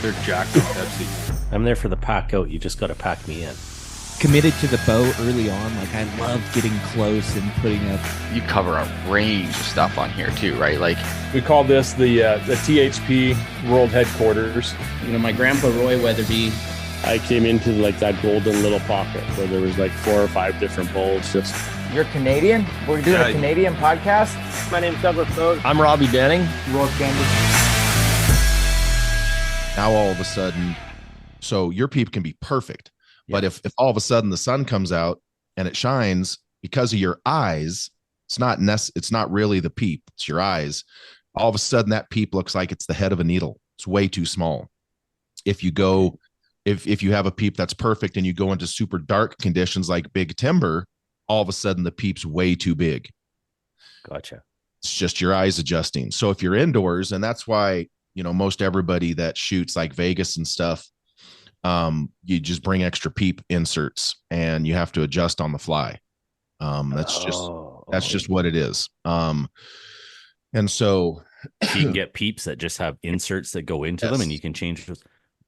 They're jacked on Pepsi. I'm there for the pack out. You just got to pack me in. Committed to the bow early on. Like, I love getting close and putting up. You cover a range of stuff on here too, right? Like, we call this the THP World Headquarters. You know, my grandpa Roy Weatherby. I came into like that golden little pocket where there was like 4 or 5 different bulls. Just You're Canadian? We're doing a Canadian podcast. My name's Douglas Bode. I'm Robbie Denning. Roy Candy. Now all of a sudden, so your peep can be perfect. But if all of a sudden the sun comes out and it shines because of your eyes, it's not really the peep, it's your eyes. All of a sudden that peep looks like it's the head of a needle. It's way too small. If you have a peep that's perfect and you go into super dark conditions like big timber, all of a sudden the peep's way too big. Gotcha. It's just your eyes adjusting. So if you're indoors, and that's why, most everybody that shoots like Vegas and stuff, you just bring extra peep inserts and you have to adjust on the fly. That's just what it is. And so you can get peeps that just have inserts that go into them and you can change those.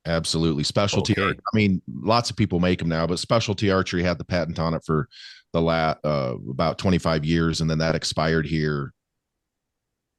Absolutely. Specialty. Okay. I mean, lots of people make them now, but Specialty Archery had the patent on it for the about 25 years. And then that expired here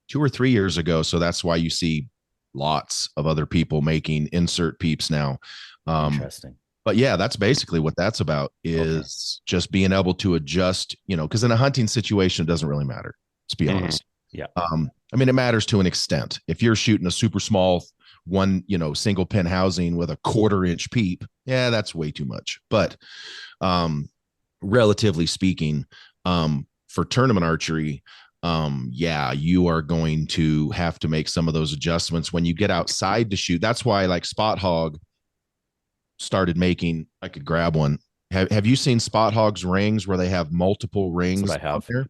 2 or 3 years ago. So that's why you see lots of other people making insert peeps now. Interesting. But yeah, that's basically what that's about, is just being able to adjust, because in a hunting situation, it doesn't really matter. Let's be honest. Yeah. I mean, it matters to an extent. If you're shooting a super small one, single pin housing with a 1/4 inch peep, yeah, that's way too much. But relatively speaking, for tournament archery, you are going to have to make some of those adjustments when you get outside to shoot. That's why like Spot Hog started making, I could grab one. Have you seen Spot Hog's rings where they have multiple rings? That's what I have. There?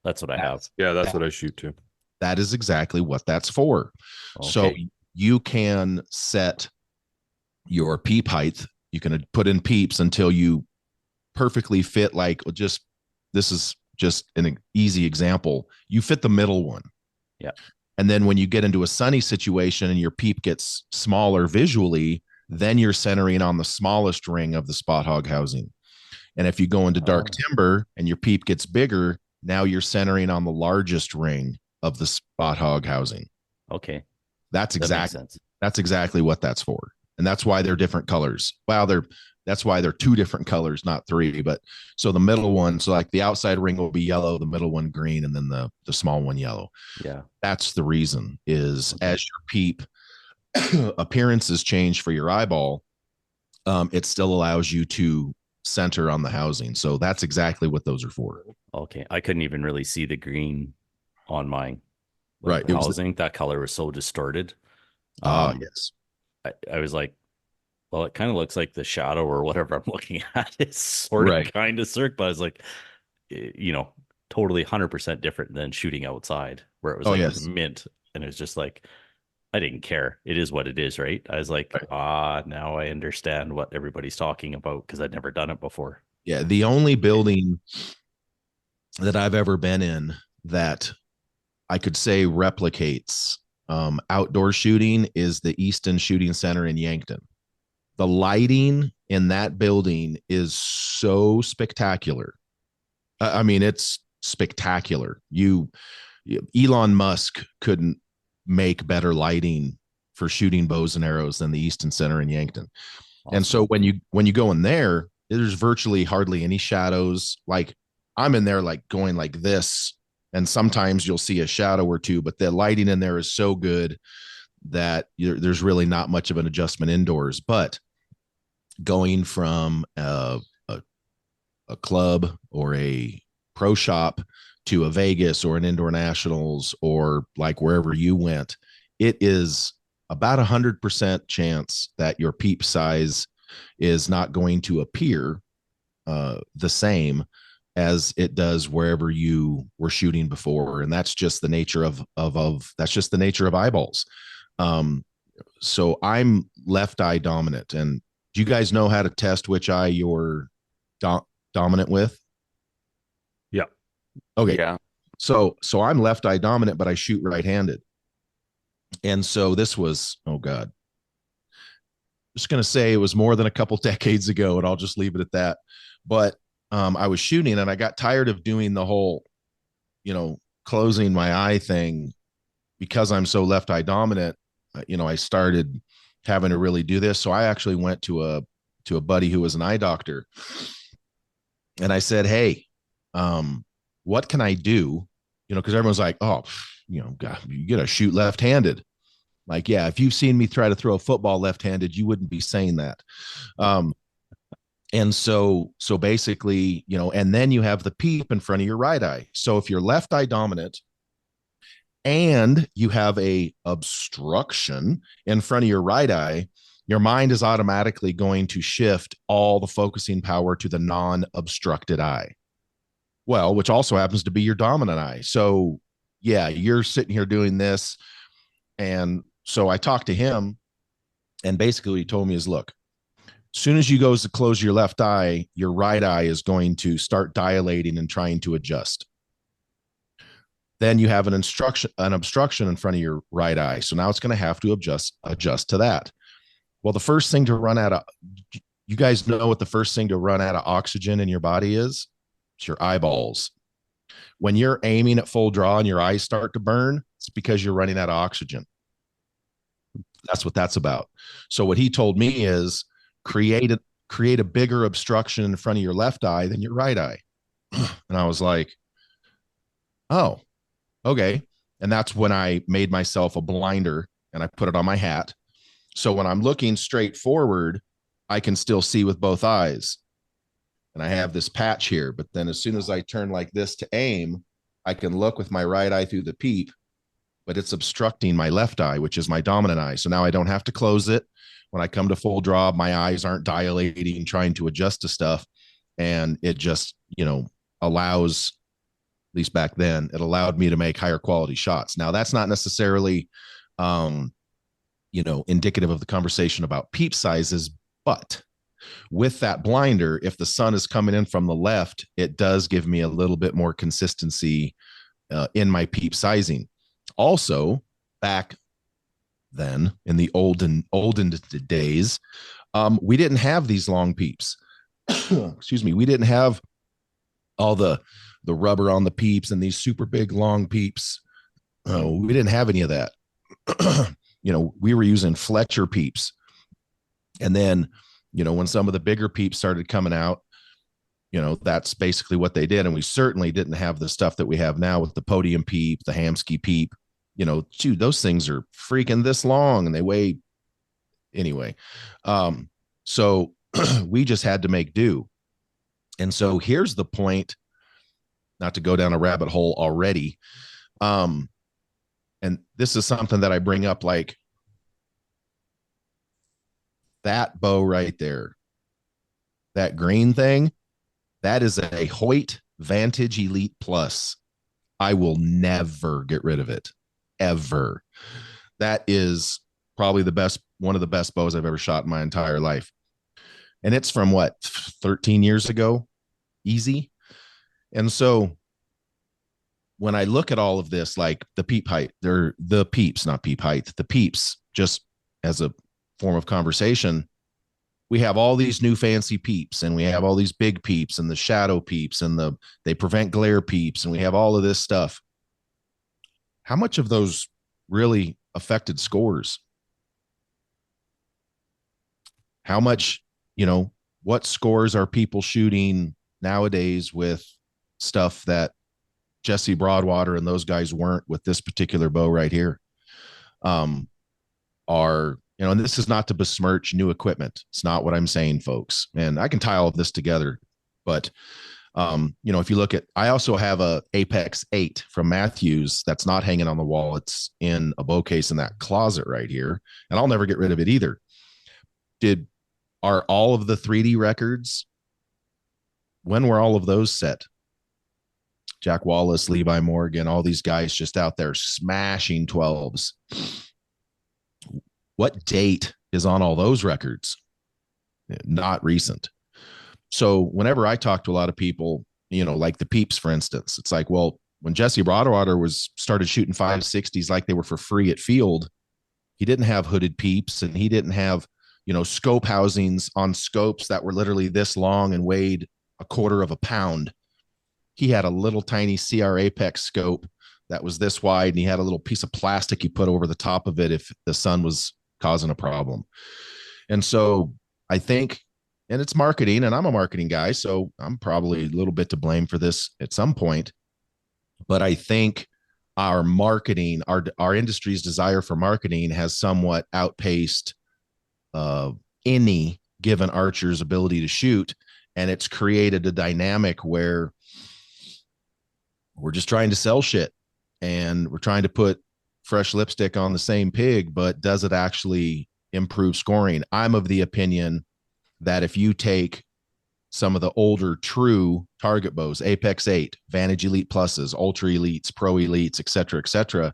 That's what I have. Yeah, that's what I shoot too. That is exactly what that's for. Okay. So you can set your peep height. You can put in peeps until you perfectly fit, this is just an easy example. You fit the middle one. Yeah. And then when you get into a sunny situation and your peep gets smaller visually, then you're centering on the smallest ring of the Spot Hog housing. And if you go into dark timber and your peep gets bigger, now you're centering on the largest ring of the Spot Hog housing. Okay. That's exactly what that's for. And that's why they're different colors. Well, that's why they're 2 different colors, not 3. But so the middle one, so like the outside ring will be yellow, the middle one green, and then the small one yellow. Yeah. That's the reason, is as your peep appearances change for your eyeball, it still allows you to center on the housing. So that's exactly what those are for. Okay. I couldn't even really see the green on mine. Right. The housing, that color was so distorted. Yes. I was like, well, it kind of looks like the shadow or whatever I'm looking at. It's sort of kind of circ, but I was like, totally 100% different than shooting outside where it was mint. And it was just like, I didn't care. It is what it is, right? I was like, now I understand what everybody's talking about because I'd never done it before. Yeah. The only building that I've ever been in that I could say replicates outdoor shooting is the Easton Shooting Center in Yankton. The lighting in that building is so spectacular. I mean, it's spectacular. Elon Musk couldn't make better lighting for shooting bows and arrows than the Easton Center in Yankton. Awesome. And so when you go in there, there's virtually hardly any shadows. Like I'm in there like going like this, and sometimes you'll see a shadow or two, but the lighting in there is so good that there's really not much of an adjustment indoors. But going from a club or a pro shop to a Vegas or an indoor nationals or like wherever you went, it is about 100% chance that your peep size is not going to appear the same as it does wherever you were shooting before. And that's just the nature of that's just the nature of eyeballs. So I'm left eye dominant. And do you guys know how to test which eye you're dominant with? Yeah. Okay. Yeah. So I'm left eye dominant, but I shoot right-handed. And so this was, oh God, just going to say it was more than a couple decades ago, and I'll just leave it at that. But I was shooting, and I got tired of doing the whole, closing my eye thing because I'm so left eye dominant. I started having to really do this. So I actually went to a buddy who was an eye doctor, and I said, "Hey, what can I do?" Because everyone's like, "Oh, God, you got to shoot left-handed." Like, yeah, if you've seen me try to throw a football left-handed, you wouldn't be saying that. And so basically, and then you have the peep in front of your right eye. So if you're left eye dominant and you have a obstruction in front of your right eye, your mind is automatically going to shift all the focusing power to the non-obstructed eye. Well, which also happens to be your dominant eye. So yeah, you're sitting here doing this. And so I talked to him, and basically what he told me is, look, as soon as you go to close your left eye, your right eye is going to start dilating and trying to adjust. Then you have an obstruction in front of your right eye. So now it's going to have to adjust to that. Well, the first thing to run out of, you guys know what the first thing to run out of oxygen in your body is? It's your eyeballs. When you're aiming at full draw and your eyes start to burn, it's because you're running out of oxygen. That's what that's about. So what he told me is create a bigger obstruction in front of your left eye than your right eye. And I was like, oh, okay. And that's when I made myself a blinder and I put it on my hat. So when I'm looking straight forward, I can still see with both eyes. And I have this patch here, but then as soon as I turn like this to aim, I can look with my right eye through the peep, but it's obstructing my left eye, which is my dominant eye. So now I don't have to close it. When I come to full draw, my eyes aren't dilating, trying to adjust to stuff. And it just, allows, at least back then, it allowed me to make higher quality shots. Now that's not necessarily, indicative of the conversation about peep sizes, but with that blinder, if the sun is coming in from the left, it does give me a little bit more consistency in my peep sizing. Also, back then in the olden days, we didn't have these long peeps. Excuse me. We didn't have all the rubber on the peeps and these super big long peeps. We didn't have any of that. We were using Fletcher peeps. And then, when some of the bigger peeps started coming out, that's basically what they did. And we certainly didn't have the stuff that we have now with the podium peep, the Hamsky peep. Dude, those things are freaking this long and they weigh anyway. So we just had to make do. And so here's the point, not to go down a rabbit hole already. And this is something that I bring up, like that bow right there, that green thing, that is a Hoyt Vantage Elite Plus. I will never get rid of it, ever. That is probably one of the best bows I've ever shot in my entire life. And it's from 13 years ago, easy. And so when I look at all of this, like the peep height, they're the peeps, not peep height, the peeps, just as a form of conversation, we have all these new fancy peeps, and we have all these big peeps and the shadow peeps and they prevent glare peeps, and we have all of this stuff. How much of those really affected scores? How much, what scores are people shooting nowadays with stuff that Jesse Broadwater and those guys weren't with this particular bow right here? And this is not to besmirch new equipment. It's not what I'm saying, folks. And I can tie all of this together, but if you look at, I also have a Apex 8 from Matthews that's not hanging on the wall. It's in a bow case in that closet right here, and I'll never get rid of it either. Are all of the 3D records, when were all of those set? Jack Wallace, Levi Morgan, all these guys just out there smashing 12s. What date is on all those records? Not recent. So whenever I talk to a lot of people, like the peeps, for instance, it's like, well, when Jesse Broadwater started shooting 560s like they were for free at field, he didn't have hooded peeps, and he didn't have scope housings on scopes that were literally this long and weighed a quarter of a pound. He had a little tiny CR Apex scope that was this wide, and he had a little piece of plastic he put over the top of it if the sun was causing a problem. And so I think, and it's marketing, and I'm a marketing guy, so I'm probably a little bit to blame for this at some point. But I think our marketing, our industry's desire for marketing has somewhat outpaced any given archer's ability to shoot. And it's created a dynamic where we're just trying to sell shit, and we're trying to put fresh lipstick on the same pig, but does it actually improve scoring? I'm of the opinion that if you take some of the older true target bows, Apex 8, Vantage Elite Pluses, Ultra Elites, Pro Elites, et cetera,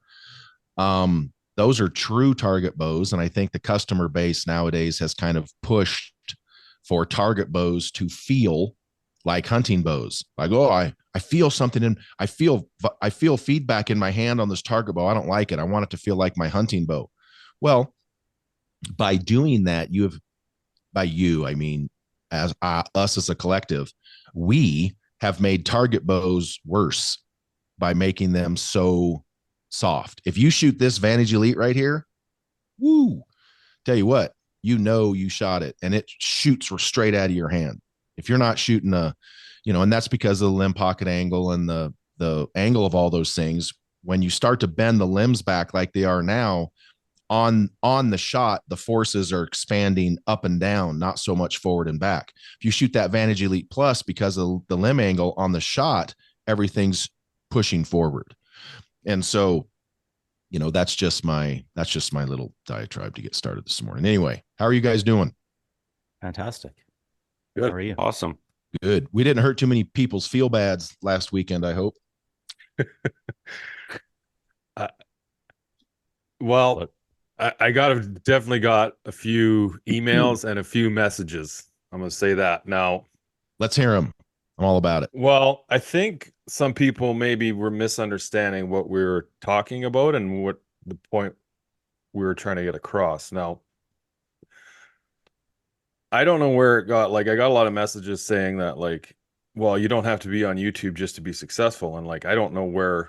those are true target bows. And I think the customer base nowadays has kind of pushed for target bows to feel like hunting bows. Like, oh, I feel something in, I feel feedback in my hand on this target bow. I don't like it. I want it to feel like my hunting bow. Well, by doing that, I mean, as us as a collective, we have made target bows worse by making them so soft. If you shoot this Vantage Elite right here, woo, tell you what, you shot it, and it shoots straight out of your hand. If you're not shooting and that's because of the limb pocket angle and the angle of all those things. When you start to bend the limbs back like they are now, on the shot, the forces are expanding up and down, not so much forward and back. If you shoot that Vantage Elite Plus, because of the limb angle on the shot, everything's pushing forward. And so, that's just my little diatribe to get started this morning. Anyway, how are you guys doing? Fantastic. Good. How are you? Awesome. Good. We didn't hurt too many people's feel bads last weekend, I hope. Well, I definitely got a few emails and a few messages. I'm going to say that. Now, let's hear them. I'm all about it. Well, I think some people maybe were misunderstanding what we were talking about and what the point we were trying to get across. Now, I don't know where it got, I got a lot of messages saying that, well, you don't have to be on YouTube just to be successful. And I don't know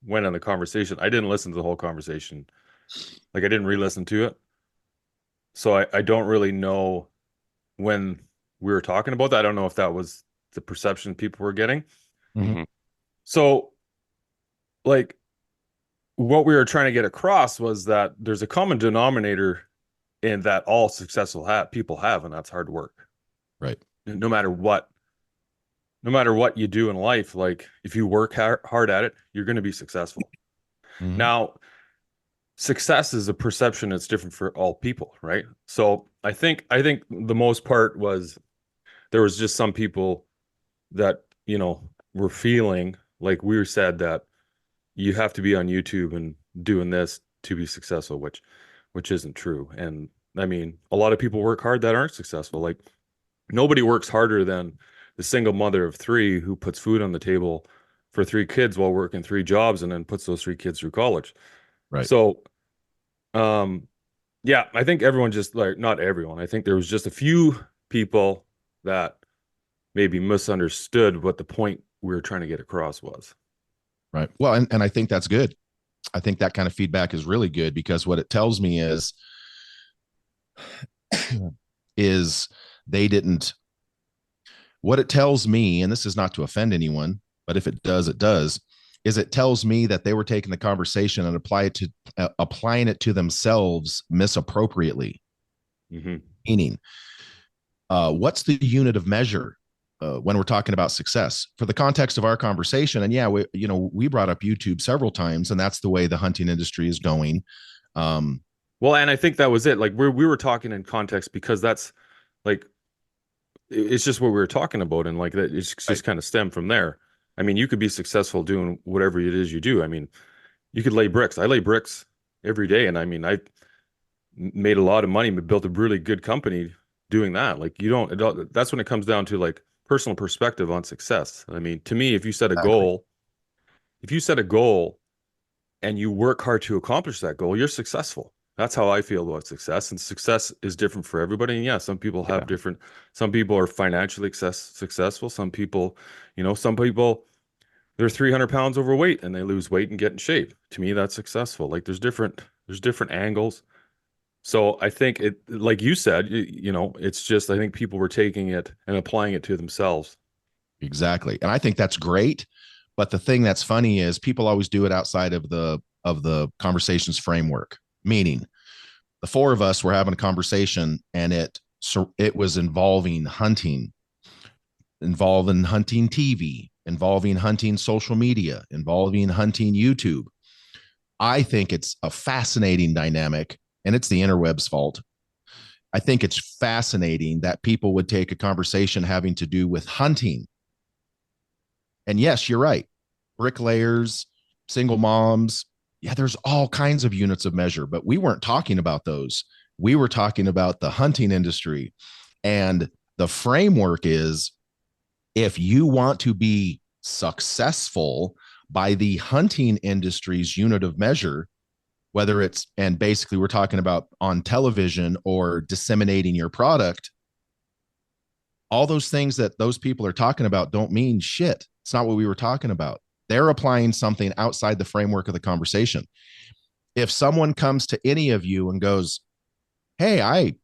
when in the conversation. I didn't listen to the whole conversation. I didn't re-listen to it. So I don't really know when we were talking about that. I don't know if that was the perception people were getting. Mm-hmm. So what we were trying to get across was that there's a common denominator in that all successful people have, and that's hard work. Right. No matter what you do in life, if you work hard at it, you're going to be successful. Mm-hmm. Now, success is a perception that's different for all people, right? So I think the most part was there was just some people that, were feeling like we said that you have to be on YouTube and doing this to be successful, which isn't true. And I mean, a lot of people work hard that aren't successful. Nobody works harder than the single mother of 3 who puts food on the table for 3 kids while working 3 jobs and then puts those 3 kids through college. Right. So, yeah, I think everyone just not everyone. I think there was just a few people that maybe misunderstood what the point we were trying to get across was. Right. Well, and I think that's good. I think that kind of feedback is really good, because what it tells me is they didn't, what it tells me, and this is not to offend anyone, but if it does, is it tells me that they were taking the conversation and applying it to themselves misappropriately. Mm-hmm. Meaning, what's the unit of measure when we're talking about success for the context of our conversation? And yeah, we brought up YouTube several times, and that's the way the hunting industry is going. Well, and I think that was it. We were talking in context because that's it's just what we were talking about, and that it's just kind of stemmed from there. I mean, you could be successful doing whatever it is you do. I mean, you could lay bricks. I lay bricks every day, and I mean, I made a lot of money, but built a really good company doing that. That's when it comes down to personal perspective on success. I mean, to me, if you set a goal and you work hard to accomplish that goal, you're successful. That's how I feel about success. And success is different for everybody. And yeah, some people have different, some people are financially successful. Some people, some people, they're 300 pounds overweight and they lose weight and get in shape. To me, that's successful. Like there's different angles. So I think it, like you said, it's just, I think people were taking it and applying it to themselves. Exactly. And I think that's great. But the thing that's funny is people always do it outside of the conversations framework, meaning the four of us were having a conversation and it was involving hunting, involving hunting TV, involving hunting social media, involving hunting YouTube. I think it's a fascinating dynamic, and it's the interweb's fault. I think it's fascinating that people would take a conversation having to do with hunting. And yes, you're right. Bricklayers, single moms, yeah, there's all kinds of units of measure, but we weren't talking about those. We were talking about the hunting industry. And the framework is, if you want to be successful by the hunting industry's unit of measure, whether it's, and basically we're talking about on television or disseminating your product, all those things that those people are talking about don't mean shit. It's not what we were talking about. They're applying something outside the framework of the conversation. If someone comes to any of you and goes, hey, I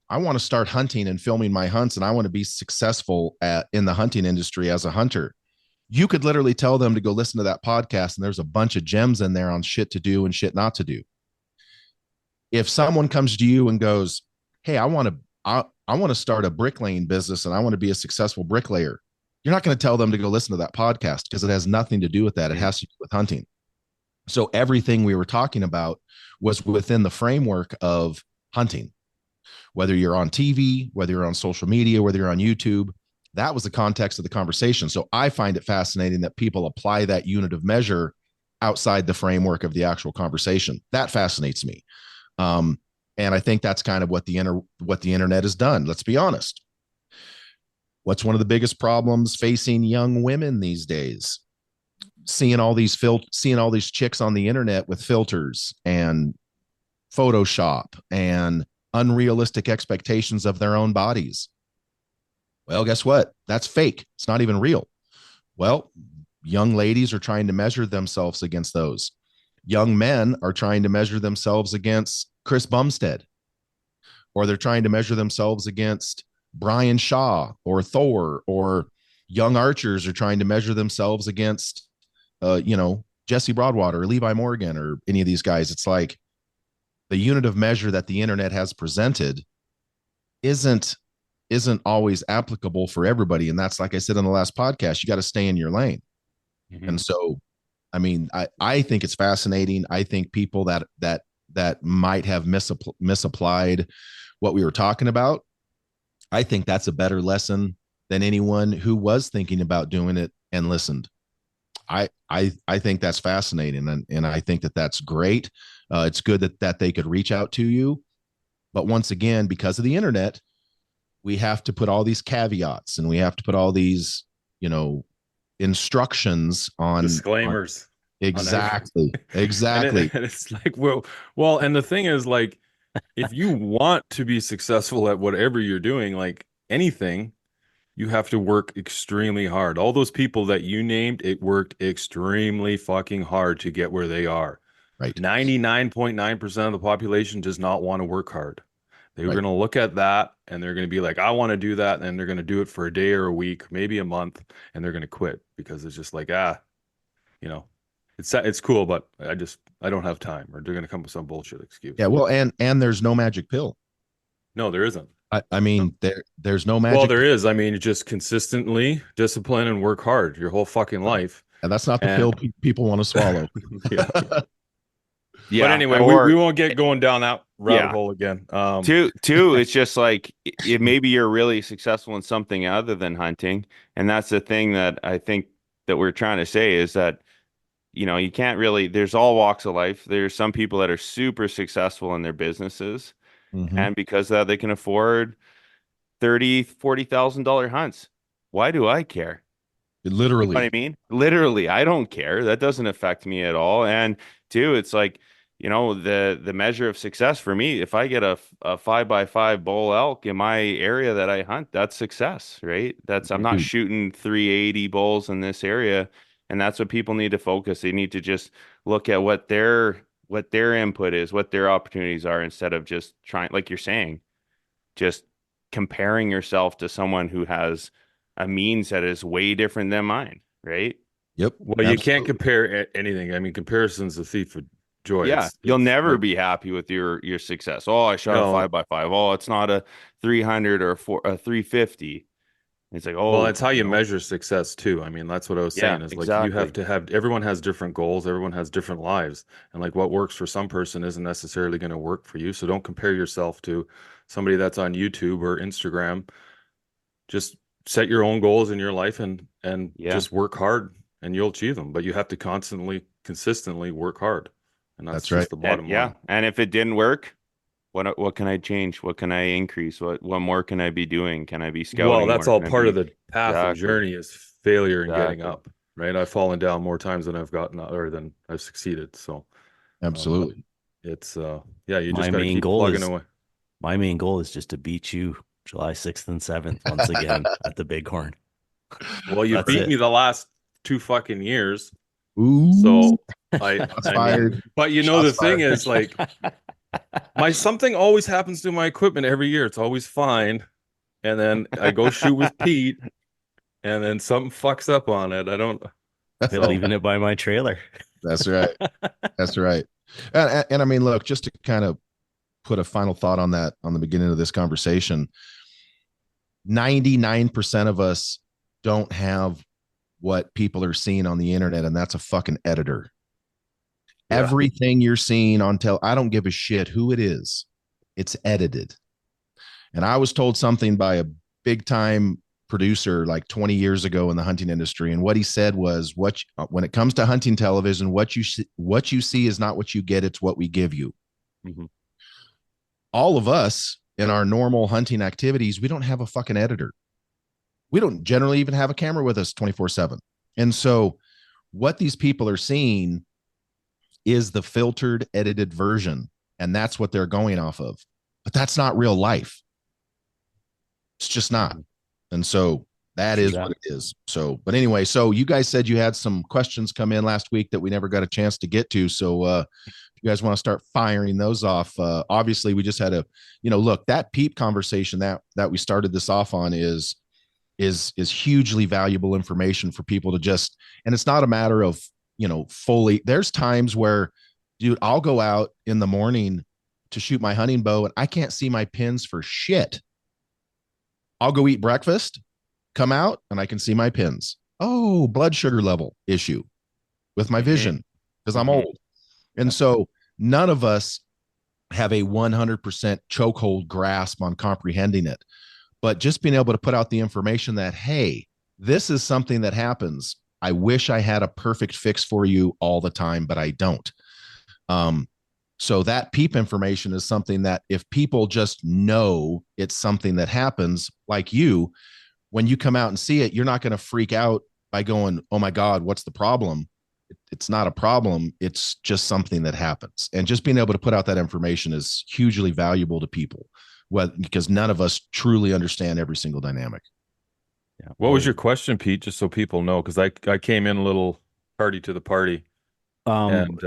want to start hunting and filming my hunts, and I want to be successful in the hunting industry as a hunter, you could literally tell them to go listen to that podcast, and there's a bunch of gems in there on shit to do and shit not to do. If someone comes to you and goes, hey, I want to start a bricklaying business and I want to be a successful bricklayer, you're not going to tell them to go listen to that podcast because it has nothing to do with that. It has to do with hunting. So everything we were talking about was within the framework of hunting. Whether you're on TV, whether you're on social media, whether you're on YouTube, that was the context of the conversation. So I find it fascinating that people apply that unit of measure outside the framework of the actual conversation. That fascinates me. And I think that's kind of what the internet has done. Let's be honest. What's one of the biggest problems facing young women these days? Seeing all these chicks on the internet with filters and Photoshop and unrealistic expectations of their own bodies. Well, guess what? That's fake. It's not even real. Well, young ladies are trying to measure themselves against those. Young men are trying to measure themselves against Chris Bumstead, or they're trying to measure themselves against Brian Shaw or Thor, or young archers are trying to measure themselves against, Jesse Broadwater or Levi Morgan or any of these guys. It's like the unit of measure that the internet has presented isn't always applicable for everybody. And that's, like I said in the last podcast, you got to stay in your lane. Mm-hmm. And so, I mean, I think it's fascinating. I think people that might have misapplied what we were talking about, I think that's a better lesson than anyone who was thinking about doing it and listened. I think that's fascinating. And I think that that's great. It's good that they could reach out to you. But once again, because of the internet, we have to put all these caveats and we have to put all these, instructions on disclaimers. Exactly. And it's like, well, and the thing is, like, if you want to be successful at whatever you're doing, like anything, you have to work extremely hard. All those people that you named, it worked extremely fucking hard to get where they are. Right. 99.9% of the population does not want to work hard. They're going to look at that and they're going to be like, I want to do that. And they're going to do it for a day or a week, maybe a month, and they're going to quit because it's just like, it's cool, but I don't have time, or they're going to come with some bullshit excuse. Yeah. Well, and there's no magic pill. No, there isn't. I mean, there's no magic. Well, there is. I mean, just consistently discipline and work hard your whole fucking life. And that's not the pill people want to swallow. Yeah. But anyway, we won't get going down that rabbit hole again. Two, it's just like maybe you're really successful in something other than hunting. And that's the thing that I think that we're trying to say is that, you can't really, there's all walks of life. There's some people that are super successful in their businesses. Mm-hmm. And because of that, they can afford $30,000-$40,000 hunts. Why do I care? Literally. You know what I mean? Literally, I don't care. That doesn't affect me at all. And two, it's like, you know, the measure of success for me, if I get a 5x5 bull elk in my area that I hunt, that's success, right? I'm not shooting 380 bulls in this area. And that's what people need to focus. They need to just look at what their input is, what their opportunities are, instead of just trying, like you're saying, just comparing yourself to someone who has a means that is way different than mine, right? Yep. Well, you can't compare anything. I mean, comparison's the thief of joy. Yeah, you'll never be happy with your success. Oh, I shot a 5x5. Oh, it's not a 300 or a 350. It's like, well, it's how you measure success too. I mean, that's what I was saying is like you have to have, everyone has different goals, everyone has different lives, and like what works for some person isn't necessarily going to work for you. So don't compare yourself to somebody that's on YouTube or Instagram. Just set your own goals in your life and just work hard and you'll achieve them. But you have to consistently work hard. And that's just the bottom line. Yeah. And if it didn't work, what can I change? What can I increase? What more can I be doing? Can I be scouting? Well, that's all part of the path and journey is failure and getting up, right? I've fallen down more times than I've gotten or than I've succeeded. So absolutely. It's you just got to keep plugging away. My main goal is just to beat you July 6th and 7th once again at the Bighorn. Well, you beat me the last 2 fucking years. Ooh. So I mean, but you know, the thing is like something always happens to my equipment every year. It's always fine. And then I go shoot with Pete and then something fucks up on it. I don't leaving it by my trailer. That's right. That's right. And I mean, look, just to kind of put a final thought on that on the beginning of this conversation, 99% of us don't have what people are seeing on the internet, and that's a fucking editor. Yeah. Everything you're seeing on I don't give a shit who it is. It's edited. And I was told something by a big time producer like 20 years ago in the hunting industry. And what he said was, when it comes to hunting television, what you see is not what you get. It's what we give you. Mm-hmm. All of us in our normal hunting activities, we don't have a fucking editor. We don't generally even have a camera with us 24/7. And so what these people are seeing is the filtered, edited version. And that's what they're going off of. But that's not real life. It's just not. And so that is what it is. So, but anyway, so you guys said you had some questions come in last week that we never got a chance to get to. So if you guys want to start firing those off, obviously we just had look, that peep conversation that we started this off on is hugely valuable information for people to just, and it's not a matter of, fully, there's times where, dude, I'll go out in the morning to shoot my hunting bow and I can't see my pins for shit. I'll go eat breakfast, come out, and I can see my pins. Oh, blood sugar level issue with my vision because I'm old. And so none of us have a 100% chokehold grasp on comprehending it. But just being able to put out the information that, hey, this is something that happens. I wish I had a perfect fix for you all the time, but I don't. So that peep information is something that if people just know it's something that happens, like you, when you come out and see it, you're not going to freak out by going, oh my God, what's the problem? It's not a problem. It's just something that happens. And just being able to put out that information is hugely valuable to people, because none of us truly understand every single dynamic. Yeah. What was your question, Pete? Just so people know, because I came in a little tardy to the party. And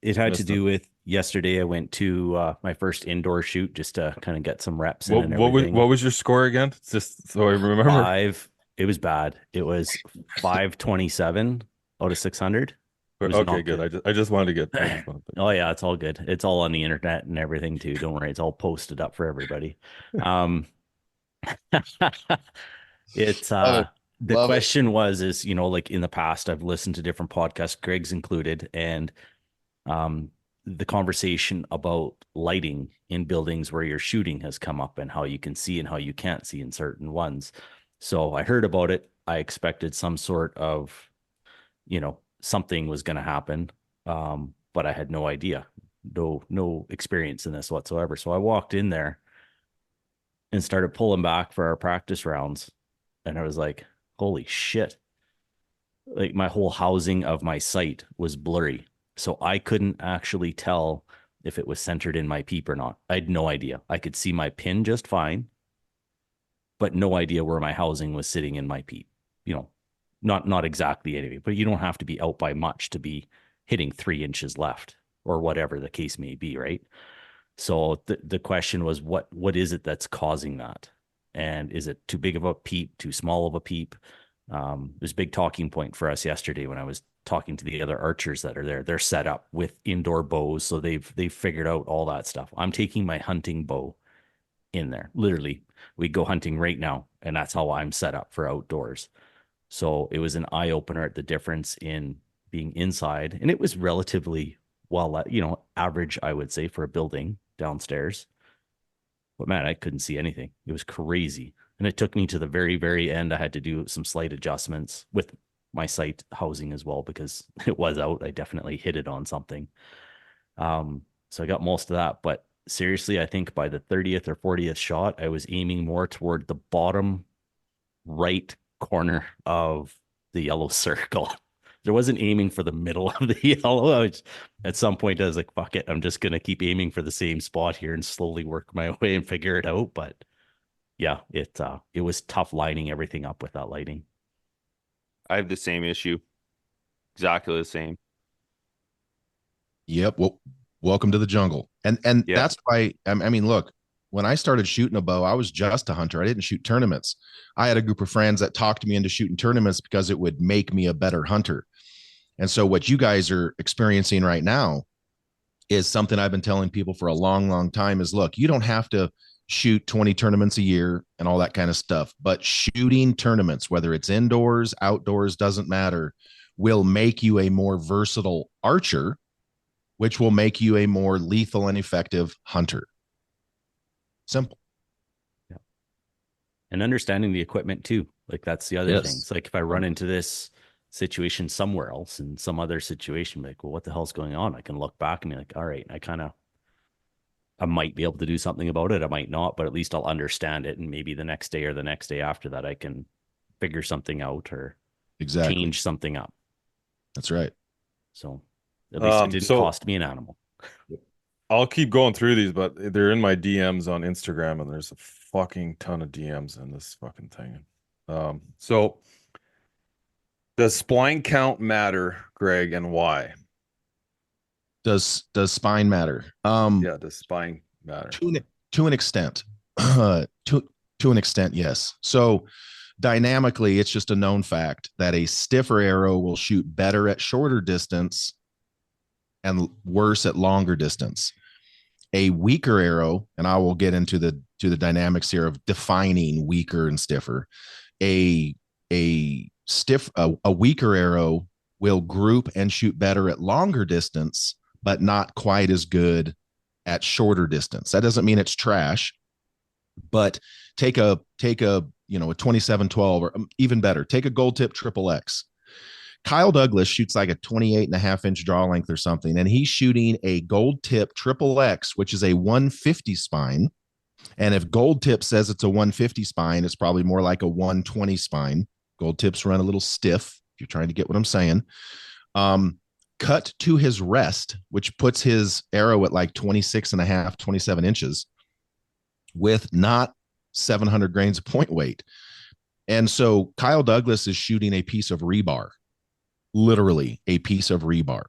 it had to do with yesterday. I went to my first indoor shoot just to kind of get some reps in and everything. What was your score again? Just so I remember. It was bad. It was 527 out of 600. Okay, good. I just wanted to get. Oh yeah, it's all good. It's all on the internet and everything too. Don't worry, it's all posted up for everybody. It's the question is, like in the past, I've listened to different podcasts, Greg's included, and the conversation about lighting in buildings where you're shooting has come up and how you can see and how you can't see in certain ones. So I heard about it. I expected some sort of, something was going to happen, but I had no idea, no experience in this whatsoever. So I walked in there and started pulling back for our practice rounds. And I was like, holy shit. Like my whole housing of my sight was blurry So I couldn't actually tell if it was centered in my peep or not. I had no idea. I could see my pin just fine, but no idea where my housing was sitting in my peep. Not exactly anyway, but you don't have to be out by much to be hitting 3 inches left or whatever the case may be, right? So the question was, what is it that's causing that? And is it too big of a peep, too small of a peep? There's a big talking point for us yesterday when I was talking to the other archers that are there. They're set up with indoor bows, so they've figured out all that stuff. I'm taking my hunting bow in there. Literally, we go hunting right now, and that's how I'm set up for outdoors. So it was an eye opener at the difference in being inside, and it was relatively average, I would say, for a building downstairs. But man, I couldn't see anything. It was crazy. And it took me to the very, very end. I had to do some slight adjustments with my sight housing as well, because it was out. I definitely hit it on something. So I got most of that. But seriously, I think by the 30th or 40th shot, I was aiming more toward the bottom right corner of the yellow circle. There wasn't aiming for the middle of the yellow. At some point, I was like, fuck it. I'm just going to keep aiming for the same spot here and slowly work my way and figure it out. But yeah, it was tough lining everything up with that lighting. I have the same issue. Exactly the same. Yep. Well, welcome to the jungle. And Yep. That's why, I mean, look, when I started shooting a bow, I was just a hunter. I didn't shoot tournaments. I had a group of friends that talked me into shooting tournaments because it would make me a better hunter. And so what you guys are experiencing right now is something I've been telling people for a long, long time is, look, you don't have to shoot 20 tournaments a year and all that kind of stuff, but shooting tournaments, whether it's indoors, outdoors, doesn't matter, will make you a more versatile archer, which will make you a more lethal and effective hunter. Simple. Yeah. And understanding the equipment too. Like that's the other thing. It's like if I run into this situation somewhere else in some other situation, like, well, what the hell's going on? I can look back and be like, all right, I might be able to do something about it. I might not, but at least I'll understand it. And maybe the next day or the next day after that, I can figure something out or change something up. That's right. So at least it didn't cost me an animal. I'll keep going through these, but they're in my DMs on Instagram, and there's a fucking ton of DMs in this fucking thing. So does spline count matter, Greg, and why? Does spine matter? Does spine matter? To an extent. To an extent, yes. So dynamically, it's just a known fact that a stiffer arrow will shoot better at shorter distance and worse at longer distance. A weaker arrow, and I will get into the dynamics here of defining weaker and stiffer. A weaker arrow will group and shoot better at longer distance, but not quite as good at shorter distance. That doesn't mean it's trash, but take a 2712, or even better, take a gold tip XXX. Kyle Douglas shoots like a 28.5-inch draw length or something, and he's shooting a gold tip XXX, which is a 150 spine. And if gold tip says it's a 150 spine, it's probably more like a 120 spine. Gold tips run a little stiff, if you're trying to get what I'm saying. Cut to his rest, which puts his arrow at like 26.5, 27 inches with not 700 grains of point weight. And so Kyle Douglas is shooting a piece of rebar, literally a piece of rebar.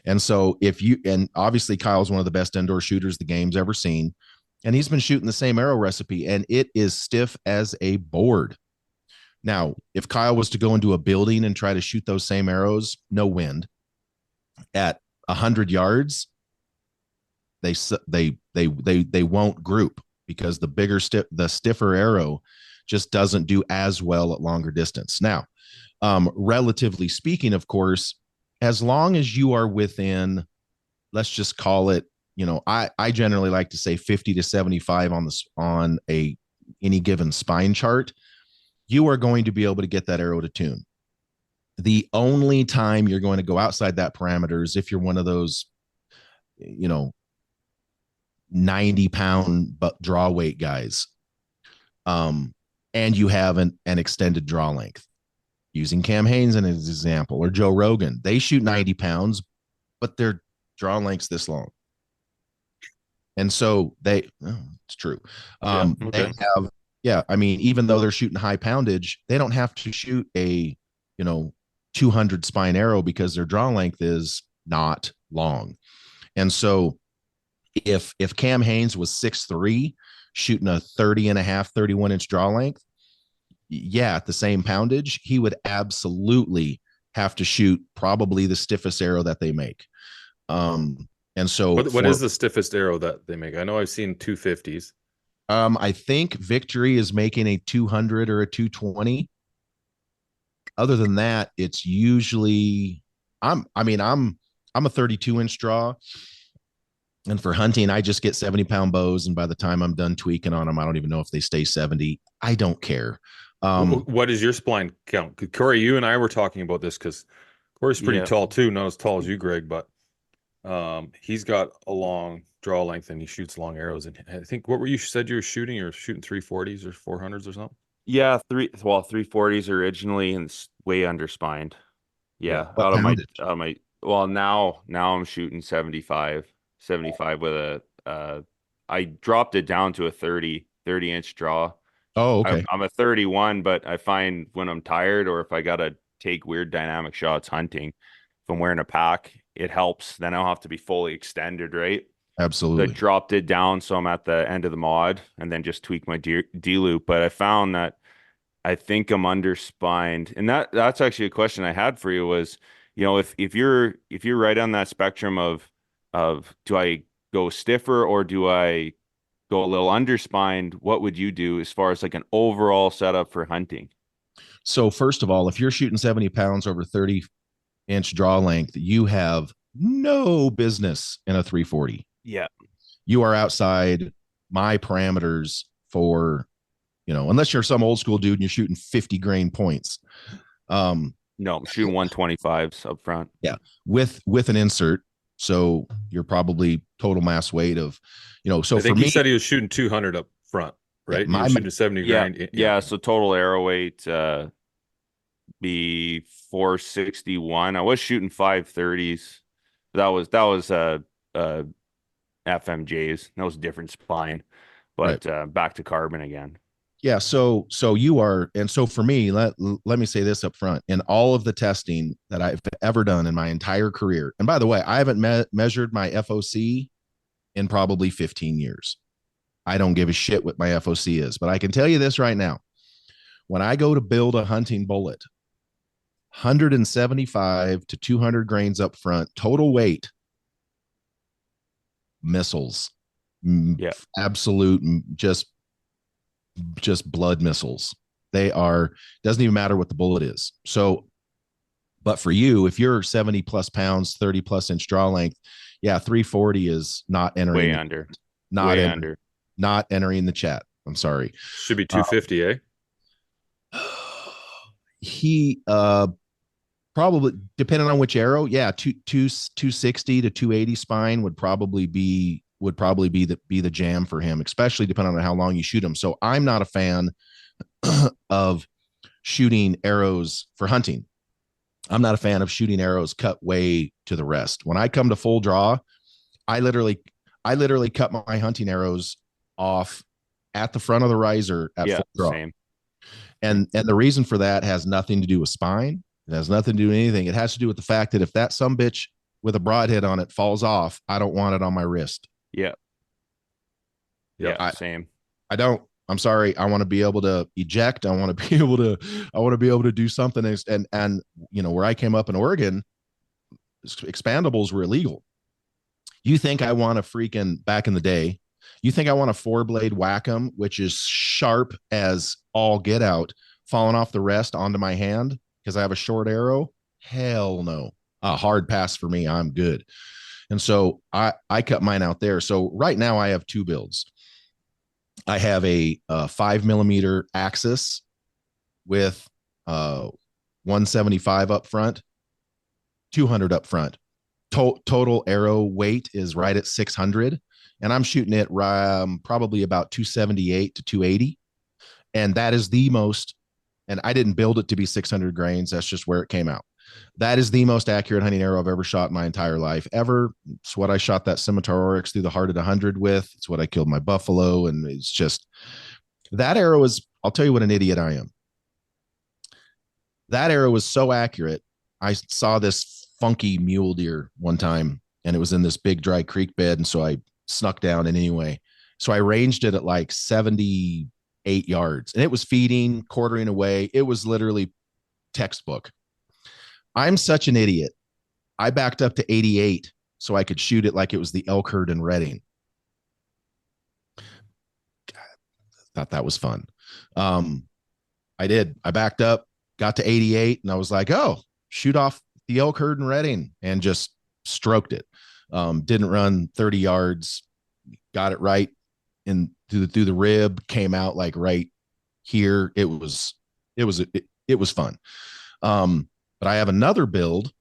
And so and obviously Kyle's one of the best indoor shooters the game's ever seen. And he's been shooting the same arrow recipe, and it is stiff as a board. Now, if Kyle was to go into a building and try to shoot those same arrows, no wind, at 100 yards, they won't group, because the stiffer arrow just doesn't do as well at longer distance. Now, relatively speaking, of course, as long as you are within, let's just call it, I generally like to say 50 to 75 on any given spine chart, you are going to be able to get that arrow to tune. The only time you're going to go outside that parameter is if you're one of those, 90-pound draw weight guys, and you have an extended draw length. Using Cam Hanes as an example, or Joe Rogan, they shoot 90 pounds, but their draw length's this long. And so it's true. They have, I mean, even though they're shooting high poundage, they don't have to shoot a, 200 spine arrow because their draw length is not long. And so if Cam Haynes was 6'3", shooting a 31-inch draw length, at the same poundage, he would absolutely have to shoot probably the stiffest arrow that they make. And so what is the stiffest arrow that they make? I know I've seen 250s. I think Victory is making a 200 or a 220. Other than that, it's usually I'm a 32-inch draw. And for hunting, I just get 70-pound bows. And by the time I'm done tweaking on them, I don't even know if they stay 70. I don't care. What is your spline count? Corey, you and I were talking about this because Corey's pretty tall too. Not as tall as you, Greg, but he's got a long draw length and he shoots long arrows. And I think what were you said you were shooting? You were shooting 340s or 400s or something? Yeah, 340s originally and way underspined. Yeah, out of my well, now I'm shooting 75 with I dropped it down to a 30-inch draw. Oh, okay. I'm a 31, but I find when I'm tired or if I gotta take weird dynamic shots hunting, if I'm wearing a pack, it helps. Then I don't have to be fully extended, right? Absolutely. So I dropped it down so I'm at the end of the mod and then just tweak my D loop. But I found that I think I'm underspined. And that's actually a question I had for you was, if you're right on that spectrum of do I go stiffer or do I go a little underspined, what would you do as far as like an overall setup for hunting? So first of all, if you're shooting 70 pounds over 30-inch draw length, you have no business in a 340. Yeah. You are outside my parameters for, unless you're some old school dude and you're shooting 50 grain points. No, I'm shooting 125s up front. Yeah. With an insert. So you're probably total mass weight of, so I think for me, he said he was shooting 200 up front, right? Yeah, he was shooting 70 grand. Yeah. So total arrow weight, be 461. I was shooting 530s. That was FMJs. That was a different spine, but right. Back to carbon again. Yeah. So you are, and so for me, let me say this up front. In all of the testing that I've ever done in my entire career, and by the way, I haven't measured my FOC in probably 15 years. I don't give a shit what my FOC is, but I can tell you this right now. When I go to build a hunting bullet, 175 to 200 grains up front, total weight, missiles. Yeah. Absolute, just blood missiles. They are, doesn't even matter what the bullet is. So, but for you, if you're 70 plus pounds, 30 plus inch draw length, 340 is not entering. Way under. Not entering the chat. I'm sorry. Should be 250, eh? He probably, depending on which arrow, 260 to 280 spine would probably be the jam for him, especially depending on how long you shoot him. So I'm not a fan of shooting arrows for hunting. I'm not a fan of shooting arrows cut way to the rest. When I come to full draw, I literally cut my hunting arrows off at the front of the riser at full draw. Same. And the reason for that has nothing to do with spine. It has nothing to do with anything. It has to do with the fact that if that sumbitch with a broadhead on it falls off, I don't want it on my wrist. Yeah. Same. I don't. I'm sorry. I want to be able to eject. I want to be able to do something. And where I came up in Oregon, expandables were illegal. You think I want to freaking, back in the day, you think I want a 4-blade whack-em, which is sharp as all get out, falling off the rest onto my hand because I have a short arrow? Hell no. A hard pass for me. I'm good. And so I cut mine out there. So right now I have two builds. I have a 5mm Axis with 175 up front, 200 up front. Total arrow weight is right at 600. And I'm shooting it probably about 278 to 280. And that is the most, and I didn't build it to be 600 grains. That's just where it came out. That is the most accurate hunting arrow I've ever shot in my entire life ever. It's what I shot that scimitar oryx through the heart at 100 with. It's what I killed my buffalo. And it's just, that arrow is, I'll tell you what an idiot I am. That arrow was so accurate. I saw this funky mule deer one time, and it was in this big dry creek bed. And so I snuck down. And anyway, so I ranged it at like 78 yards, and it was feeding, quartering away. It was literally textbook. I'm such an idiot. I backed up to 88 so I could shoot it like it was the elk herd in Redding. Thought that was fun. I did. I backed up, got to 88, and I was like, oh, shoot off the elk herd in Redding, and just stroked it. Didn't run 30 yards, got it right in through the rib, came out like right here. It was fun. But I have another build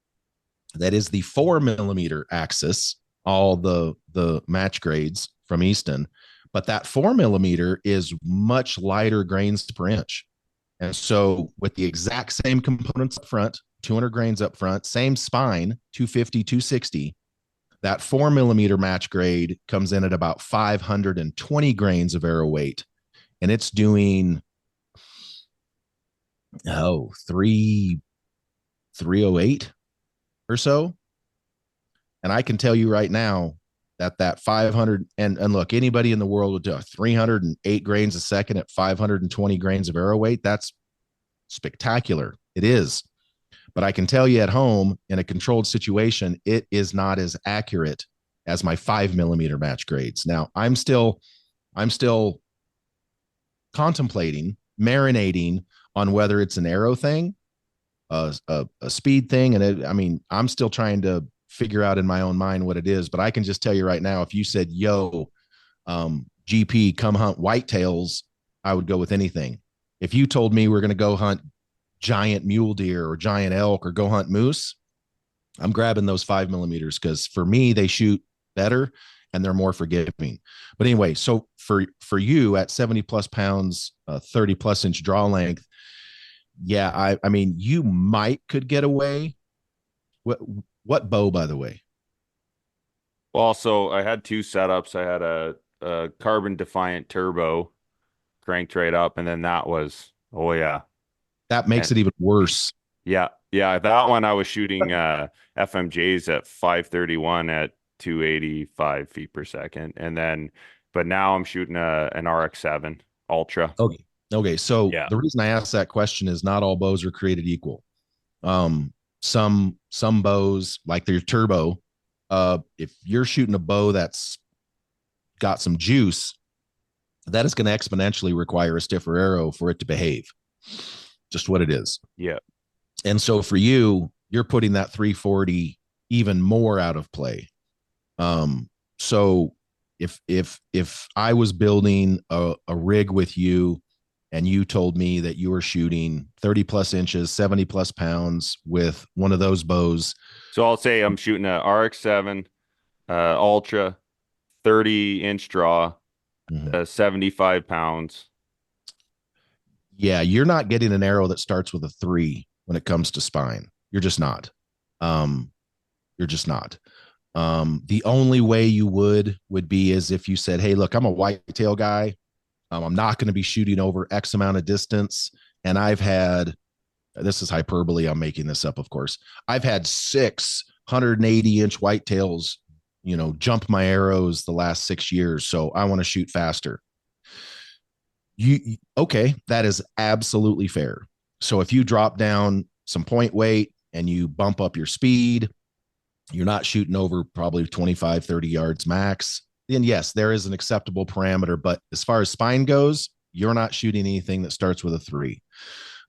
that is the 4mm axis, all the match grades from Easton, but that 4mm is much lighter grains per inch. And so with the exact same components up front, 200 grains up front, same spine, 250, 260, that 4mm match grade comes in at about 520 grains of arrow weight. And it's doing, 308 or so. And I can tell you right now that 500, and look, anybody in the world would do 308 grains a second at 520 grains of arrow weight. That's spectacular. It is. But I can tell you at home in a controlled situation, it is not as accurate as my 5mm match grades. Now I'm still contemplating, marinating on whether it's an arrow thing, a speed thing. And I'm still trying to figure out in my own mind what it is, but I can just tell you right now, if you said, yo, GP, come hunt whitetails, I would go with anything. If you told me we're going to go hunt giant mule deer or giant elk or go hunt moose, I'm grabbing those 5mm, because for me, they shoot better and they're more forgiving. But anyway, so for you at 70 plus pounds, 30 plus inch draw length, yeah, I mean, you could get away. What bow, by the way? Well, so I had two setups. I had a Carbon Defiant Turbo cranked right up, and then that was, oh yeah, that makes it even worse. Yeah, that one I was shooting FMJs at 531 at 285 feet per second, and then, but now I'm shooting an RX-7 Ultra. Okay. So yeah, the reason I asked that question is not all bows are created equal. Some bows, like their turbo, if you're shooting a bow that's got some juice, that is going to exponentially require a stiffer arrow for it to behave. Just what it is. Yeah. And so for you, you're putting that 340 even more out of play. So if I was building a rig with you, and you told me that you were shooting 30 plus inches, 70 plus pounds with one of those bows. So I'll say I'm shooting a RX-7 Ultra, 30-inch draw, 75 pounds. Yeah, you're not getting an arrow that starts with a 3 when it comes to spine. You're just not. You're just not. The only way you would be is if you said, hey, look, I'm a whitetail guy. I'm not going to be shooting over X amount of distance. And I've had, this is hyperbole, I'm making this up, of course. I've had 6 180-inch whitetails, jump my arrows the last 6 years. So I want to shoot faster. Okay, that is absolutely fair. So if you drop down some point weight and you bump up your speed, you're not shooting over probably 25, 30 yards max, then yes, there is an acceptable parameter. But as far as spine goes, you're not shooting anything that starts with a 3.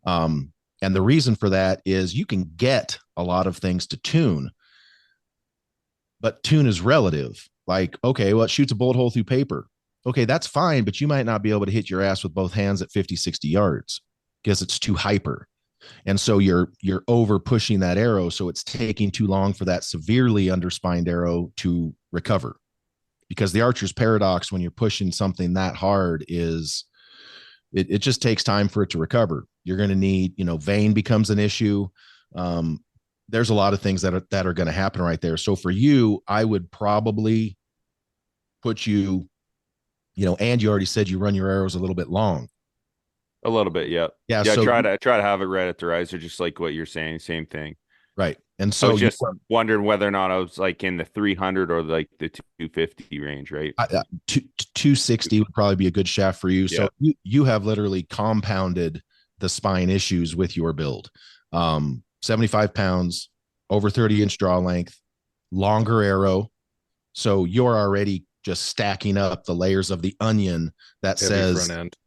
And the reason for that is you can get a lot of things to tune, but tune is relative. Like, okay, well, it shoots a bullet hole through paper. Okay, that's fine, but you might not be able to hit your ass with both hands at 50, 60 yards because it's too hyper. And so you're over pushing that arrow. So it's taking too long for that severely underspined arrow to recover. Because the archer's paradox when you're pushing something that hard is it just takes time for it to recover. You're going to need, vein becomes an issue. there's a lot of things that are going to happen right there. So for you, I would probably put you, and you already said you run your arrows a little bit long. A little bit, yeah. Yeah. Yeah, So try to have it right at the riser, just like what you're saying. Same thing. right. And I so was just wondering whether or not I was like in the 300 or like the 250 range, right? 260 would probably be a good shaft for you. So you have literally compounded the spine issues with your build. 75 pounds, over 30-inch draw length, longer arrow. So you're already just stacking up the layers of the onion that Heavy says, front end.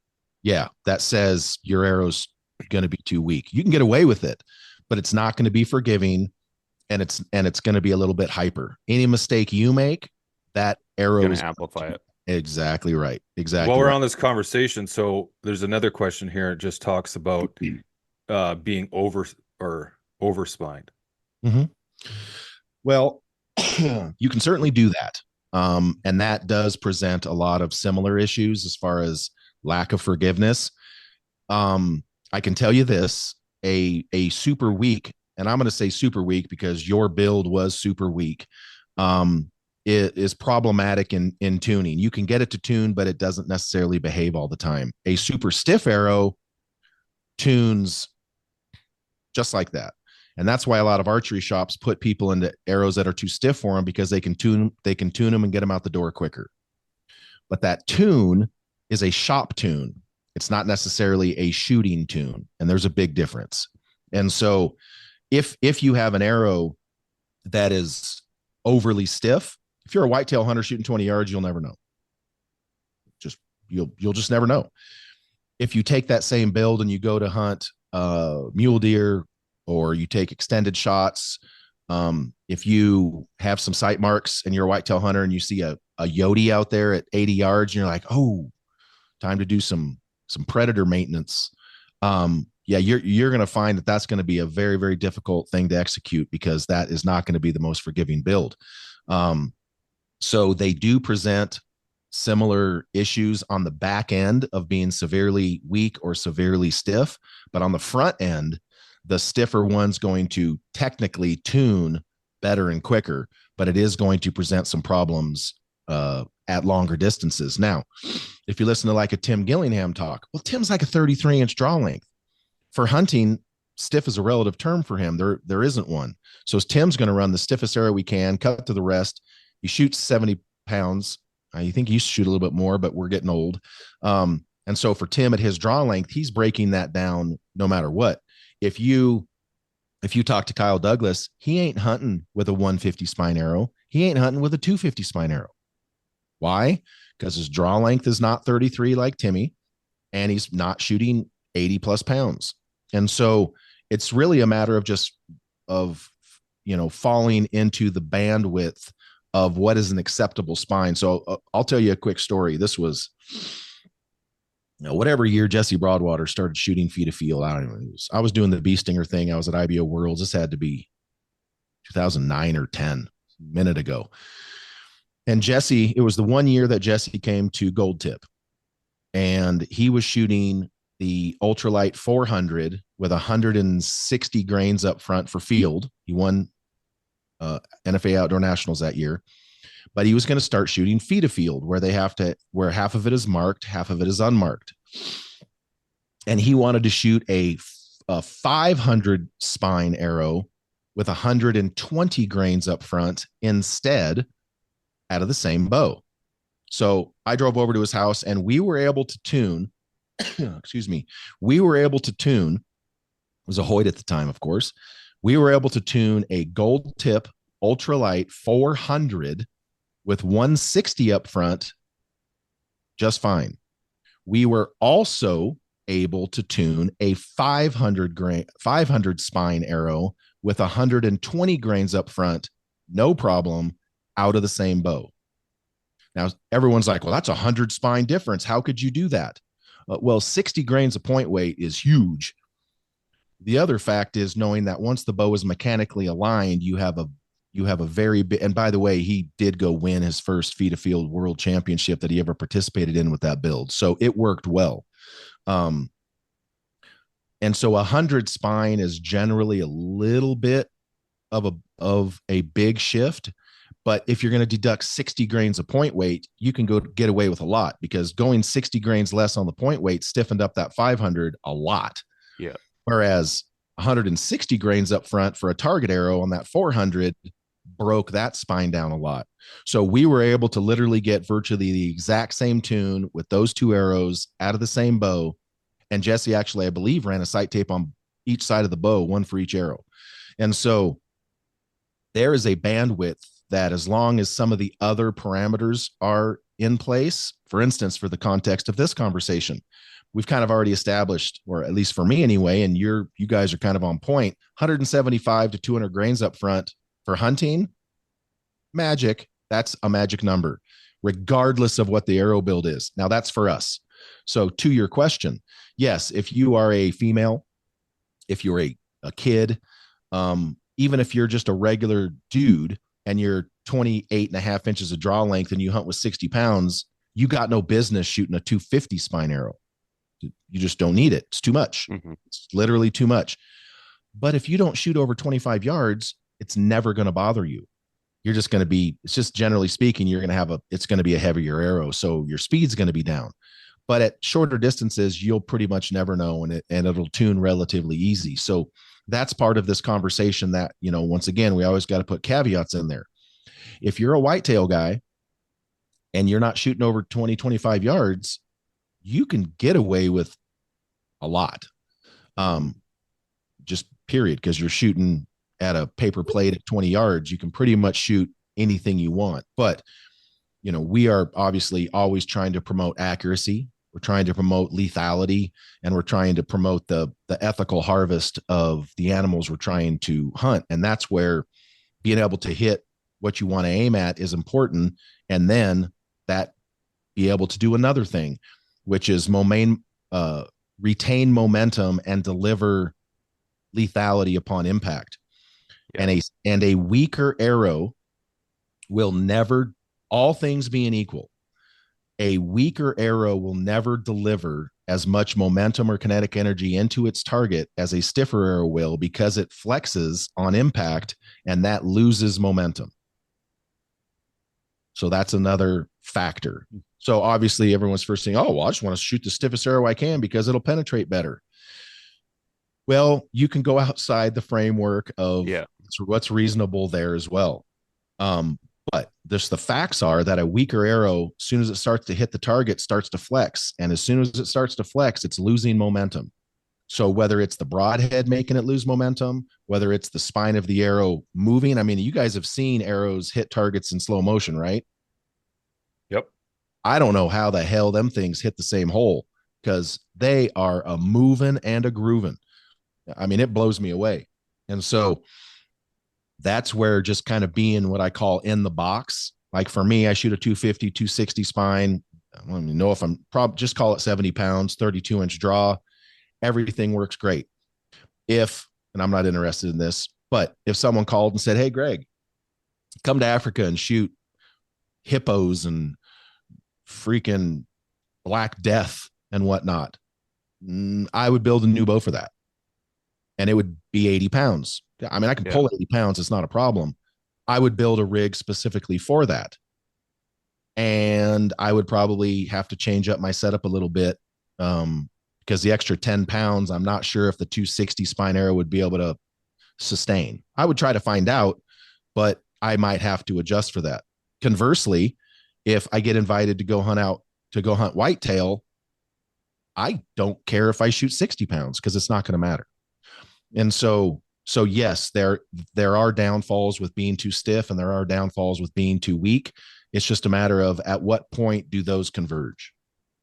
yeah, that says your arrow's going to be too weak. You can get away with it, but it's not going to be forgiving, and it's going to be a little bit hyper. Any mistake you make, that arrow is going to amplify it. Exactly right. Exactly. While we're right. on this conversation, so there's another question here. It just talks about being overspined. Mm-hmm. Well, you can certainly do that. And that does present a lot of similar issues as far as lack of forgiveness. I can tell you this, a super weak, and I'm going to say super weak because your build was super weak, is problematic in tuning. You can get it to tune, but it doesn't necessarily behave all the time. A super stiff arrow tunes just like that. And that's why a lot of archery shops put people into arrows that are too stiff for them, because they can tune them and get them out the door quicker. But that tune is a shop tune. It's not necessarily a shooting tune. And there's a big difference. And so if you have an arrow that is overly stiff, if you're a whitetail hunter shooting 20 yards, you'll never know. You'll just never know. If you take that same build and you go to hunt mule deer, or you take extended shots, if you have some sight marks and you're a whitetail hunter and you see a Yodi out there at 80 yards and you're like, oh, time to do some predator maintenance. You're going to find that that's going to be a very, very difficult thing to execute, because that is not going to be the most forgiving build. So they do present similar issues on the back end of being severely weak or severely stiff, but on the front end, the stiffer one's going to technically tune better and quicker, but it is going to present some problems at longer distances. Now, if you listen to like a Tim Gillingham talk, well, Tim's like a 33-inch draw length. For hunting, stiff is a relative term for him. There isn't one. So Tim's going to run the stiffest arrow we can, cut to the rest. He shoots 70 pounds. I think he used to shoot a little bit more, but we're getting old. And so for Tim at his draw length, he's breaking that down no matter what. If you talk to Kyle Douglas, he ain't hunting with a 150 spine arrow. He ain't hunting with a 250 spine arrow. Why? Because his draw length is not 33 like Timmy, and he's not shooting 80 plus pounds. And so it's really a matter of falling into the bandwidth of what is an acceptable spine. So I'll tell you a quick story. This was, whatever year Jesse Broadwater started shooting feet of field. I was doing the bee stinger thing. I was at IBO Worlds. This had to be 2009 or 10, a minute ago. And Jesse, it was the one year that Jesse came to Gold Tip, and he was shooting the ultralight 400 with 160 grains up front for field. He won NFA Outdoor Nationals that year, but he was going to start shooting feet of field where half of it is marked, half of it is unmarked. And he wanted to shoot a 500 spine arrow with 120 grains up front instead, out of the same bow. So I drove over to his house and we were able to tune, we were able to tune, it was a Hoyt at the time, of course. We were able to tune a Gold Tip ultralight 400 with 160 up front just fine. We were also able to tune a 500 spine arrow with 120 grains up front, no problem, out of the same bow. Now, everyone's like, well, that's 100 spine difference. How could you do that? Well, 60 grains of point weight is huge. The other fact is knowing that once the bow is mechanically aligned, you have a very big, and by the way, he did go win his first feet of field world championship that he ever participated in with that build. So it worked well. And so 100 spine is generally a little bit of a big shift. But if you're going to deduct 60 grains of point weight, you can get away with a lot, because going 60 grains less on the point weight stiffened up that 500 a lot. Yeah. Whereas 160 grains up front for a target arrow on that 400 broke that spine down a lot. So we were able to literally get virtually the exact same tune with those two arrows out of the same bow. And Jesse actually, I believe, ran a sight tape on each side of the bow, one for each arrow. And so there is a bandwidth that, as long as some of the other parameters are in place, for instance, for the context of this conversation, we've kind of already established, or at least for me anyway, and you guys are kind of on point, 175 to 200 grains up front for hunting, magic. That's a magic number, regardless of what the arrow build is. Now that's for us. So to your question, yes, if you are a female, if you're a kid, even if you're just a regular dude and you're 28 and a half inches of draw length and you hunt with 60 pounds, you got no business shooting a 250 spine arrow. You just don't need it. It's too much. It's literally too much. But if you don't shoot over 25 yards, it's never going to bother you. You're just going to be, it's just generally speaking, you're going to have it's going to be a heavier arrow. So your speed's going to be down. But at shorter distances, you'll pretty much never know, and it'll tune relatively easy. So that's part of this conversation that, once again, we always got to put caveats in there. If you're a whitetail guy and you're not shooting over 20, 25 yards, you can get away with a lot. Just period. Because you're shooting at a paper plate at 20 yards, you can pretty much shoot anything you want. But, we are obviously always trying to promote accuracy. We're trying to promote lethality, and we're trying to promote the ethical harvest of the animals we're trying to hunt. And that's where being able to hit what you want to aim at is important. And then that be able to do another thing, which is retain momentum and deliver lethality upon impact. Yeah. And a weaker arrow will never, all things being equal, a weaker arrow will never deliver as much momentum or kinetic energy into its target as a stiffer arrow will, because it flexes on impact and that loses momentum. So that's another factor. So obviously everyone's first saying, oh, well, I just want to shoot the stiffest arrow I can because it'll penetrate better. Well, you can go outside the framework of what's reasonable there as well. But the facts are that a weaker arrow, as soon as it starts to hit the target, starts to flex. And as soon as it starts to flex, it's losing momentum. So whether it's the broadhead making it lose momentum, whether it's the spine of the arrow moving, I mean, you guys have seen arrows hit targets in slow motion, right? Yep. I don't know how the hell them things hit the same hole, because they are a moving and a grooving. I mean, it blows me away. And so that's where just kind of being what I call in the box. Like for me, I shoot a 250, 260 spine. I don't even know if I'm probably just call it 70 pounds, 32-inch draw. Everything works great. And I'm not interested in this, but if someone called and said, hey, Greg, come to Africa and shoot hippos and freaking Black Death and whatnot, I would build a new bow for that. And it would be 80 pounds. I mean, I can pull 80 pounds. It's not a problem. I would build a rig specifically for that. And I would probably have to change up my setup a little bit, because the extra 10 pounds, I'm not sure if the 260 spine arrow would be able to sustain. I would try to find out, but I might have to adjust for that. Conversely, if I get invited to go hunt whitetail, I don't care if I shoot 60 pounds, because it's not going to matter. And so yes, there are downfalls with being too stiff, and there are downfalls with being too weak. It's just a matter of at what point do those converge,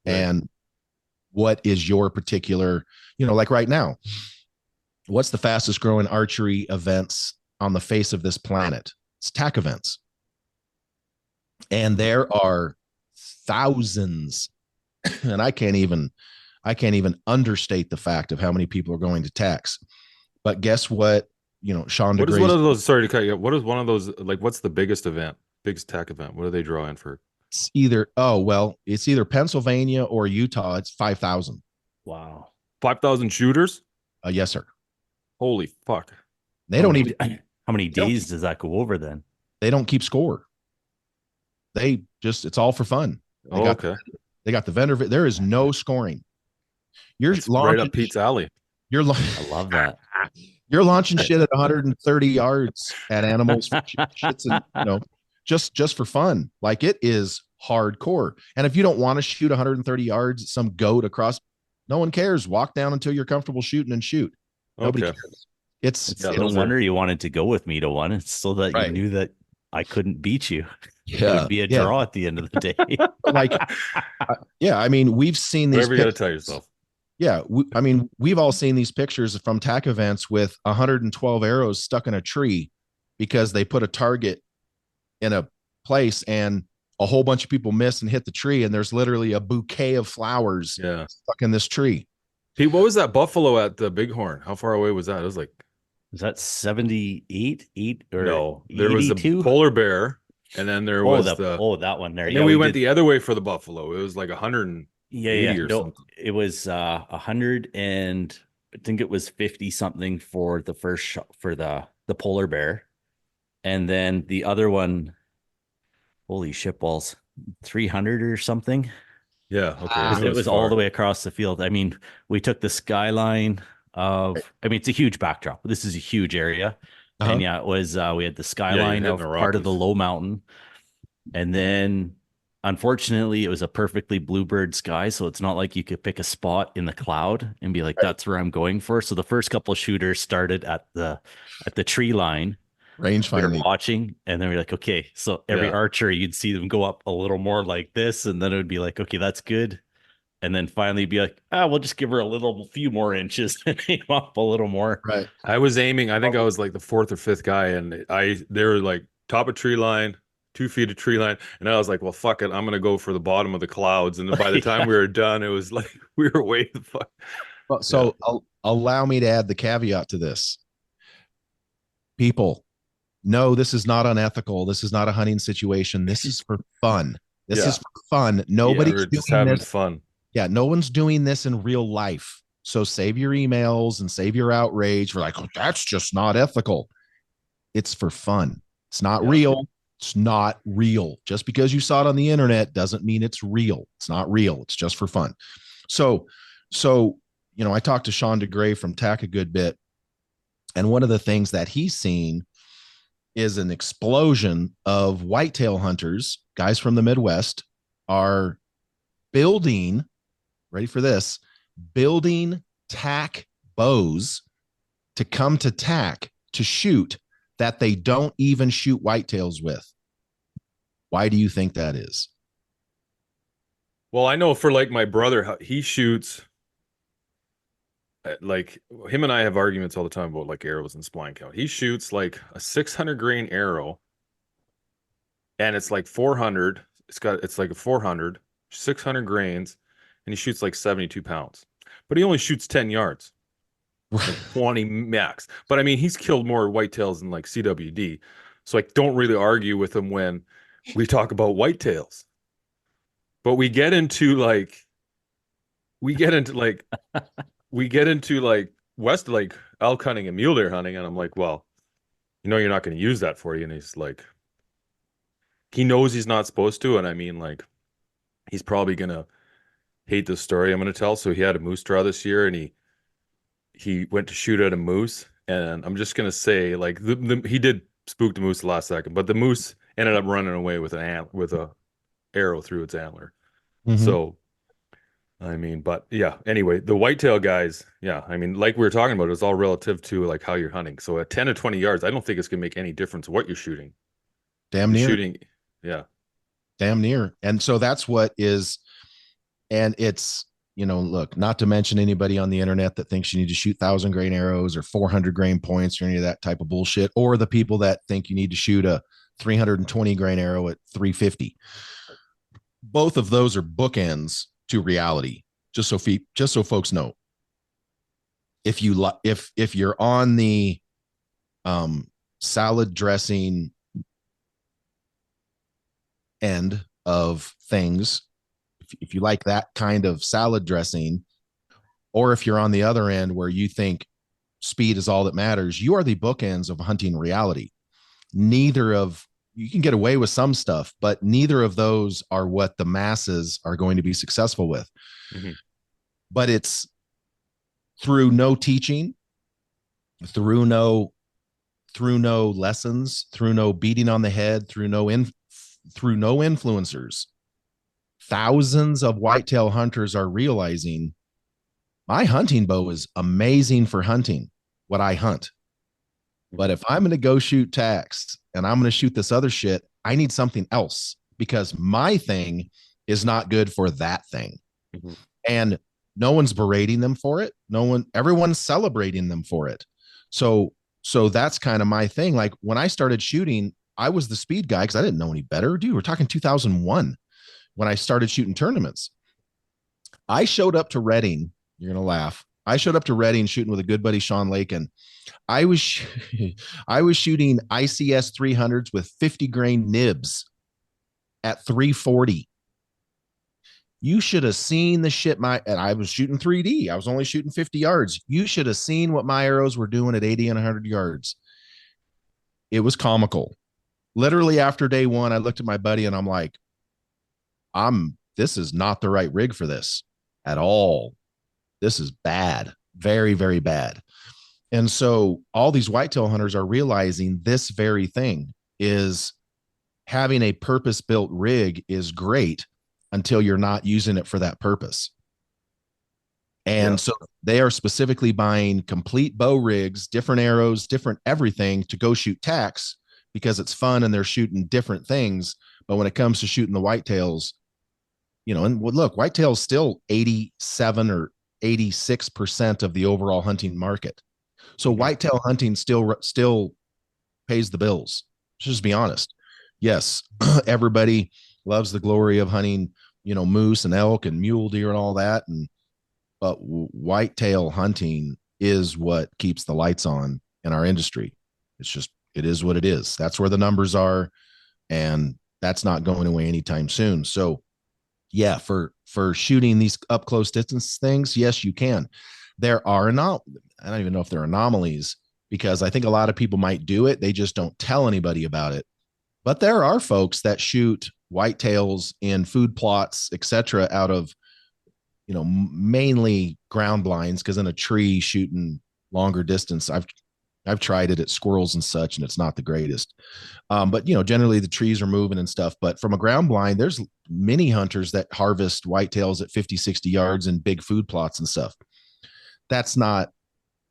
right? And what is your particular, like right now, what's the fastest growing archery events on the face of this planet? It's TAC events. And there are thousands, and I can't even understate the fact of how many people are going to TACs. But guess what? Sean What is one of those? Sorry to cut you. What is one of those? Like, what's the biggest TAC event? What do they draw in for? It's either Pennsylvania or Utah. It's 5,000. Wow, 5,000 shooters. Yes, sir. Holy fuck! They don't even. How many days does that go over then? They don't keep score. They just, it's all for fun. They got the vendor. There is no scoring. You're right up Pete's alley. I love that. You're launching shit at 130 yards at animals, shits and just for fun. Like, it is hardcore. And if you don't want to shoot 130 yards, some goat across, no one cares. Walk down until you're comfortable shooting and shoot. Nobody cares. It's no wonder you wanted to go with me to one. It's so that you knew that I couldn't beat you. It would be a draw at the end of the day. Like, I mean, we've seen these. Whatever you got to tell yourself. Yeah, I mean, we've all seen these pictures from TAC events with 112 arrows stuck in a tree because they put a target in a place and a whole bunch of people miss and hit the tree, and there's literally a bouquet of flowers stuck in this tree. Pete, what was that buffalo at the Bighorn? How far away was that? It was like, is that 78, 8 or no? There 82? was a polar bear, and then there was that one there. And then we went the other way for the buffalo. It was like 100. No, it was 100 and I think it was 50 something for the first shot for the polar bear, and then the other one, holy shit balls, 300 or something. Yeah, okay. It was all the way across the field. I mean, we took the skyline of, I mean, it's a huge backdrop. This is a huge area. And it was we had the skyline of part of the low mountain, and then unfortunately, it was a perfectly bluebird sky, so it's not like you could pick a spot in the cloud and be like, that's where I'm going for. So the first couple of shooters started at the tree line. Range finding. We were watching, and then we're like, okay, so every archer, you'd see them go up a little more like this, and then it would be like, okay, that's good. And then finally be like, we'll just give her a few more inches and aim up a little more. Right. I was aiming, I think I was like the fourth or fifth guy, and they were like top of tree line, 2 feet of tree line, and I was like, well, fuck it, I'm gonna go for the bottom of the clouds. And then by the time we were done, it was like we were way the fuck. Well, so allow me to add the caveat to this. People, no, this is not unethical. This is not a hunting situation. This is for fun. This is for fun. Nobody's just having fun. Yeah, no one's doing this in real life. So save your emails and save your outrage for like, oh, that's just not ethical. It's for fun. It's not real. It's not real. Just because you saw it on the internet doesn't mean it's real. It's not real. It's just for fun. So, I talked to Sean DeGray from TAC a good bit. And one of the things that he's seen is an explosion of whitetail hunters, guys from the Midwest, are building, ready for this, building TAC bows to come to TAC to shoot that they don't even shoot whitetails with. Why do you think that is? Well, I know for like my brother, he shoots, like him and I have arguments all the time about like arrows and spline count. He shoots like a 600 grain arrow, and it's like 400. It's like a 400, 600 grains, and he shoots like 72 pounds. But he only shoots 10 yards. Like 20 max. But I mean, he's killed more whitetails than like CWD. So I don't really argue with him when we talk about whitetails. But we get into like west, like elk hunting and mule deer hunting, and I'm like, well, you're not going to use that for you. And he's like, he knows he's not supposed to, and I mean, like, he's probably gonna hate this story I'm gonna tell. So he had a moose draw this year, and he went to shoot at a moose, and I'm just gonna say, like, he did spook the moose the last second, but the moose ended up running away with a arrow through its antler. Mm-hmm. So, I mean, but yeah. Anyway, the whitetail guys, yeah. I mean, like we were talking about, it's all relative to like how you're hunting. So at 10 to 20 yards, I don't think it's gonna make any difference what you're shooting. Damn near. Shooting, yeah. Damn near. And so that's what is, and it's, look, not to mention anybody on the internet that thinks you need to shoot 1,000 grain arrows or 400 grain points or any of that type of bullshit, or the people that think you need to shoot a 320 grain arrow at 350. Both of those are bookends to reality. Just so folks know, if you're on the salad dressing end of things, if you like that kind of salad dressing, or if you're on the other end where you think speed is all that matters. You are the bookends of hunting reality. Neither of you can get away with some stuff, but neither of those are what the masses are going to be successful with. Mm-hmm. But it's through no teaching, through no lessons, through no beating on the head, through no influencers. Thousands of whitetail hunters are realizing my hunting bow is amazing for hunting what I hunt. But if I'm going to go shoot tax and I'm going to shoot this other shit, I need something else because my thing is not good for that thing. Mm-hmm. And no one's berating them for it. Everyone's celebrating them for it. So that's kind of my thing. Like when I started shooting, I was the speed guy because I didn't know any better. Dude, we're talking 2001 when I started shooting tournaments. I showed up to Reading. You're going to laugh. I showed up to Reading shooting with a good buddy, Sean Lake, and I was shooting ICS 300s with 50 grain nibs at 340. You should have seen the shit and I was shooting 3D. I was only shooting 50 yards. You should have seen what my arrows were doing at 80 and 100 yards. It was comical. Literally after day one, I looked at my buddy and I'm like, this is not the right rig for this at all. This is bad. Very, very bad. And so all these whitetail hunters are realizing this very thing is having a purpose-built rig is great until you're not using it for that purpose. And so they are specifically buying complete bow rigs, different arrows, different everything to go shoot tax because it's fun and they're shooting different things. But when it comes to shooting the whitetails, and look, whitetails still 87 or 86% of the overall hunting market. So whitetail hunting still pays the bills. Let's just be honest. Yes, everybody loves the glory of hunting, moose and elk and mule deer and all that. But whitetail hunting is what keeps the lights on in our industry. It is what it is. That's where the numbers are. And that's not going away anytime soon. So yeah, for shooting these up close distance things, yes, you can. There are I don't even know if they're anomalies because I think a lot of people might do it. They just don't tell anybody about it. But there are folks that shoot whitetails in food plots, etc., out of, mainly ground blinds because in a tree shooting longer distance, I've tried it at squirrels and such, and it's not the greatest. But generally the trees are moving and stuff. But from a ground blind, there's many hunters that harvest whitetails at 50, 60 yards in big food plots and stuff. That's not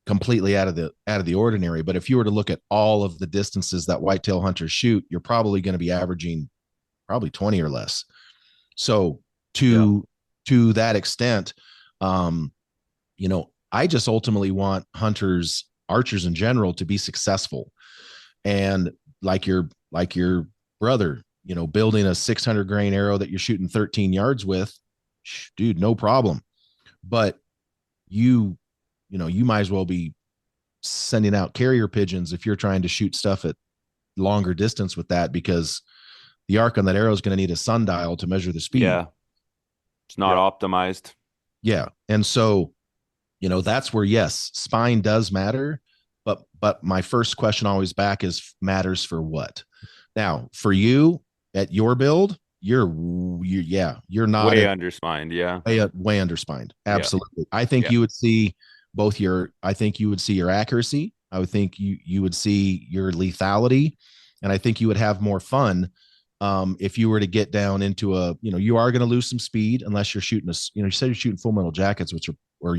completely out of the ordinary. But if you were to look at all of the distances that whitetail hunters shoot, you're probably going to be averaging probably 20 or less. So to that extent, I just ultimately want hunters, archers in general, to be successful. And like your brother, building a 600 grain arrow that you're shooting 13 yards with, dude, no problem. But you might as well be sending out carrier pigeons if you're trying to shoot stuff at longer distance with that, because the arc on that arrow is going to need a sundial to measure the speed. Yeah. It's not optimized. Yeah. And so, that's where, yes, spine does matter. But my first question always back is matters for what? Now, for you at your build, you're not way underspined. Yeah. Way underspined. Absolutely. Yeah. I think you would see I think you would see your accuracy. I would think you would see your lethality, and I think you would have more fun. If you were to get down into you are going to lose some speed unless you're shooting you said you're shooting full metal jackets, which were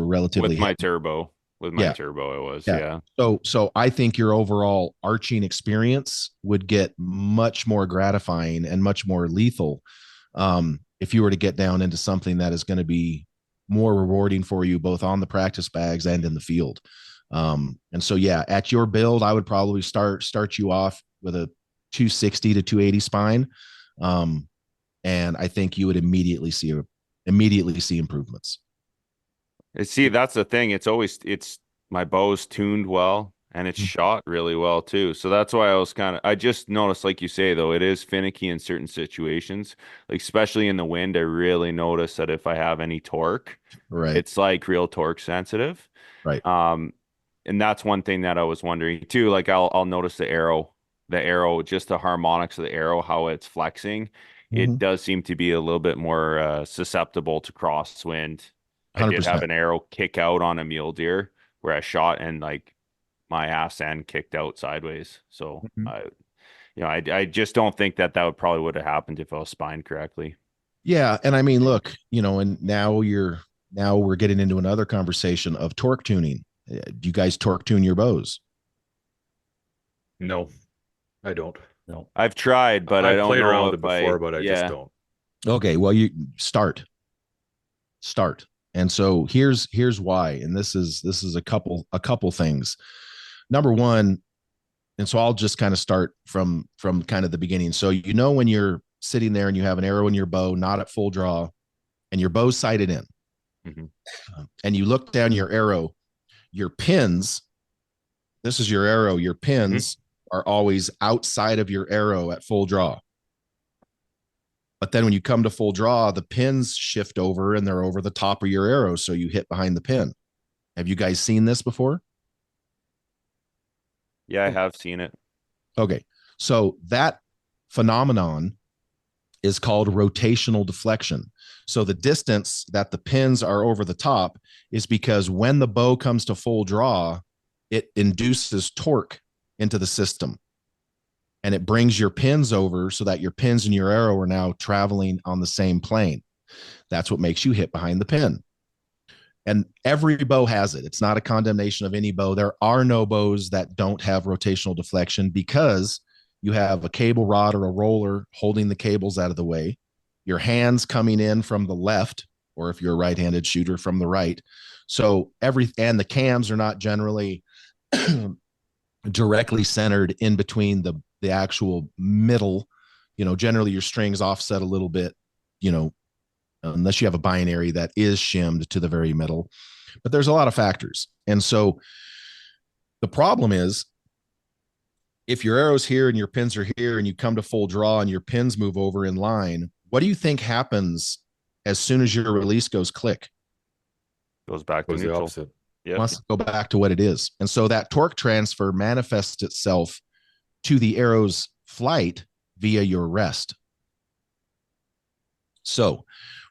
relatively with my turbo. With my turbo, it was. Yeah. So I think your overall arching experience would get much more gratifying and much more lethal if you were to get down into something that is going to be more rewarding for you, both on the practice bags and in the field. And so, at your build, I would probably start you off with a 260 to 280 spine. And I think you would immediately see improvements. See, that's the thing. It's my bow's tuned well and it's shot really well too. So that's why I just noticed, like you say, though, it is finicky in certain situations, like especially in the wind. I really notice that if I have any torque, right, it's like real torque sensitive. Right. and that's one thing that I was wondering too. Like I'll notice the arrow, just the harmonics of the arrow, how it's flexing. It does seem to be a little bit more susceptible to crosswind. I did 100%. have an arrow kick out on a mule deer where I shot and like my ass end kicked out sideways. So I just don't think that would have happened if I was spined correctly. Yeah, and I mean, look, and now we're getting into another conversation of torque tuning. Do you guys torque tune your bows? No, I don't. No, I've tried, but I don't played know around with it if before, but I just don't. Okay, well, you start. And so here's why, and this is a couple things. Number one, and so I'll just kind of start from kind of the beginning. So when you're sitting there and you have an arrow in your bow, not at full draw, and your bow's sighted in, and you look down your arrow, your pins, this is your arrow, your pins are always outside of your arrow at full draw. But then when you come to full draw, the pins shift over and they're over the top of your arrow, so you hit behind the pin. Have you guys seen this before? Yeah, I have seen it. Okay, so that phenomenon is called rotational deflection. So the distance that the pins are over the top is because when the bow comes to full draw, it induces torque into the system. And it brings your pins over so that your pins and your arrow are now traveling on the same plane. That's what makes you hit behind the pin. And every bow has it. It's not a condemnation of any bow. There are no bows that don't have rotational deflection because you have a cable rod or a roller holding the cables out of the way, your hands coming in from the left, or if you're a right-handed shooter, from the right. So and the cams are not generally directly centered in between the actual middle. Generally your strings offset a little bit, unless you have a binary that is shimmed to the very middle. But there's a lot of factors. And so the problem is, if your arrow's here and your pins are here and you come to full draw and your pins move over in line, what do you think happens as soon as your release goes click? Goes back to neutral. The opposite. Yeah. Wants to go back to what it is. And so that torque transfer manifests itself to the arrow's flight via your rest. So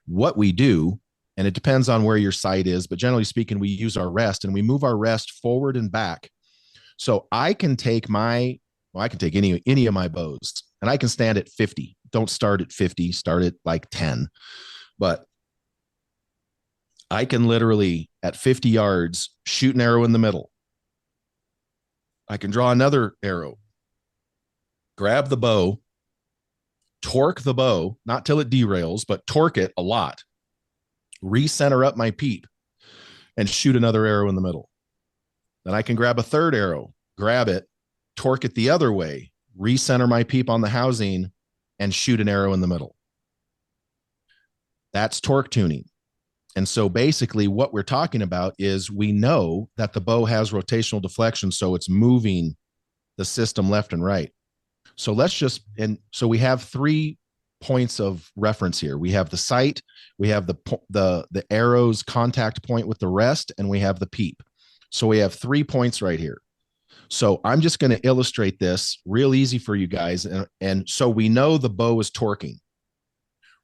what we do, and it depends on where your sight is, but generally speaking, we use our rest and we move our rest forward and back. So I can take any of my bows and I can stand at 50. Don't start at 50, start at like 10. But I can literally at 50 yards shoot an arrow in the middle. I can draw another arrow, grab the bow, torque the bow, not till it derails, but torque it a lot, recenter up my peep, and shoot another arrow in the middle. Then I can grab a third arrow, grab it, torque it the other way, recenter my peep on the housing, and shoot an arrow in the middle. That's torque tuning. And so basically what we're talking about is we know that the bow has rotational deflection, so it's moving the system left and right. So so we have 3 points of reference here. We have the sight, we have the arrow's contact point with the rest, and we have the peep. So we have 3 points right here. So I'm just going to illustrate this real easy for you guys. And so we know the bow is torquing.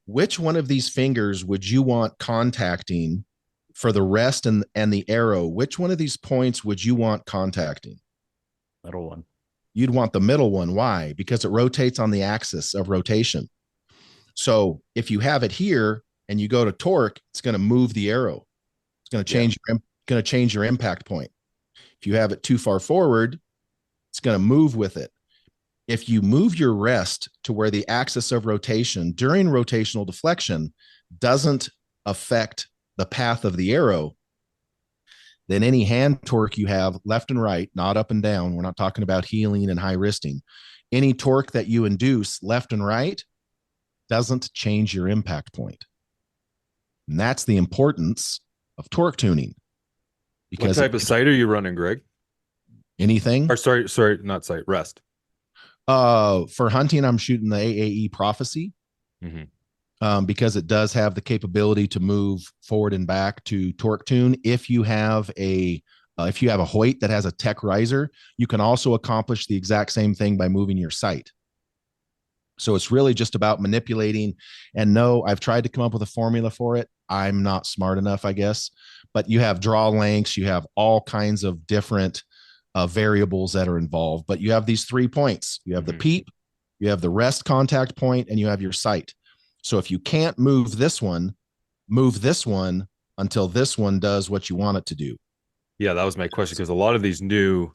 Which one of these fingers would you want contacting for the rest and the arrow? Which one of these points would you want contacting? Middle one. You'd want the middle one. Why? Because it rotates on the axis of rotation. So if you have it here and you go to torque, it's going to move the arrow. It's going to change your impact point. If you have it too far forward, it's going to move with it. If you move your rest to where the axis of rotation during rotational deflection doesn't affect the path of the arrow, then any hand torque you have left and right, not up and down, we're not talking about heeling and high wristing, any torque that you induce left and right doesn't change your impact point. And that's the importance of torque tuning. Because what type of sight are you running, Greg? Anything? Or sorry, not sight, rest. For hunting, I'm shooting the AAE Prophecy, because it does have the capability to move forward and back to torque tune. If you have a If you have a Hoyt that has a tech riser, you can also accomplish the exact same thing by moving your sight. So it's really just about manipulating. And no, I've tried to come up with a formula for it. I'm not smart enough, I guess. But you have draw lengths, you have all kinds of different variables that are involved. But you have these 3 points. You have the peep, you have the rest contact point, and you have your sight. So if you can't move this one until this one does what you want it to do. Yeah, that was my question, because a lot of these new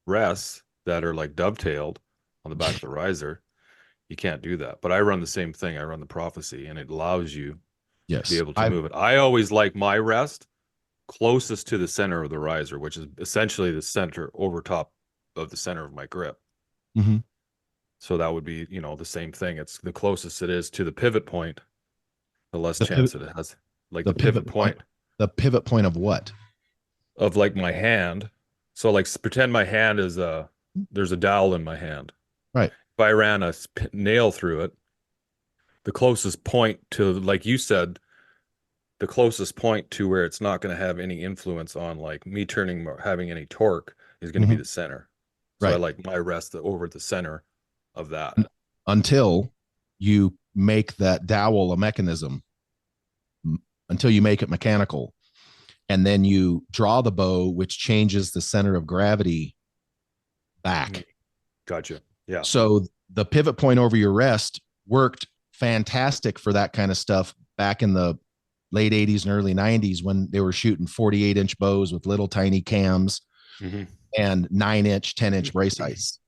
rests that are like dovetailed on the back of the riser, you can't do that. But I run the same thing. I run the prophecy, and it allows you to be able to move it. I always like my rest closest to the center of the riser, which is essentially the center over top of the center of my grip. Mm-hmm. So that would be, the same thing. It's the closest it is to the pivot point, the less chance it has. Like the pivot point. The pivot point of what? Of like my hand. So like pretend my hand is there's a dowel in my hand. Right. If I ran a nail through it, the closest point to, like you said, the closest point to where it's not going to have any influence on like me turning or having any torque is going to be the center. So I like my rest over the center of that. Until you make that dowel a mechanism, until you make it mechanical. And then you draw the bow, which changes the center of gravity back. Gotcha. Yeah. So the pivot point over your rest worked fantastic for that kind of stuff back in the late 80s and early 90s when they were shooting 48-inch bows with little tiny cams and 9-inch, 10-inch brace heights.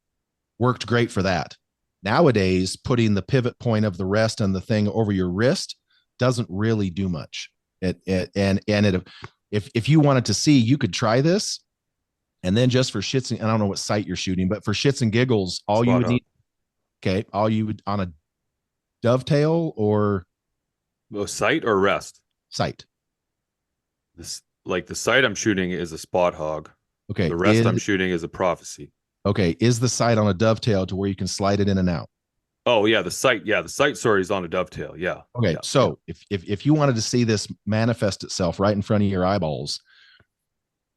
Worked great for that. Nowadays, putting the pivot point of the rest and the thing over your wrist doesn't really do much. If you wanted to see, you could try this, and then just for shits and I don't know what sight you're shooting, but for shits and giggles, all you would need on a dovetail or sight or rest? Sight. This, like the sight I'm shooting is a spot hog. Okay. The rest I'm shooting is a prophecy. Okay. Is the sight on a dovetail to where you can slide it in and out? Oh yeah, the sight sorry is on a dovetail. Yeah. Okay. Yeah. So if you wanted to see this manifest itself right in front of your eyeballs,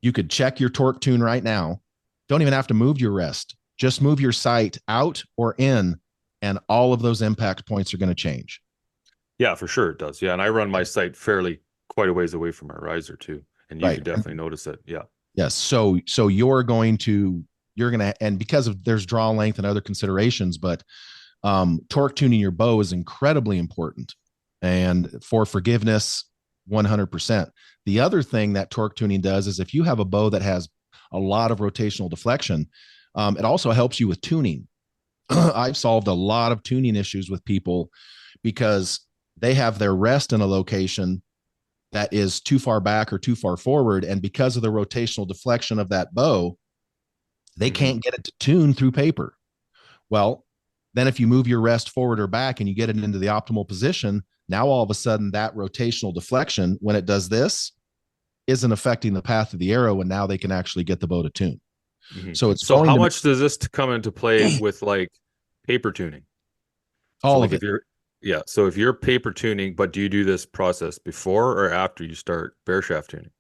you could check your torque tune right now. Don't even have to move your rest. Just move your sight out or in, and all of those impact points are going to change. Yeah, for sure it does. Yeah, and I run my sight fairly quite a ways away from my riser too, and you can definitely notice it. Yeah. Yes. So you're going to, and because of there's draw length and other considerations, but torque tuning your bow is incredibly important, and for forgiveness, 100%. The other thing that torque tuning does is if you have a bow that has a lot of rotational deflection, it also helps you with tuning. I've solved a lot of tuning issues with people because they have their rest in a location that is too far back or too far forward. And because of the rotational deflection of that bow, they can't get it to tune through paper. Well, then if you move your rest forward or back and you get it into the optimal position, now all of a sudden that rotational deflection, when it does this, isn't affecting the path of the arrow. And now they can actually get the bow to tune. So how much does this come into play with like paper tuning? All of it. So if you're paper tuning, but do you do this process before or after you start bear shaft tuning?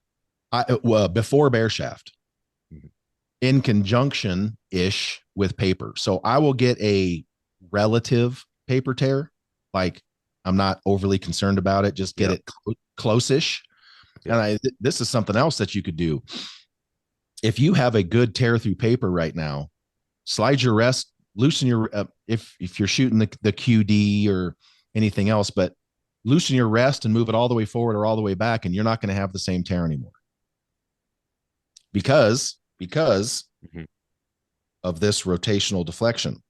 Before bear shaft, in conjunction ish with paper. So I will get a relative paper tear. Like I'm not overly concerned about it. Just get it close-ish. And this is something else that you could do. If you have a good tear through paper right now, slide your rest, loosen your, if you're shooting the QD or anything else, but loosen your rest and move it all the way forward or all the way back, and you're not going to have the same tear anymore. Because of this rotational deflection.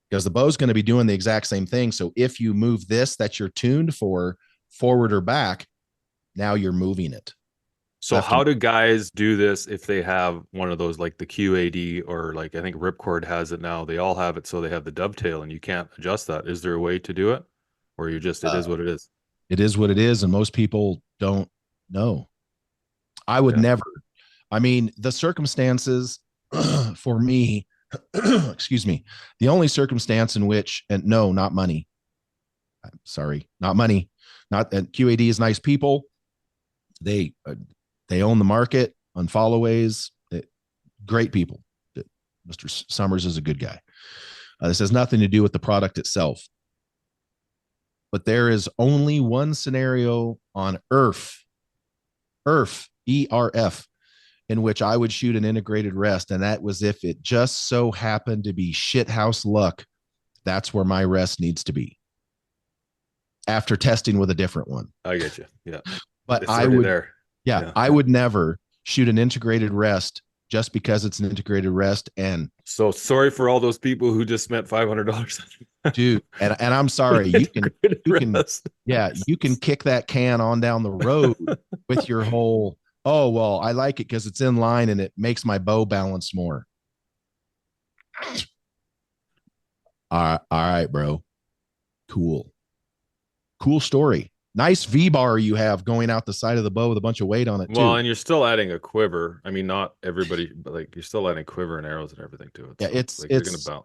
Because the bow's going to be doing the exact same thing. So if you move this that you're tuned for forward or back, now you're moving it. So how do guys do this if they have one of those like the QAD or like I think Ripcord has it now? They all have it, so they have the dovetail and you can't adjust that. Is there a way to do it? Or you just, it is what it is? It is what it is, and most people don't know. I would never. I mean, the circumstances for me, excuse me, the only circumstance in which, and no, not money. I'm sorry, not money. Not QAD is nice people. They own the market. unfolloways. Great people. Mr. Summers is a good guy. This has nothing to do with the product itself. But there is only one scenario on Earth, ERF, in which I would shoot an integrated rest. And that was if it just so happened to be shithouse luck. That's where my rest needs to be. After testing with a different one. I get you. Yeah. But I would, I would never shoot an integrated rest just because it's an integrated rest. And so sorry for all those people who just spent $500. Dude, and I'm sorry, you can kick that can on down the road with your whole, oh, well, I like it because it's in line and it makes my bow balance more. All right, bro. Cool story. Nice V-bar you have going out the side of the bow with a bunch of weight on it, too. Well, and you're still adding a quiver. I mean, not everybody, but like you're still adding quiver and arrows and everything to it. So yeah,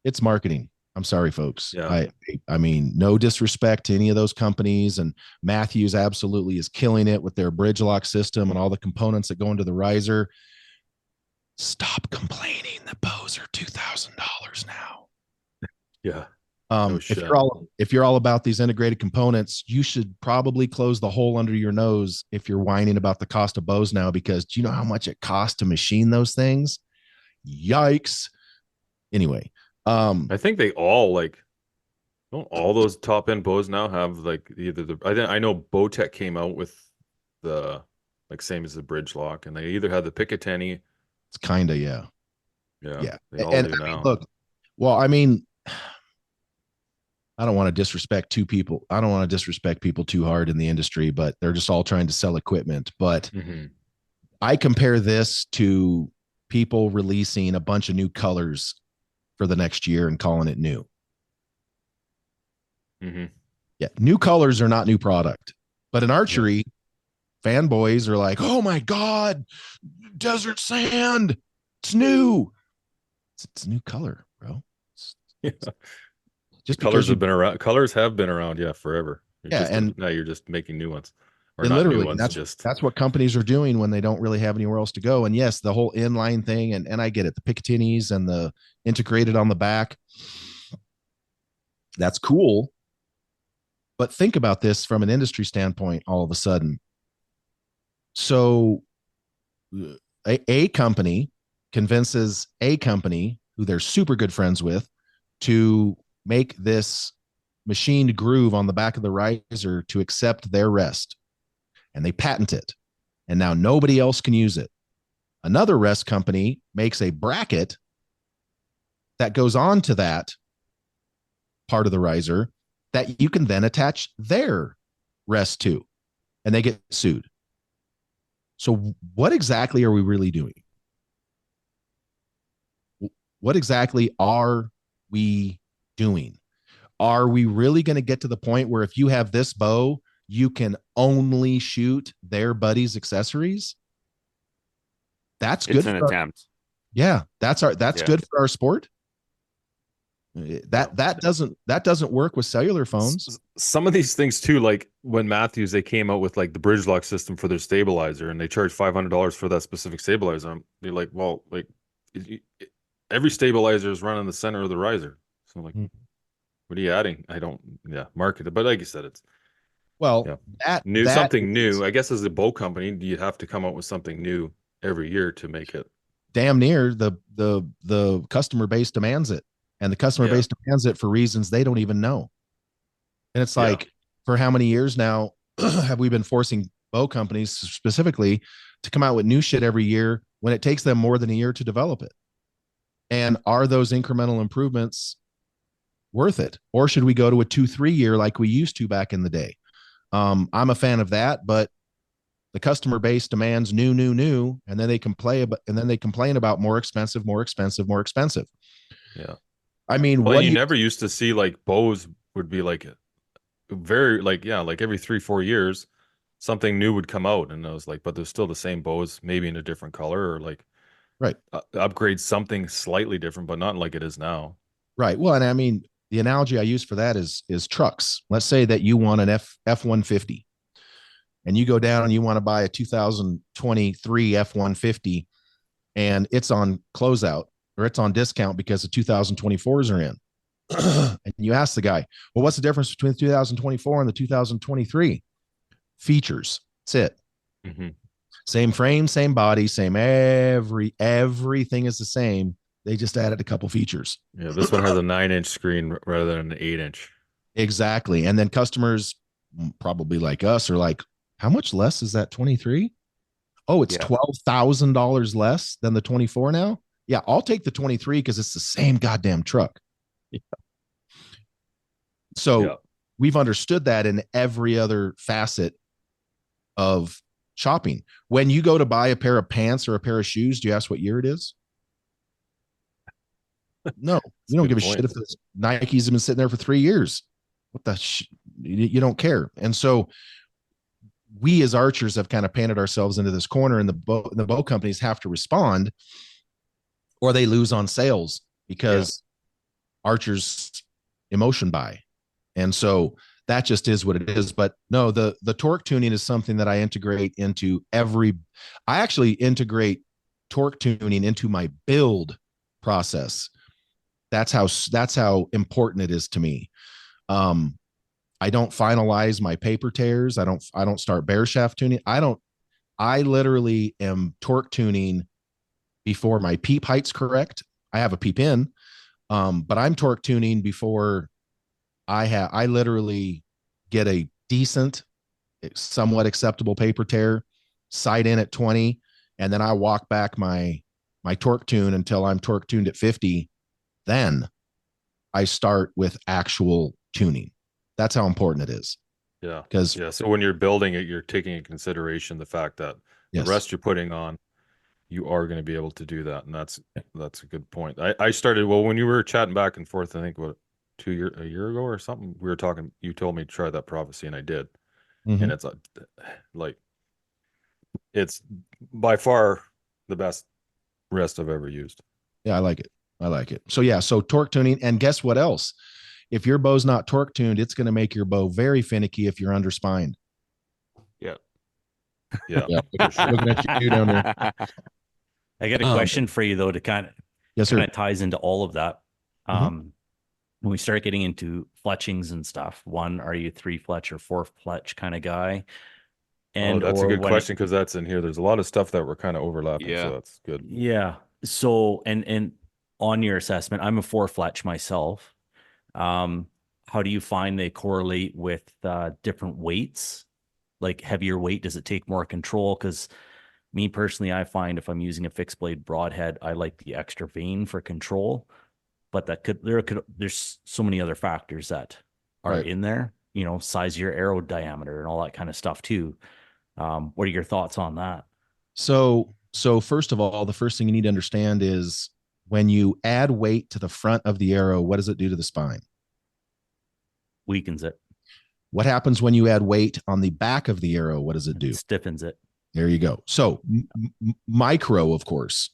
it's marketing. I'm sorry, folks. Yeah. I mean, no disrespect to any of those companies, and Matthews absolutely is killing it with their bridge lock system and all the components that go into the riser. Stop complaining. The bows are $2,000 now. Yeah. If you're all about these integrated components, you should probably close the hole under your nose if you're whining about the cost of bows now, because do you know how much it costs to machine those things? Yikes. Anyway, I think they all don't all those top end bows now have either I know Bowtech came out with the same as the bridge lock, and they either had the Picatinny. It's kind of yeah. They all do now. Look, well, I mean, I don't want to disrespect people. I don't want to disrespect people too hard in the industry, but they're just all trying to sell equipment. But I compare this to people releasing a bunch of new colors for the next year and calling it new. Yeah. New colors are not new product, but in archery, fanboys are like, oh my God, desert sand. It's new. It's a new color, bro. Just colors have been around. Colors have been around, forever. Now you're just making new ones, or and not literally, new ones. That's what companies are doing when they don't really have anywhere else to go. And yes, the whole inline thing, and I get it, the Picatinnies and the integrated on the back. That's cool, but think about this from an industry standpoint. All of a sudden, so a company convinces a company who they're super good friends with to make this machined groove on the back of the riser to accept their rest. And they patent it. And now nobody else can use it. Another rest company makes a bracket that goes on to that part of the riser that you can then attach their rest to, and they get sued. So what exactly are we really doing? What exactly are we doing? Are we really going to get to the point where if you have this bow, you can only shoot their buddies' accessories? That's good. It's an attempt. Yeah, that's good for our sport. That doesn't work with cellular phones. Some of these things too, like when Matthews, they came out with the bridge lock system for their stabilizer, and they charged $500 for that specific stabilizer. They're like, well, every stabilizer is run in the center of the riser. So what are you adding? I don't market it, but like you said, it's something new. I guess as a bow company, you have to come out with something new every year to make it. Damn near the customer base demands it. And the customer base demands it for reasons they don't even know. And it's like, for how many years now have we been forcing bow companies specifically to come out with new shit every year when it takes them more than a year to develop it? And are those incremental improvements worth it? Or should we go to a 2-3 year like we used to back in the day? I'm a fan of that, but the customer base demands new, and then they complain about more expensive. Yeah. I mean, you never used to see bows would be very every 3-4 years something new would come out, and I was but there's still the same bows, maybe in a different color, or right, upgrade something slightly different, but not like it is now. Right. Well, and I mean, the analogy I use for that is trucks. Let's say that you want an F-150, and you go down and you want to buy a 2023 F-150 and it's on closeout or it's on discount because the 2024s are in. And you ask the guy, well, what's the difference between the 2024 and the 2023? Features. That's it. Mm-hmm. Same frame, same body, same everything is the same. They just added a couple features. Yeah, this one has a 9-inch screen rather than an 8-inch. Exactly. And then customers probably like us are like, how much less is that 23? Oh, it's $12,000 less than the 24 now? Yeah, I'll take the 23 because it's the same goddamn truck. Yeah. So we've understood that in every other facet of shopping. When you go to buy a pair of pants or a pair of shoes, do you ask what year it is? No, you don't give a shit if the Nikes have been sitting there for 3 years. What the you don't care. And so we as archers have kind of painted ourselves into this corner, and the bow companies have to respond or they lose on sales because archers emotion buy. And so that just is what it is. But no, the torque tuning is something that I integrate into I actually integrate torque tuning into my build process. That's how important it is to me. I don't finalize my paper tears. I don't start bear shaft tuning. I literally am torque tuning before my peep height's correct. I have a peep in, but I'm torque tuning before I literally get a decent, somewhat acceptable paper tear, sight in at 20, and then I walk back my torque tune until I'm torque tuned at 50. Then I start with actual tuning. That's how important it is. Yeah. So when you're building it, you're taking into consideration the fact that the rest you're putting on, you are going to be able to do that. And that's a good point. I started, when you were chatting back and forth, I think a year ago or something, we were talking, you told me to try that prophecy and I did. Mm-hmm. And it's like, it's by far the best rest I've ever used. Yeah. I like it. So torque tuning, and guess what else? If your bow's not torque tuned, it's going to make your bow very finicky if you're underspined. Yeah. Looking at you down there. I got a question for you though, to kind of ties into all of that. When we start getting into fletchings and stuff, are you 3 fletch or 4 fletch kind of guy? And that's a good question, because that's in here. There's a lot of stuff that we're kind of overlapping. Yeah. So that's good. Yeah. So, and on your assessment, I'm a 4 fletch myself. How do you find they correlate with different weights? Like heavier weight, does it take more control? Because me personally, I find if I'm using a fixed blade broadhead, I like the extra vane for control, but there's so many other factors that are in there, size of your arrow diameter and all that kind of stuff too. What are your thoughts on that? So first of all, the first thing you need to understand is when you add weight to the front of the arrow, what does it do to the spine? Weakens it. What happens when you add weight on the back of the arrow? What does it do? Stiffens it. There you go. So micro, of course.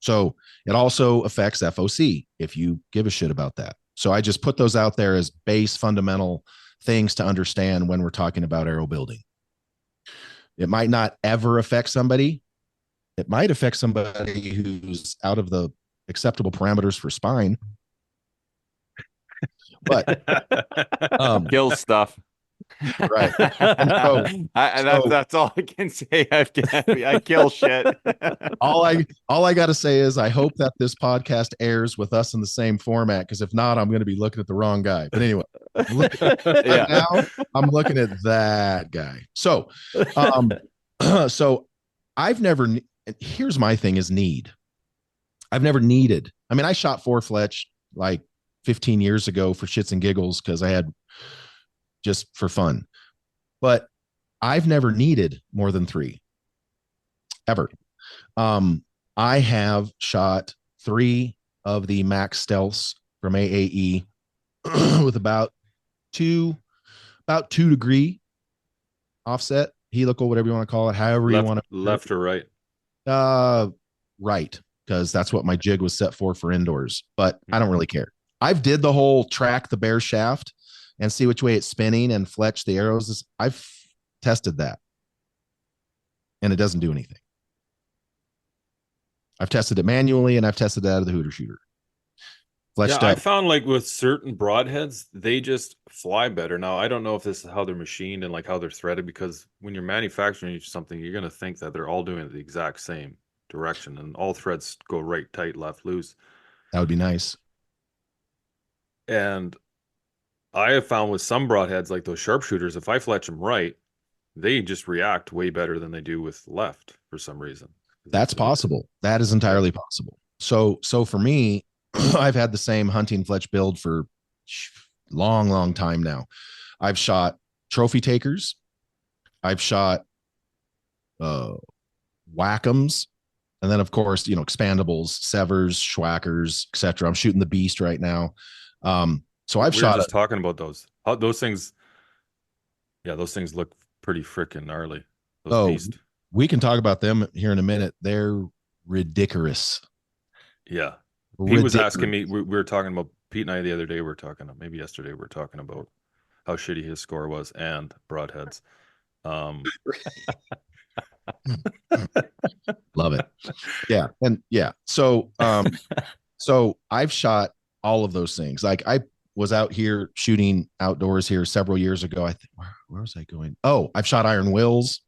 So it also affects FOC, if you give a shit about that. So I just put those out there as base fundamental things to understand when we're talking about arrow building. It might not ever affect somebody. It might affect somebody who's out of the acceptable parameters for spine. But kill stuff. Right. That's all I can say. I kill shit. all I got to say is I hope that this podcast airs with us in the same format, because if not, I'm going to be looking at the wrong guy. But anyway, now I'm looking at that guy. So, so here's my thing is need. I've never needed. I mean, I shot 4 fletch like 15 years ago for shits and giggles because I had just for fun, but I've never needed more than 3 ever. I have shot 3 of the Max Stealths from AAE with about 2 degree offset, helical, whatever you want to call it, however you want to. Left or right? Right, because that's what my jig was set for indoors, but I don't really care. I've did the whole track the bear shaft and see which way it's spinning and fletch the arrows. I've tested that. and it doesn't do anything. I've tested it manually and I've tested it out of the Hooter shooter. Yeah, I found like with certain broadheads, they just fly better. Now, I don't know if this is how they're machined and like how they're threaded, because when you're manufacturing something, you're going to think that they're all doing it the exact same direction and all threads go right, tight, left, loose. That would be nice. And I have found with some broadheads, like those sharpshooters, if I fletch them right, they just react way better than they do with left for some reason. That's possible. That is entirely possible. So for me, I've had the same hunting fletch build for long time now. I've shot trophy takers. I've shot whack'ems. And then of course, expandables, severs, schwackers, etc. I'm shooting the beast right now. So I've shot just talking about those. How those things, yeah, those things look pretty freaking gnarly. Beast. We can talk about them here in a minute. They're ridiculous. Yeah. He was asking me, we were talking about, Pete and I the other day, maybe yesterday, we were talking about how shitty his score was and broadheads. Love it. Yeah. And yeah. So I've shot all of those things. Like I was out here shooting outdoors here several years ago. I think, where was I going? Oh, I've shot iron wills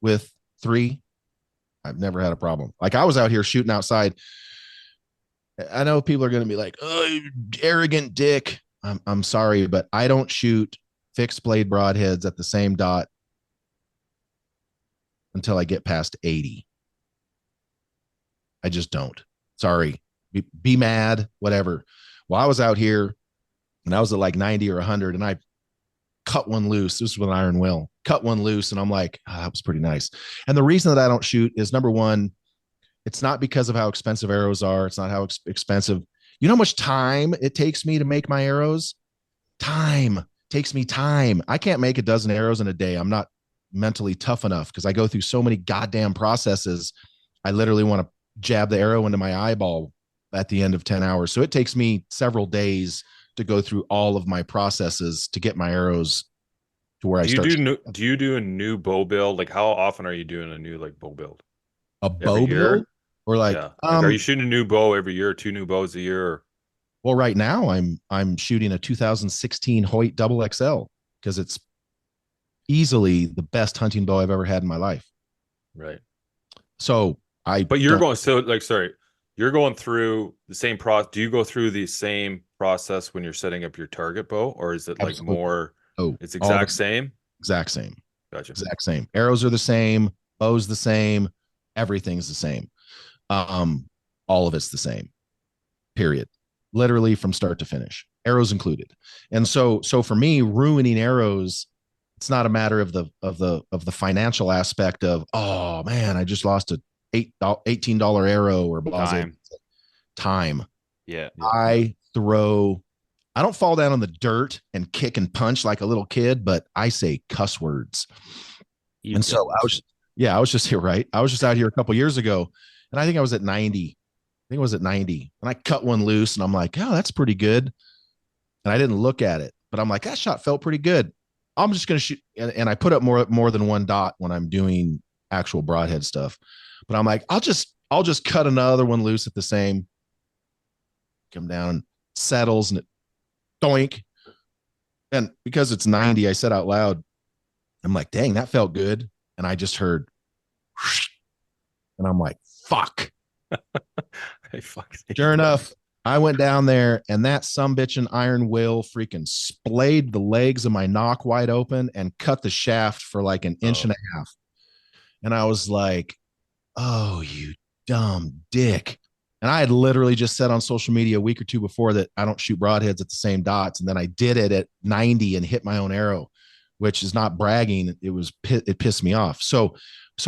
with 3. I've never had a problem. Like I was out here shooting outside. I know people are going to be like, "Oh, arrogant dick." I'm sorry, but I don't shoot fixed blade broadheads at the same dot until I get past 80. I just don't. Sorry. Be mad, whatever. Well, I was out here and I was at like 90 or 100 and I cut one loose. This was with an iron will. Cut one loose and I'm like, that was pretty nice. And the reason that I don't shoot is, number one, it's not because of how expensive arrows are. It's not how expensive. You know how much time it takes me to make my arrows? Time. Takes me time. I can't make a dozen arrows in a day. I'm not mentally tough enough because I go through so many goddamn processes. I literally want to jab the arrow into my eyeball at the end of 10 hours. So it takes me several days to go through all of my processes to get my arrows to where I start. Do you do a new bow build? Like how often are you doing a new like bow build? A bow build? Or like, yeah. Are you shooting a new bow every year, 2 new bows a year? Or? Well, right now I'm shooting a 2016 Hoyt Double XL because it's easily the best hunting bow I've ever had in my life. Right. So you're going through the same process. Do you go through the same process when you're setting up your target bow, or is it like more? Oh, it's exact same. Exact same. Gotcha. Exact same. Arrows are the same. Bows the same. Everything's the same. All of it's the same. Period. Literally from start to finish. Arrows included. And so for me, ruining arrows, it's not a matter of the financial aspect of, oh man, I just lost a $18 arrow or time. Yeah. I don't fall down on the dirt and kick and punch like a little kid, but I say cuss words. I was just here, right? I was just out here a couple years ago and I think I was at 90. I think it was at 90 and I cut one loose and I'm like, oh, that's pretty good. And I didn't look at it, but I'm like, that shot felt pretty good. I'm just going to shoot. And I put up more than one dot when I'm doing actual broadhead stuff, but I'm like, I'll just cut another one loose at the same, come down, settles and it doink. And because it's 90, I said out loud, I'm like, dang, that felt good. And I just heard, and I'm like, fuck. Sure enough, I went down there and that sumbitchin' iron will freaking splayed the legs of my knock wide open and cut the shaft for like an inch and a half. And I was like, oh, you dumb dick. And I had literally just said on social media a week or two before that I don't shoot broadheads at the same dots. And then I did it at 90 and hit my own arrow, which is not bragging. It pissed me off. So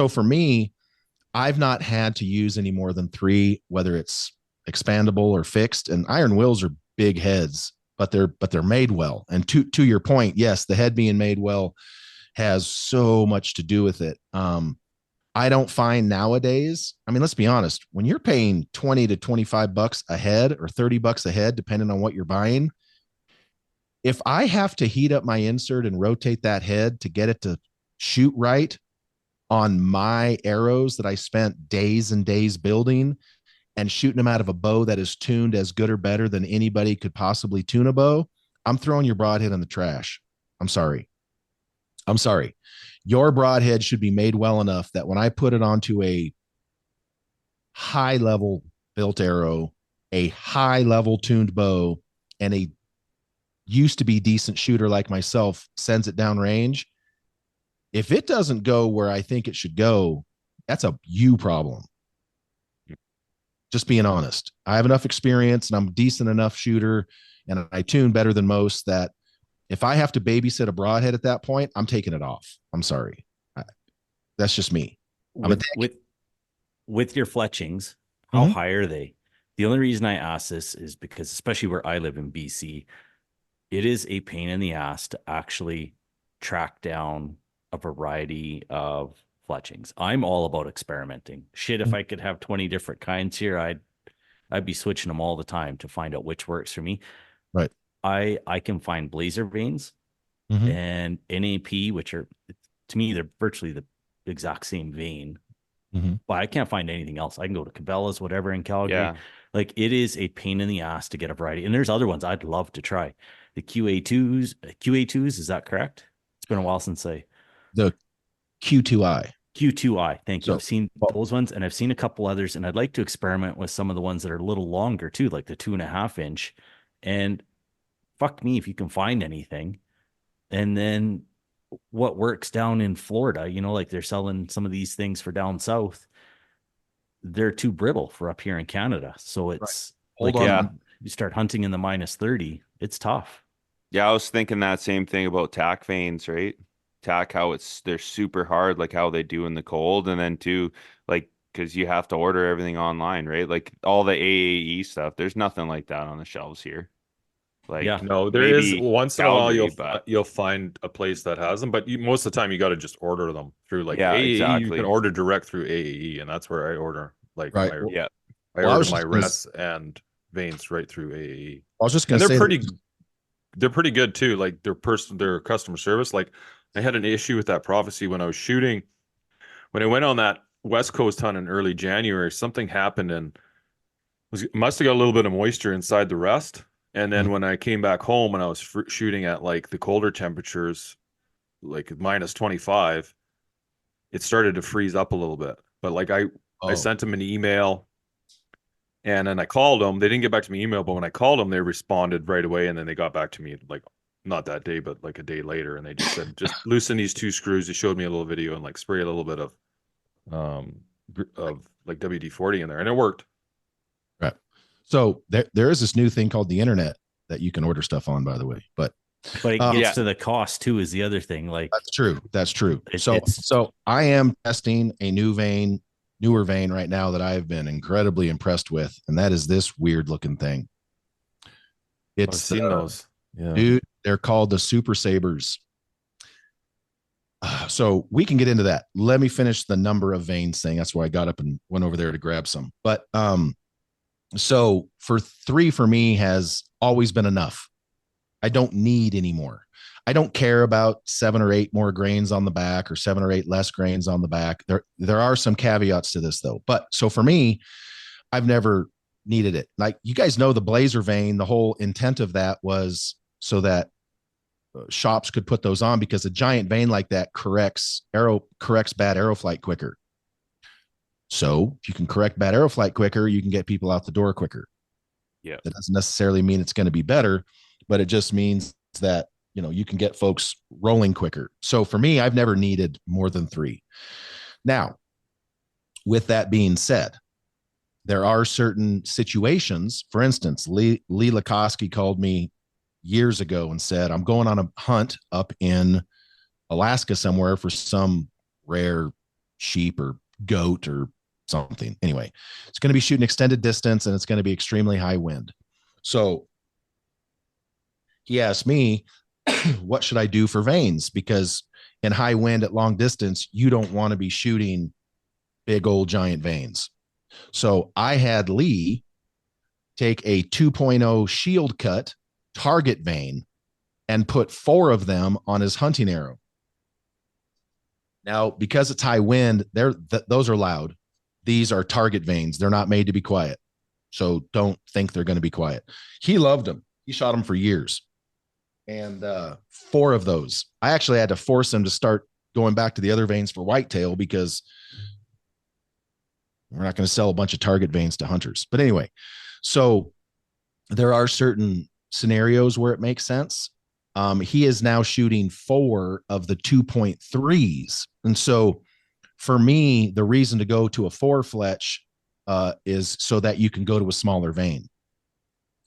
for me, I've not had to use any more than 3, whether it's expandable or fixed. And iron wills are big heads, but they're made well. And to your point, yes, the head being made well has so much to do with it. I don't find nowadays, I mean, let's be honest, when you're paying 20 to 25 bucks a head or 30 bucks a head, depending on what you're buying, if I have to heat up my insert and rotate that head to get it to shoot right, on my arrows that I spent days and days building and shooting them out of a bow that is tuned as good or better than anybody could possibly tune a bow, I'm throwing your broadhead in the trash. I'm sorry. Your broadhead should be made well enough that when I put it onto a high level built arrow, a high level tuned bow, and a used to be decent shooter like myself sends it down range, if it doesn't go where I think it should go, that's a you problem. Just being honest. I have enough experience and I'm a decent enough shooter and I tune better than most that if I have to babysit a broadhead at that point, I'm taking it off. I'm sorry. That's just me. With your fletchings, how high are they? The only reason I ask this is because, especially where I live in BC, it is a pain in the ass to actually track down a variety of fletchings. I'm all about experimenting. Shit, if I could have 20 different kinds here, I'd be switching them all the time to find out which works for me. Right. I can find blazer veins and NAP, which are, to me, they're virtually the exact same vein. But I can't find anything else. I can go to Cabela's, whatever, in Calgary. Yeah. Like, it is a pain in the ass to get a variety. And there's other ones I'd love to try. The QA2s, is that correct? It's been a while since the Q2I. Thank you. I've seen those ones and I've seen a couple others, and I'd like to experiment with some of the ones that are a little longer too, like the 2.5 inch. And fuck me if you can find anything. And then what works down in Florida, like they're selling some of these things for down south, they're too brittle for up here in Canada. So it's you start hunting in the -30, it's tough. Yeah, I was thinking that same thing about tack veins, right? Tack, how they're super hard, like how they do in the cold, and then too, like, because you have to order everything online, right? Like all the AAE stuff, there's nothing like that on the shelves here. Like, no, there is once in a while Calgary, you'll find a place that has them, but most of the time you got to just order them through AAE. Exactly. You can order direct through AAE, and that's where I order. I order my rests and veins right through AAE. I was just going to say they're pretty good too. Like their customer service. Like I had an issue with that prophecy when I was shooting. When I went on that West Coast hunt in early January, something happened and must have got a little bit of moisture inside the rest. And then when I came back home and I was shooting at like the colder temperatures, like -25, it started to freeze up a little bit. But like I sent them an email and then I called them. They didn't get back to me email, but when I called them, they responded right away. And then they got back to me like not that day, but like a day later. And they just said, just loosen these 2 screws. They showed me a little video and like spray a little bit of like WD-40 in there, and it worked. Right. So there is this new thing called the internet that you can order stuff on, by the way, but it gets to the cost too, is the other thing. Like that's true. So I am testing a newer vein right now that I've been incredibly impressed with. And that is this weird looking thing. I've seen those. Yeah. Dude, they're called the Super Sabers. So we can get into that. Let me finish the number of veins thing. That's why I got up and went over there to grab some. But so 3 for me has always been enough. I don't need any more. I don't care about 7 or 8 more grains on the back or 7 or 8 less grains on the back. There are some caveats to this though. But so for me, I've never needed it. Like you guys know the Blazer vein, the whole intent of that was so that shops could put those on because a giant vein like that corrects bad arrow flight quicker. So if you can correct bad arrow flight quicker, you can get people out the door quicker. Yeah. That doesn't necessarily mean it's going to be better, but it just means that, you can get folks rolling quicker. So for me, I've never needed more than 3. Now, with that being said, there are certain situations. For instance, Lee Lakoski called me years ago and said, I'm going on a hunt up in Alaska somewhere for some rare sheep or goat or something. Anyway, it's going to be shooting extended distance and it's going to be extremely high wind. So he asked me, what should I do for veins? Because in high wind at long distance, you don't want to be shooting big old giant veins. So I had Lee take a 2.0 shield cut target vein and put 4 of them on his hunting arrow. Now, because it's high wind, those are loud. These are target veins. They're not made to be quiet. So don't think they're going to be quiet. He loved them. He shot them for years. And 4 of those, I actually had to force him to start going back to the other veins for whitetail because we're not going to sell a bunch of target veins to hunters. But anyway, so there are certain scenarios where it makes sense. He is now shooting 4 of the 2.3s. And so for me, the reason to go to a 4 fletch is so that you can go to a smaller vein.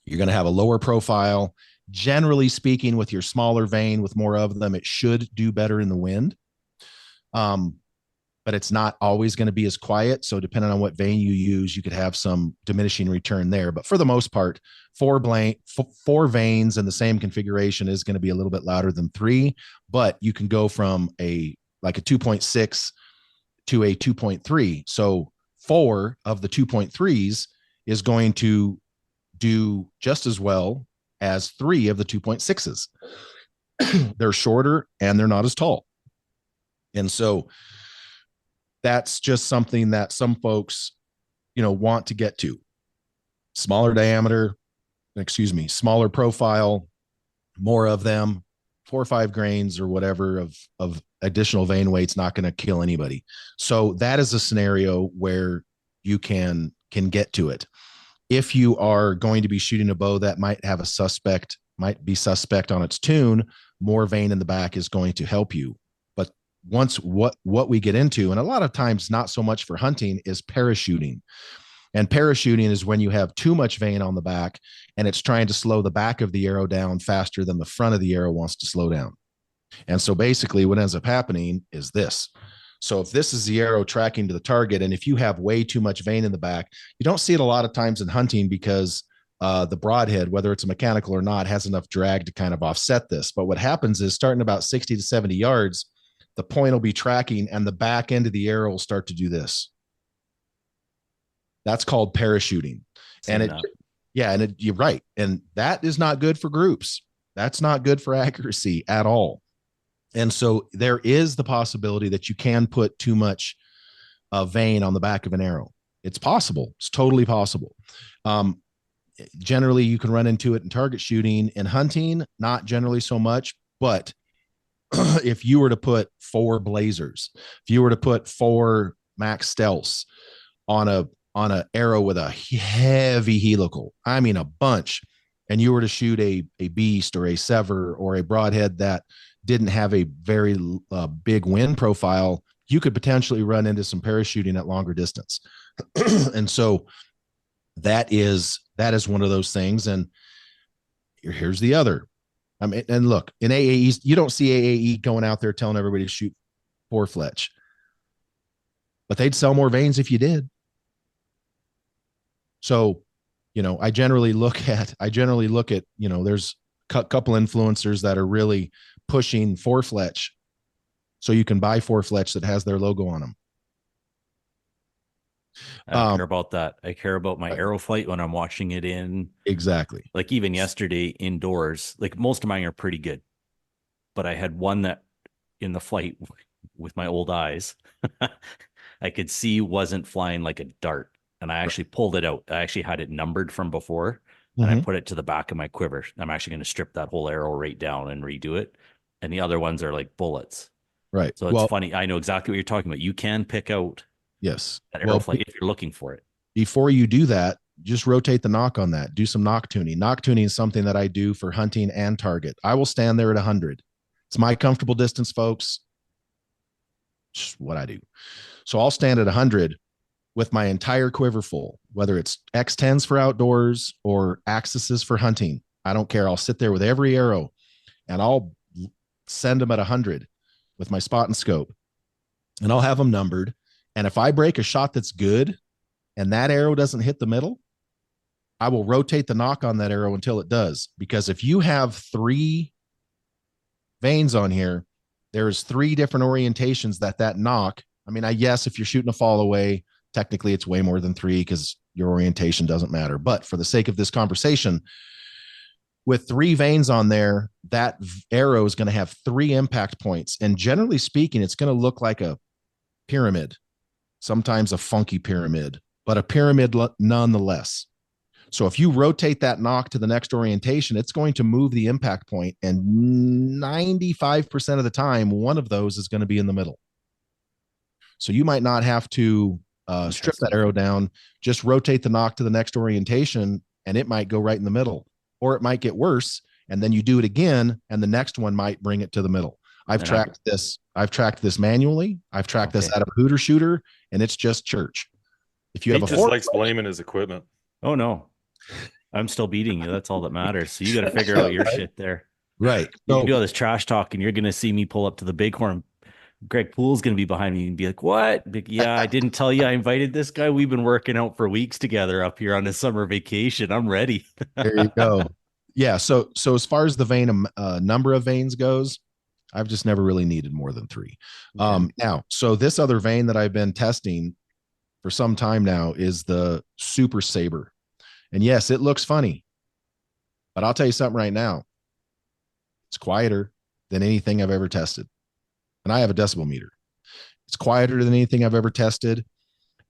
You're going to have a lower profile. Generally speaking, with your smaller vein, with more of them, it should do better in the wind. But it's not always going to be as quiet. So depending on what vein you use, you could have some diminishing return there. But for the most part, 4 veins in the same configuration is going to be a little bit louder than 3, but you can go from a 2.6 to a 2.3. So 4 of the 2.3s is going to do just as well as 3 of the 2.6s. They're shorter and they're not as tall. And so that's just something that some folks, want to get to. Smaller diameter, smaller profile, more of them, 4 or 5 grains or whatever of additional vein weight's not going to kill anybody. So that is a scenario where you can get to it. If you are going to be shooting a bow that might be suspect on its tune, more vein in the back is going to help you. But once what we get into, and a lot of times not so much for hunting, is parachuting. And parachuting is when you have too much vein on the back and it's trying to slow the back of the arrow down faster than the front of the arrow wants to slow down. And so basically what ends up happening is this. So if this is the arrow tracking to the target, and if you have way too much vein in the back, you don't see it a lot of times in hunting because the broadhead, whether it's a mechanical or not, has enough drag to kind of offset this. But what happens is starting about 60 to 70 yards, the point will be tracking and the back end of the arrow will start to do this. That's called parachuting. You're right. And that is not good for groups. That's not good for accuracy at all. And so there is the possibility that you can put too much vein on the back of an arrow. It's possible. It's totally possible. Generally, you can run into it in target shooting. In hunting, not generally so much. But if you were to put 4 blazers, if you were to put 4 max stealths on an arrow with a heavy helical, I mean a bunch, and you were to shoot a beast or a sever or a broadhead that didn't have a very big wind profile, you could potentially run into some parachuting at longer distance. And so that is one of those things. And here's the other. I mean, and look, in AAEs, you don't see AAE going out there telling everybody to shoot 4 fletch, but they'd sell more veins if you did. So, I generally look at, there's a couple influencers that are really pushing 4 fletch. So you can buy 4 fletch that has their logo on them. I don't care about that. I care about my arrow flight when I'm watching it in. Exactly. Like even yesterday indoors, like most of mine are pretty good, but I had one that in the flight with my old eyes, I could see wasn't flying like a dart. And I actually pulled it out. I actually had it numbered from before and I put it to the back of my quiver. I'm actually going to strip that whole arrow right down and redo it. And the other ones are like bullets. Right. So it's funny. I know exactly what you're talking about. You can pick out that arrow flight if you're looking for it. Before you do that, just rotate the knock on that. Do some knock tuning. Knock tuning is something that I do for hunting and target. I will stand there at 100. It's my comfortable distance, folks. Just what I do. So I'll stand at 100 with my entire quiver full, whether it's X10s for outdoors or Axis for hunting. I don't care. I'll sit there with every arrow and I'll send them at 100 with my spot and scope, and I'll have them numbered. And if I break a shot that's good and that arrow doesn't hit the middle, I will rotate the knock on that arrow until it does. Because if you have 3 veins on here, there's 3 different orientations that knock. I mean, yes, if you're shooting a fall away, technically it's way more than 3 because your orientation doesn't matter. But for the sake of this conversation, with 3 veins on there, that arrow is going to have 3 impact points. And generally speaking, it's going to look like a pyramid, sometimes a funky pyramid, but a pyramid nonetheless. So if you rotate that nock to the next orientation, it's going to move the impact point, and 95% of the time, one of those is going to be in the middle. So you might not have to strip that arrow down, just rotate the nock to the next orientation, and it might go right in the middle. Or it might get worse, and then you do it again, and the next one might bring it to the middle. I've tracked this manually. I've tracked this out of a hooter shooter, and it's just church. If you have just likes blaming his equipment. Oh no, I'm still beating you. That's all that matters. So you got to figure out your shit there. Right. You can do all this trash talk, and you're going to see me pull up to the bighorn. Greg Poole's going to be behind me and be like, what? Yeah, I didn't tell you I invited this guy. We've been working out for weeks together up here on his summer vacation. I'm ready. There you go. Yeah. So as far as the vein number of veins goes, I've just never really needed more than 3. Now, so this other vein that I've been testing for some time now is the Super Saber. And yes, it looks funny, but I'll tell you something right now. It's quieter than anything I've ever tested. And I have a decibel meter. It's quieter than anything I've ever tested.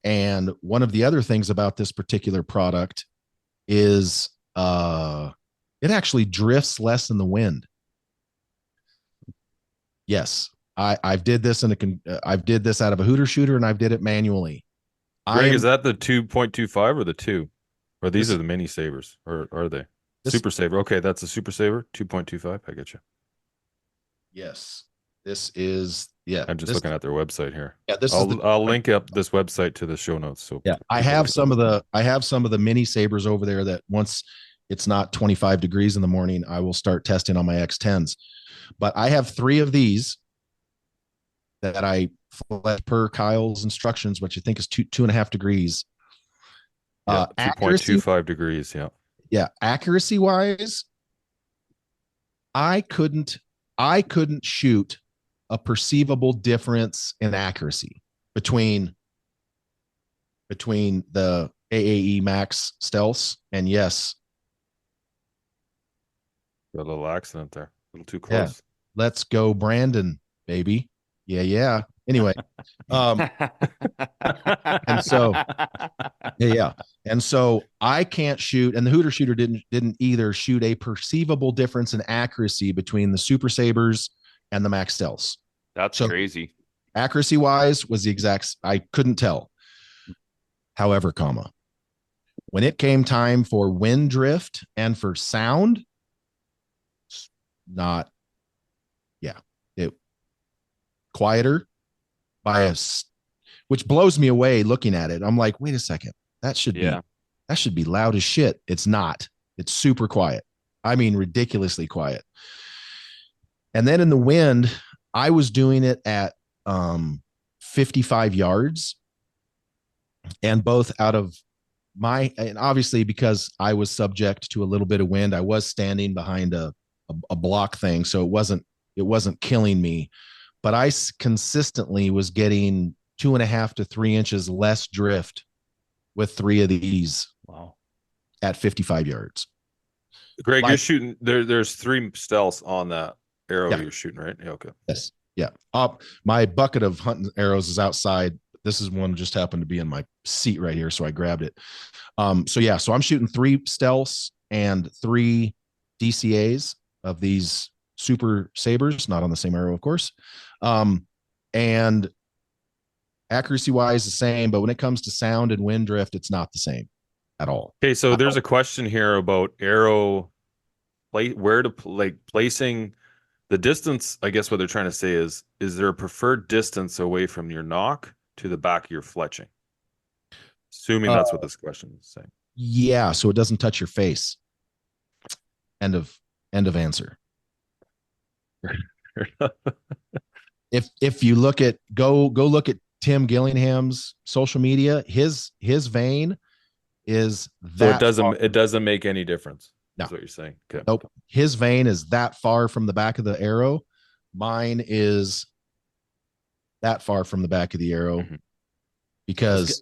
And one of the other things about this particular product is it actually drifts less in the wind. Yes, I've did this I've did this out of a hooter shooter, and I've did it manually. Greg, is that the 2.25 or the 2? Or these are the mini sabers, or are they? Super Saber. Okay, that's a Super Saber, 2.25. I get you. Yes. This is I'm just looking at their website here. Yeah, I'll link up this website to the show notes. So yeah, I have some of the mini sabers over there that once it's not 25 degrees in the morning, I will start testing on my X10s. But I have 3 of these that I flex per Kyle's instructions, which I think is 2.5 degrees. 2.25 degrees. Yeah. Yeah. Accuracy wise, I couldn't shoot a perceivable difference in accuracy between the AAE Max stealths and yes. Got a little accident there. A little too close. Yeah. Let's go, Brandon, baby. Yeah. Anyway, and so yeah. And so I can't shoot, and the hooter shooter didn't either shoot a perceivable difference in accuracy between the Super Sabers and the Max Stealths. That's crazy. Accuracy wise was the exact, I couldn't tell. However, when it came time for wind drift and for sound, it quieter by which blows me away looking at it. I'm like, wait a second, that should be loud as shit. It's not. It's super quiet. I mean, ridiculously quiet. And then in the wind, I was doing it at 55 yards, and both out of and obviously because I was subject to a little bit of wind, I was standing behind a block thing, so it wasn't killing me, but I consistently was getting 2.5 to 3 inches less drift with 3 of these. Wow. At 55 yards. Greg, you're shooting there's 3 stealths on that arrow you're shooting, right? Yeah, okay. Yes. Yeah. My bucket of hunting arrows is outside. This is one just happened to be in my seat right here, so I grabbed it. So I'm shooting 3 stealths and 3 DCAs of these Super Sabers, not on the same arrow, of course. And accuracy wise, the same, but when it comes to sound and wind drift, it's not the same at all. Okay, so there's a question here about arrow placing the distance. I guess what they're trying to say is there a preferred distance away from your nock to the back of your fletching? Assuming that's what this question is saying. Yeah, so it doesn't touch your face. End of answer. If you look at go look at Tim Gillingham's social media, his vein is that so it doesn't make any difference. No. That's what you're saying. Okay. Nope. His vein is that far from the back of the arrow. Mine is that far from the back of the arrow, because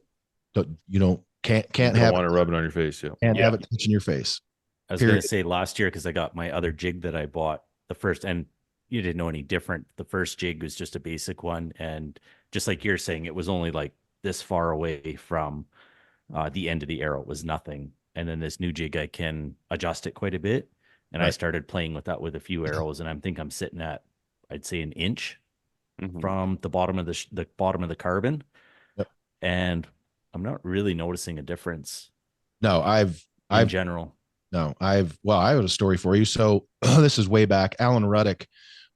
you can't you have want to rub it on your face. Yeah. Can't have it touching your face. I was going to say last year, because I got my other jig that I bought the first, and you didn't know any different. The first jig was just a basic one. And just like you're saying, it was only like this far away from the end of the arrow. It was nothing. And then this new jig, I can adjust it quite a bit. And I started playing with that with a few arrows. And I'm sitting at, I'd say, an inch from the bottom of the bottom of the carbon. Yep. And I'm not really noticing a difference. No, in general. No, I have a story for you. So this is way back. Alan Ruddick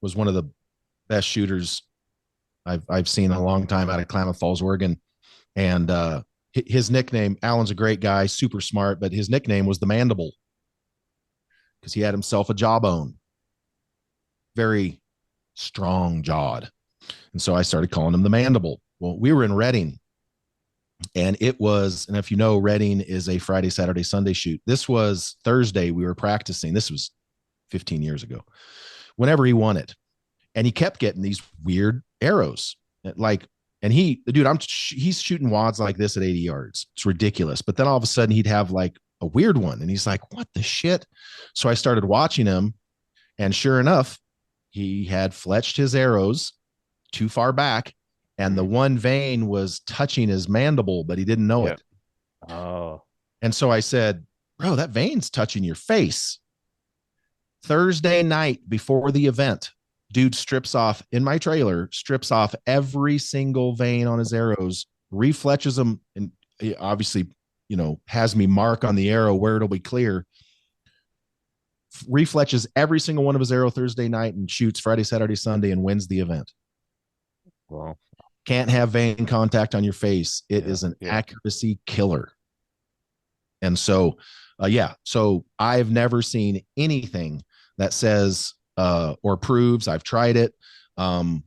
was one of the best shooters I've seen in a long time out of Klamath Falls, Oregon. And his nickname, Alan's a great guy, super smart, but his nickname was the Mandible because he had himself a jawbone, very strong jawed. And so I started calling him the Mandible. Well, we were in Redding. And if you know, Redding is a Friday, Saturday, Sunday shoot. This was Thursday. We were practicing. This was 15 years ago, whenever he won it. And he kept getting these weird arrows. He's shooting wads like this at 80 yards. It's ridiculous. But then all of a sudden he'd have like a weird one. And he's like, what the shit? So I started watching him. And sure enough, he had fletched his arrows too far back. And the one vein was touching his mandible, but he didn't know it. Oh. And so I said, bro, that vein's touching your face. Thursday night before the event, dude strips off every single vein on his arrows, refletches them, and obviously, has me mark on the arrow where it'll be clear. Refletches every single one of his arrow Thursday night and shoots Friday, Saturday, Sunday, and wins the event. Wow. Can't have vein contact on your face. It is an accuracy killer. And so, so I've never seen anything that says or proves I've tried it. The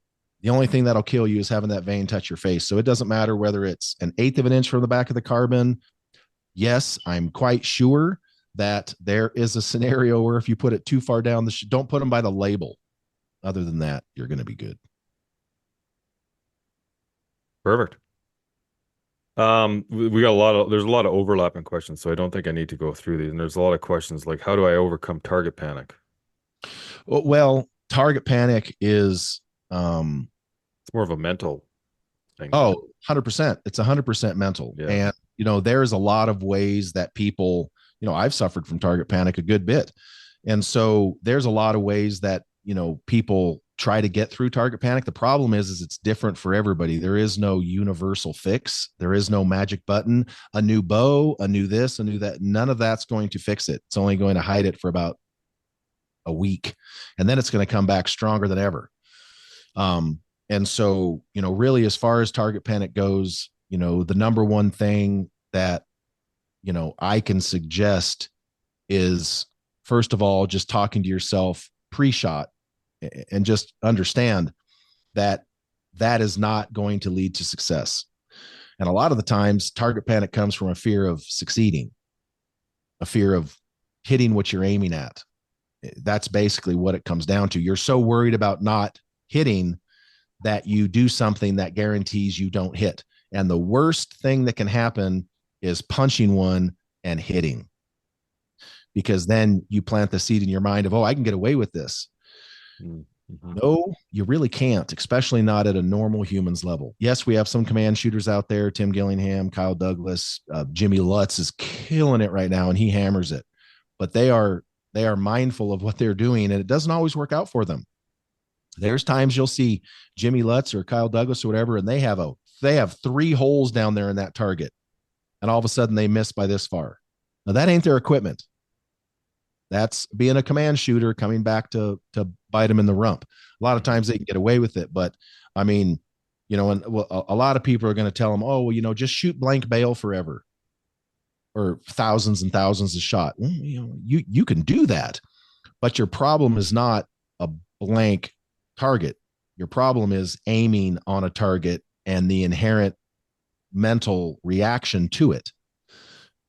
only thing that'll kill you is having that vein touch your face. So it doesn't matter whether it's 1/8 of an inch from the back of the carbon. Yes, I'm quite sure that there is a scenario where if you put it too far down, don't put them by the label. Other than that, you're going to be good. Perfect. We got there's a lot of overlapping questions, so I don't think I need to go through these. And there's a lot of questions like, how do I overcome target panic? Well, target panic is, it's more of a mental thing. Oh, 100%. It's 100% mental. Yeah. And, there's a lot of ways that people, I've suffered from target panic a good bit. And so there's a lot of ways that, people try to get through target panic. The problem is it's different for everybody. There is no universal fix. There is no magic button, a new bow, a new this, a new that. None of that's going to fix it. It's only going to hide it for about a week. And then it's going to come back stronger than ever. And so, really, as far as target panic goes, the number one thing that, I can suggest is, first of all, just talking to yourself pre-shot and just understand that that is not going to lead to success. And a lot of the times target panic comes from a fear of succeeding, a fear of hitting what you're aiming at. That's basically what it comes down to. You're so worried about not hitting that you do something that guarantees you don't hit. And the worst thing that can happen is punching one and hitting, because then you plant the seed in your mind of, oh, I can get away with this. Mm-hmm. No, you really can't, especially not at a normal human's level. Yes, we have some command shooters out there. Tim Gillingham, Kyle Douglas, Jimmy Lutz is killing it right now, and he hammers it. But they are mindful of what they're doing, and it doesn't always work out for them. There's times you'll see Jimmy Lutz or Kyle Douglas or whatever, and they have 3 holes down there in that target, and all of a sudden they miss by this far. Now that ain't their equipment. That's being a command shooter coming back to bite them in the rump. A lot of times they can get away with it, but I mean, and a lot of people are going to tell them, oh, well, just shoot blank bail forever, or thousands and thousands of shot. Well, you can do that, but your problem is not a blank target. Your problem is aiming on a target and the inherent mental reaction to it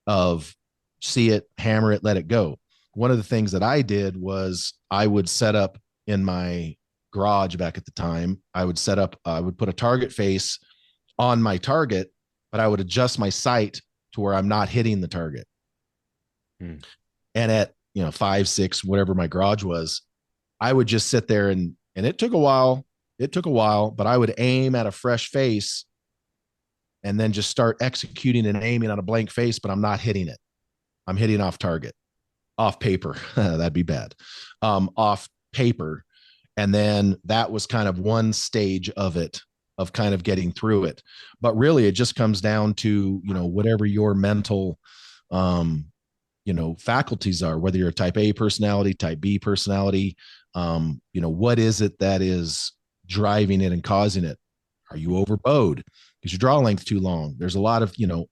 of see it, hammer it, let it go. One of the things that I did was I would set up in my garage back at the time. I would put a target face on my target, but I would adjust my sight to where I'm not hitting the target. And at 5, 6, whatever my garage was, I would just sit there and it took a while. It took a while, but I would aim at a fresh face and then just start executing and aiming on a blank face, but I'm not hitting it. I'm hitting off target, off paper. That'd be bad. Off paper. And then that was kind of one stage of it, of kind of getting through it. But really, it just comes down to, whatever your mental, faculties are, whether you're a type A personality, type B personality, what is it that is driving it and causing it? Are you overbowed? Is your draw length too long? There's a lot of, do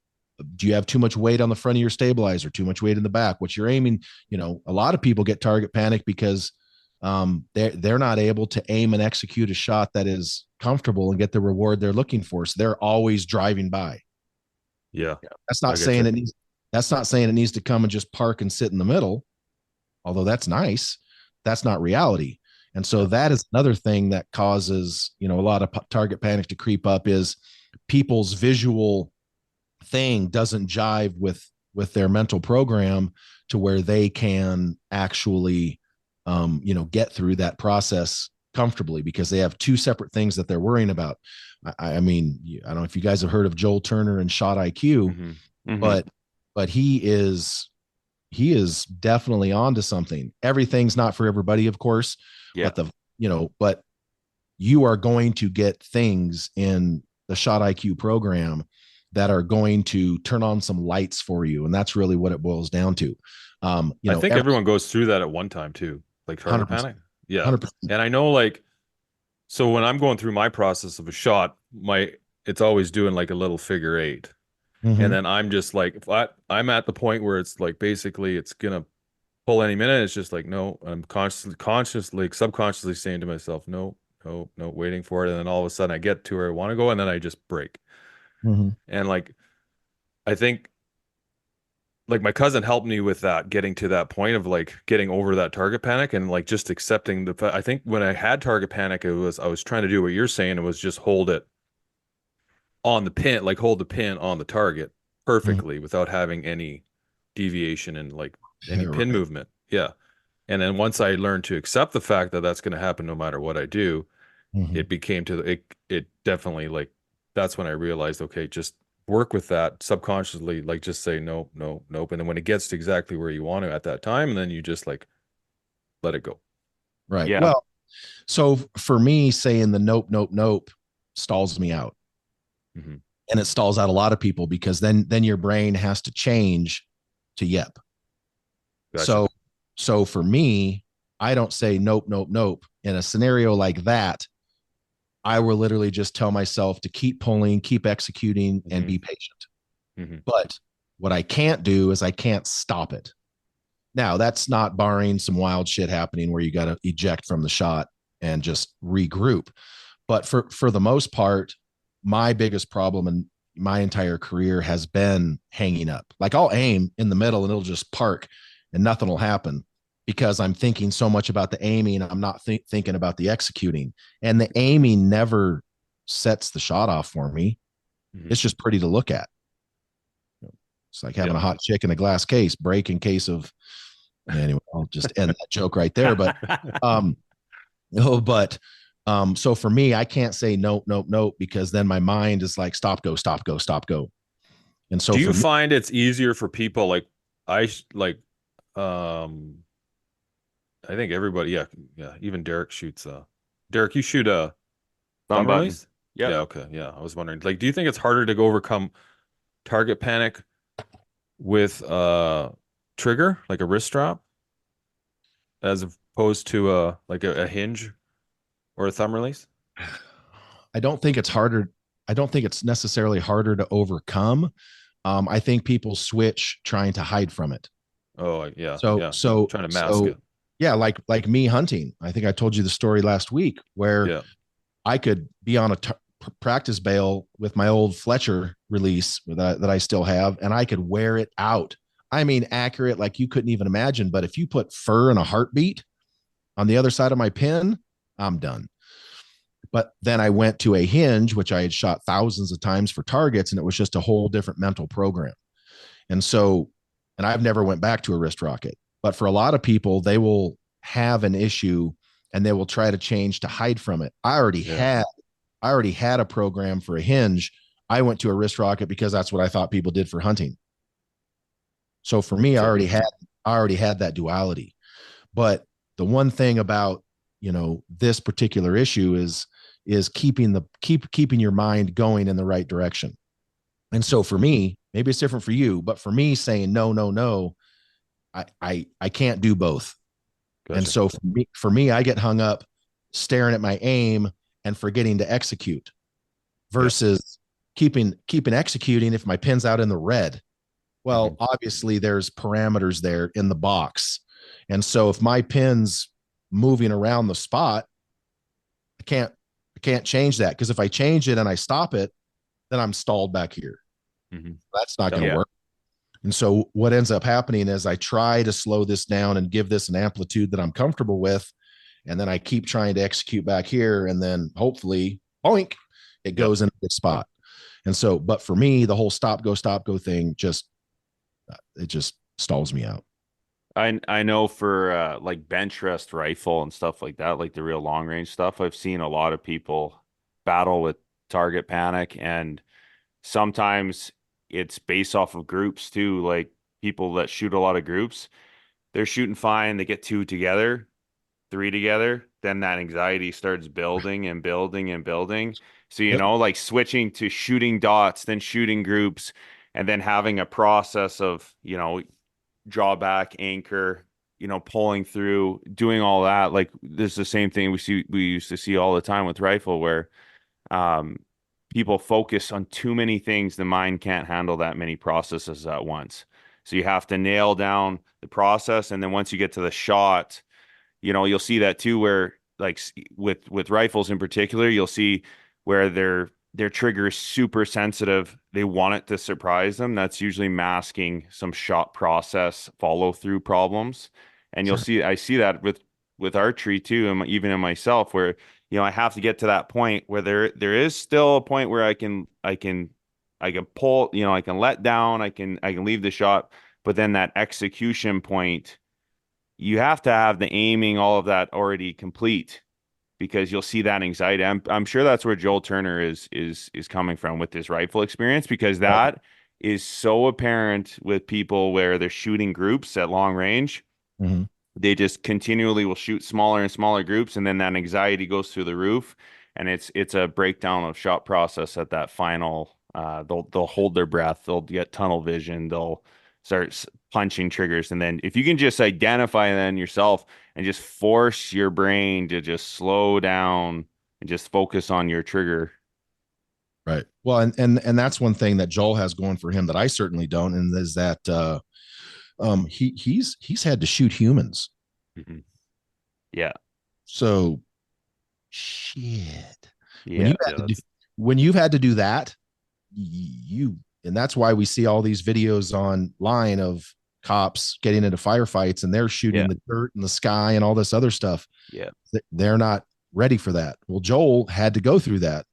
you have too much weight on the front of your stabilizer, too much weight in the back? What you're aiming, a lot of people get target panic because they're not able to aim and execute a shot that is comfortable and get the reward they're looking for. So they're always driving by. Yeah. That's not saying it needs to come and just park and sit in the middle, although that's nice. That's not reality. And so that is another thing that causes, a lot of target panic to creep up, is people's visual thing doesn't jive with their mental program to where they can actually, get through that process comfortably, because they have two separate things that they're worrying about. I mean, I don't know if you guys have heard of Joel Turner and Shot IQ, but he is definitely onto something. Everything's not for everybody, of course. Yeah. But you are going to get things in the Shot IQ program that are going to turn on some lights for you. And that's really what it boils down to. I think everyone goes through that at one time too, like target panic. Yeah. 100%. And I know, so when I'm going through my process of a shot, it's always doing like a little figure 8. Mm-hmm. And then I'm just like, if I'm at the point where it's like, basically it's going to pull any minute. It's just like, no, I'm consciously, subconsciously saying to myself, no, waiting for it. And then all of a sudden I get to where I want to go, and then I just break. Mm-hmm. And I think my cousin helped me with that, getting to that point of getting over that target panic and just accepting I think when I had target panic, I was trying to do what you're saying. It was just hold it on the pin, hold the pin on the target perfectly, mm-hmm. without having any deviation and any pin movement. Yeah. And then once I learned to accept the fact that that's going to happen no matter what I do, mm-hmm. it became it definitely that's when I realized, okay, just work with that subconsciously, just say nope. And then when it gets to exactly where you want to at that time, and then you just let it go. Right. Yeah. Well, so for me, saying the nope stalls me out. Mm-hmm. And it stalls out a lot of people, because then your brain has to change to yep. Gotcha. So for me, I don't say nope. In a scenario like that, I will literally just tell myself to keep pulling, keep executing, mm-hmm. and be patient. Mm-hmm. But what I can't do is I can't stop it. Now, that's not barring some wild shit happening where you got to eject from the shot and just regroup. But for the most part, my biggest problem in my entire career has been hanging up. I'll aim in the middle and it'll just park and nothing will happen, because I'm thinking so much about the aiming. I'm not thinking about the executing, and the aiming never sets the shot off for me. Mm-hmm. It's just pretty to look at. It's like having a hot chick in a glass case, break in case of, anyway, I'll just end that joke right there. But, so for me, I can't say nope, because then my mind is like, stop, go. And so do you find it's easier for people I think everybody, yeah, even Derek shoots. Derek, you shoot a thumb release? Yeah. Okay. Yeah, I was wondering. Do you think it's harder to overcome target panic with trigger, like a wrist strap, as opposed to a hinge or a thumb release? I don't think it's harder. I don't think it's necessarily harder to overcome. I think people switch trying to hide from it. Oh yeah. So trying to mask it. Yeah, like me hunting. I think I told you the story last week where I could be on a practice bail with my old Fletcher release that I still have, and I could wear it out. I mean, accurate like you couldn't even imagine. But if you put fur and a heartbeat on the other side of my pin, I'm done. But then I went to a hinge, which I had shot thousands of times for targets, and it was just a whole different mental program. And I've never went back to a wrist rocket. But for a lot of people, they will have an issue and they will try to change to hide from it. I already had a program for a hinge. I went to a wrist rocket because that's what I thought people did for hunting. So for me, I already had that duality. But the one thing about, this particular issue is keeping your mind going in the right direction. And so for me, maybe it's different for you, but for me saying no, I can't do both. Gotcha. And so for me, I get hung up staring at my aim and forgetting to execute versus keeping executing if my pin's out in the red. Well, obviously there's parameters there in the box. And so if my pin's moving around the spot, I can't change that, because if I change it and I stop it, then I'm stalled back here. That's not going to work. And so what ends up happening is I try to slow this down and give this an amplitude that I'm comfortable with. And then I keep trying to execute back here. And then hopefully, boink, it goes in a good spot. And so, but for me, the whole stop, go thing it just stalls me out. I know for like bench rest rifle and stuff like that, like the real long range stuff, I've seen a lot of people battle with target panic, and sometimes it's based off of groups too. Like people that shoot a lot of groups, they're shooting fine, they get 2 together, 3 together, then that anxiety starts building and building and building. So, like switching to shooting dots, then shooting groups, and then having a process of, draw back, anchor, pulling through, doing all that. Like this is the same thing we used to see all the time with rifle, where people focus on too many things. The mind can't handle that many processes at once. So you have to nail down the process. And then once you get to the shot, you'll see that too, where like with rifles in particular, you'll see where their trigger is super sensitive. They want it to surprise them. That's usually masking some shot process follow through problems. And you'll see, I see that with archery too, and even in myself, where I have to get to that point where there is still a point where I can pull, I can let down, I can leave the shot, but then that execution point, you have to have the aiming, all of that already complete, because you'll see that anxiety. I'm sure that's where Joel Turner is coming from with this rifle experience, because that is so apparent with people where they're shooting groups at long range. They just continually will shoot smaller and smaller groups, and then that anxiety goes through the roof, and it's a breakdown of shot process at that final. They'll hold their breath, they'll get tunnel vision, they'll start punching triggers. And then if you can just identify then yourself and just force your brain to just slow down and just focus on your trigger. Right. Well, and that's one thing that Joel has going for him that I certainly don't, and is that he's had to shoot humans. Yeah. So shit. When you've had to do that, and that's why we see all these videos online of cops getting into firefights and they're shooting the dirt in the sky and all this other stuff. Yeah. They're not ready for that. Well, Joel had to go through that,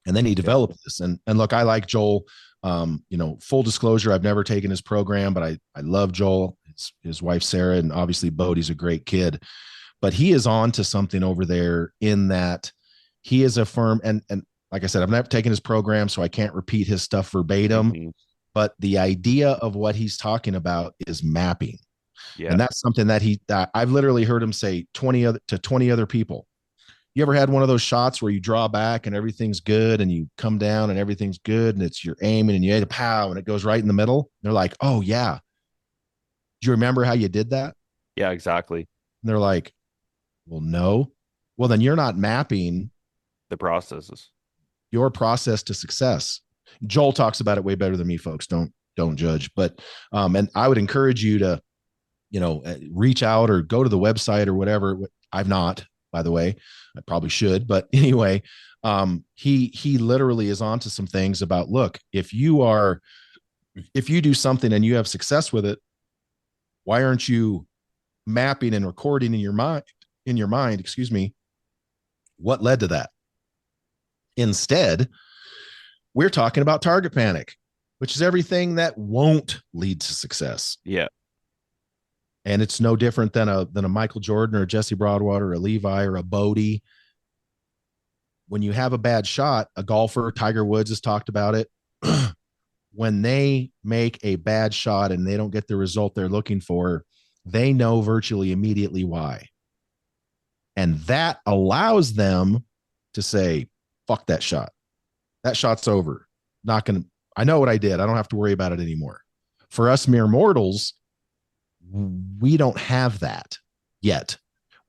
and then he developed this. And look, I like Joel. Full disclosure, I've never taken his program, but I love Joel, his wife, Sarah, and obviously Bodie's a great kid, but he is on to something over there in that he is a firm, and like I said, I've never taken his program, so I can't repeat his stuff verbatim, but the idea of what he's talking about is mapping. Yeah. And that's something that I've literally heard him say 20 other people. You ever had one of those shots where you draw back and everything's good, and you come down and everything's good, and it's you're aiming and you hit a pow and it goes right in the middle? They're like, oh yeah. Do you remember how you did that? Yeah, exactly. And they're like, well, no. Well, then you're not mapping the processes. Your process to success. Joel talks about it way better than me, folks. Don't judge. But and I would encourage you to, reach out or go to the website or whatever. I've not, by the way. I probably should, but anyway, he literally is onto some things about, look, if you do something and you have success with it, why aren't you mapping and recording in your mind, excuse me, what led to that? Instead, we're talking about target panic, which is everything that won't lead to success. Yeah. And it's no different than a Michael Jordan or a Jesse Broadwater or a Levi or a Bodie. When you have a bad shot, a golfer, Tiger Woods has talked about it. When they make a bad shot and they don't get the result they're looking for, they know virtually immediately why. And that allows them to say, fuck that shot. That shot's over. Not going to, I know what I did. I don't have to worry about it anymore. For us mere mortals, we don't have that yet.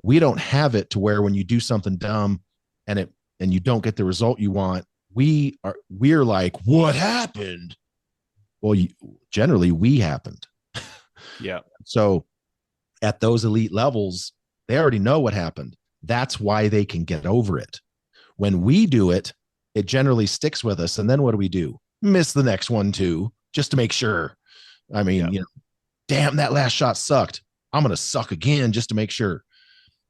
We don't have it to where when you do something dumb and you don't get the result you want, we're like, what happened? Well, generally we happened. Yeah. So at those elite levels, they already know what happened. That's why they can get over it. When we do it, it generally sticks with us. And then what do? Miss the next one too, just to make sure. I mean, damn, that last shot sucked. I'm going to suck again just to make sure.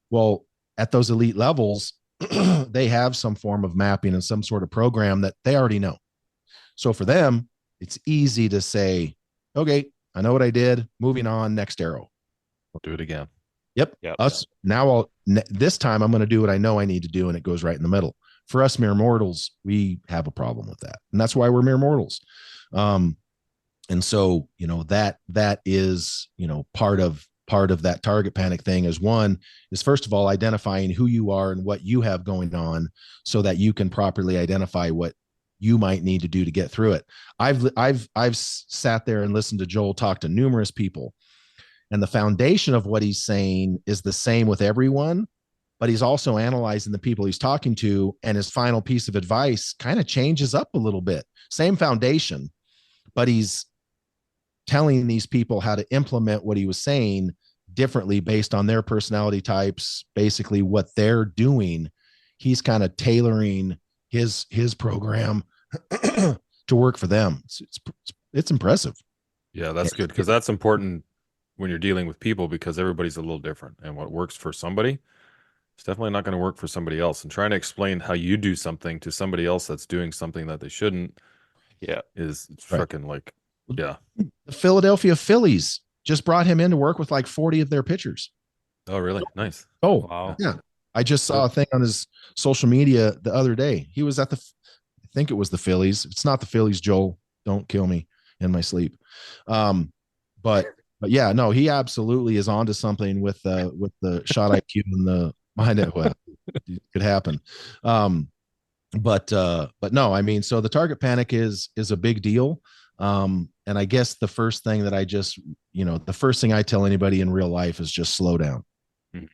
Well, at those elite levels, they have some form of mapping and some sort of program that they already know. So for them, it's easy to say, okay, I know what I did. Moving on, next arrow. I'll do it again. Yep. This time I'm going to do what I know I need to do. And it goes right in the middle. For us mere mortals, we have a problem with that. And that's why we're mere mortals. And so, that is, part of that target panic thing is first of all, identifying who you are and what you have going on so that you can properly identify what you might need to do to get through it. I've sat there and listened to Joel talk to numerous people, and the foundation of what he's saying is the same with everyone, but he's also analyzing the people he's talking to, and his final piece of advice kind of changes up a little bit. Same foundation, but he's telling these people how to implement what he was saying differently based on their personality types, basically what they're doing. He's kind of tailoring his program to work for them. It's impressive. Yeah, that's good, because that's important when you're dealing with people, because everybody's a little different, and what works for somebody it's definitely not going to work for somebody else. And trying to explain how you do something to somebody else that's doing something that they shouldn't, is freaking like, yeah. The Philadelphia Phillies just brought him in to work with like 40 of their pitchers. Oh, really? Nice. Oh, wow. Yeah. I just saw a thing on his social media the other day. He was at I think it was the Phillies. It's not the Phillies, Joel. Don't kill me in my sleep. But yeah, no, he absolutely is onto something with the shot IQ and the mind. Well, it could happen. But no, I mean, so the target panic is a big deal. And I guess the first thing that the first thing I tell anybody in real life is just slow down.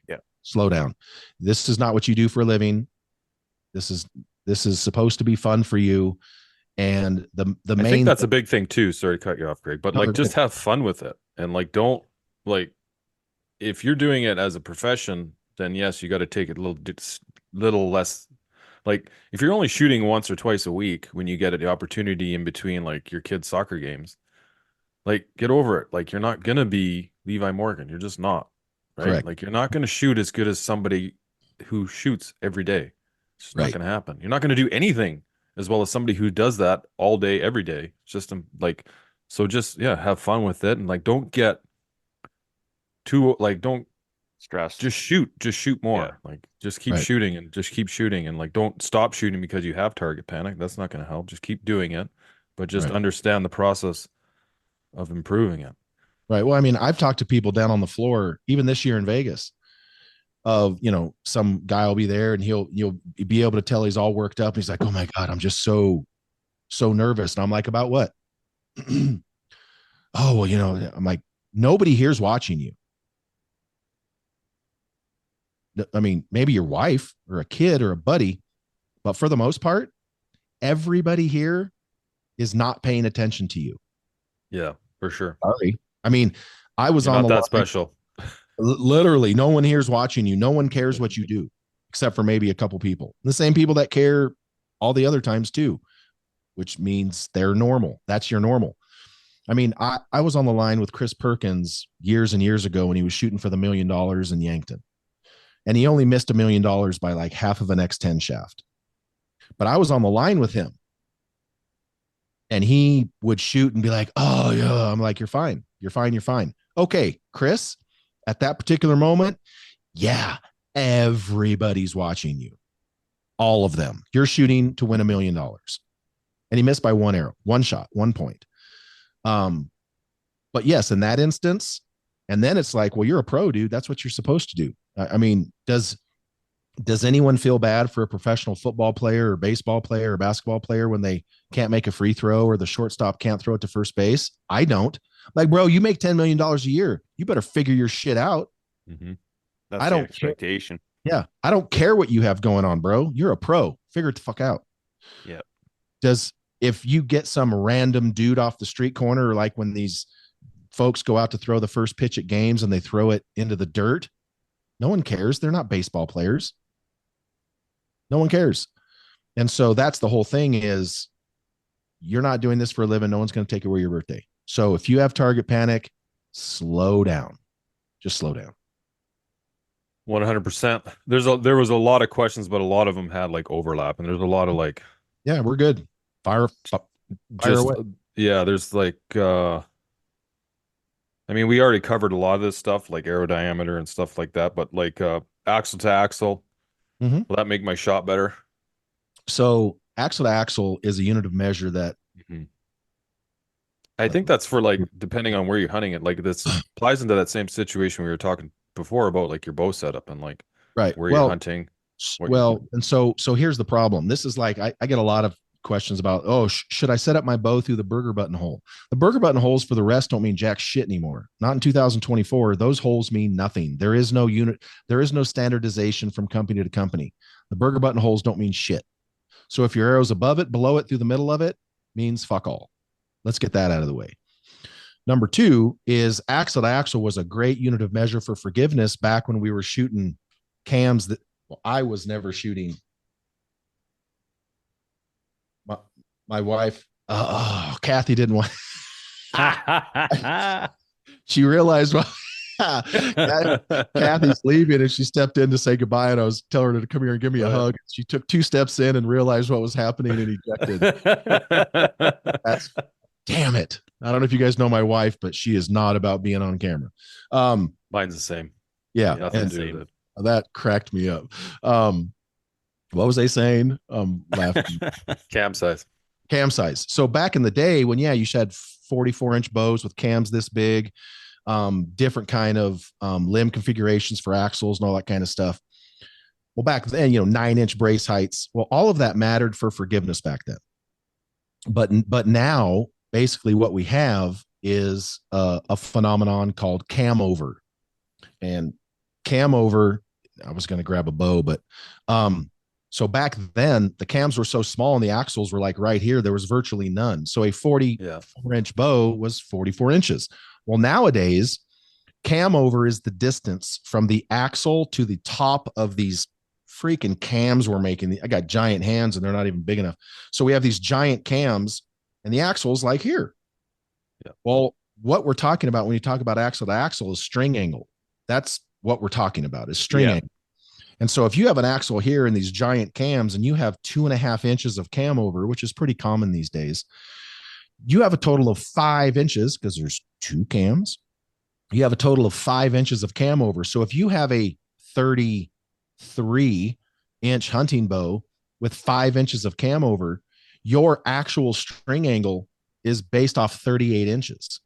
Yeah. Slow down. This is not what you do for a living. This is supposed to be fun for you. And I think that's a big thing too. Sorry to cut you off, Greg, but just have fun with it. And don't if you're doing it as a profession, then yes, you got to take it a little less. Like if you're only shooting once or twice a week when you get the opportunity in between like your kids' soccer games, get over it. Like you're not going to be Levi Morgan. You're just not. Right. Correct. Like you're not going to shoot as good as somebody who shoots every day. It's just not going to happen. You're not going to do anything as well as somebody who does that all day, every day. It's just so just, have fun with it. And don't get too, don't stress. Just shoot more. Yeah. Just keep shooting and just keep shooting. And don't stop shooting because you have target panic. That's not going to help. Just keep doing it, but just understand the process of improving it. Right. Well, I mean, I've talked to people down on the floor, even this year in Vegas, of, some guy will be there and you'll be able to tell he's all worked up. And he's like, oh my God, I'm just so nervous. And I'm like, about what? Oh, well, I'm like, nobody here's watching you. I mean, maybe your wife or a kid or a buddy, but for the most part, everybody here is not paying attention to you. Yeah, for sure. Sorry. I mean, I was You're on not the that line. Special. Literally, no one here's watching you. No one cares what you do, except for maybe a couple people. The same people that care all the other times too, which means they're normal. That's your normal. I mean, I was on the line with Chris Perkins years and years ago when he was shooting for the $1 million in Yankton. And he only missed $1 million by like half of an X10 shaft. But I was on the line with him. And he would shoot and be like, oh, yeah. I'm like, you're fine. You're fine. You're fine. Okay, Chris, at that particular moment, yeah, everybody's watching you. All of them. You're shooting to win $1 million. And he missed by one arrow, one shot, 1 point. But yes, in that instance, and then it's like, well, you're a pro, dude. That's what you're supposed to do. I mean, does anyone feel bad for a professional football player or baseball player or basketball player when they can't make a free throw or the shortstop can't throw it to first base? I don't. Like, bro, you make $10 million a year. You better figure your shit out. Mm-hmm. That's I don't the expectation. Yeah. I don't care what you have going on, bro. You're a pro. Figure it the fuck out. Yeah. If you get some random dude off the street corner, or like when these folks go out to throw the first pitch at games and they throw it into the dirt, no one cares. They're not baseball players. No one cares. And so that's the whole thing is you're not doing this for a living. No one's going to take away your birthday. So if you have target panic, slow down. Just slow down. 100%. There was a lot of questions, but a lot of them had like overlap, and there's a lot of like, yeah, we're good. Fire away. Yeah, there's like I mean, we already covered a lot of this stuff, like arrow diameter and stuff like that, but like axle to axle, will that make my shot better? So axle to axle is a unit of measure that I think that's for like, depending on where you're hunting it, like this applies into that same situation we were talking before about like your bow setup and like where you're hunting. And so here's the problem. This is like, I get a lot of questions about, should I set up my bow through the burger button hole? The burger button holes for the rest don't mean jack shit anymore. Not in 2024. Those holes mean nothing. There is no standardization from company to company. The burger button holes don't mean shit. So if your arrow's above it, below it, through the middle of it, means fuck all. Let's get that out of the way. Number two is axle to axle was a great unit of measure for forgiveness back when we were shooting cams that I was never shooting. My wife, Kathy didn't want. She realized, Kathy's leaving, and she stepped in to say goodbye, and I was telling her to come here and give me a hug. She took 2 steps in and realized what was happening and ejected. Damn it. I don't know if you guys know my wife, but she is not about being on camera. Mine's the same. Yeah. Nothing to do with it. That cracked me up. What was I saying? Laughing. Cam size. So back in the day when, you had 44-inch bows with cams this big, different kind of limb configurations for axles and all that kind of stuff. Well, back then, 9-inch brace heights. Well, all of that mattered for forgiveness back then. But now, basically what we have is a phenomenon called cam over. And cam over, I was going to grab a bow, but so back then the cams were so small and the axles were like right here. There was virtually none. So a 44-inch bow was 44 inches. Well, nowadays, cam over is the distance from the axle to the top of these freaking cams we're making. I got giant hands and they're not even big enough. So we have these giant cams and the axle's like here. Yeah. Well, what we're talking about when you talk about axle to axle is string angle. That's what we're talking about is string angle. And so if you have an axle here in these giant cams and you have 2.5 inches of cam over, which is pretty common these days, you have a total of 5 inches because there's 2 cams. You have a total of 5 inches of cam over. So if you have a 33-inch hunting bow with 5 inches of cam over, your actual string angle is based off 38 inches.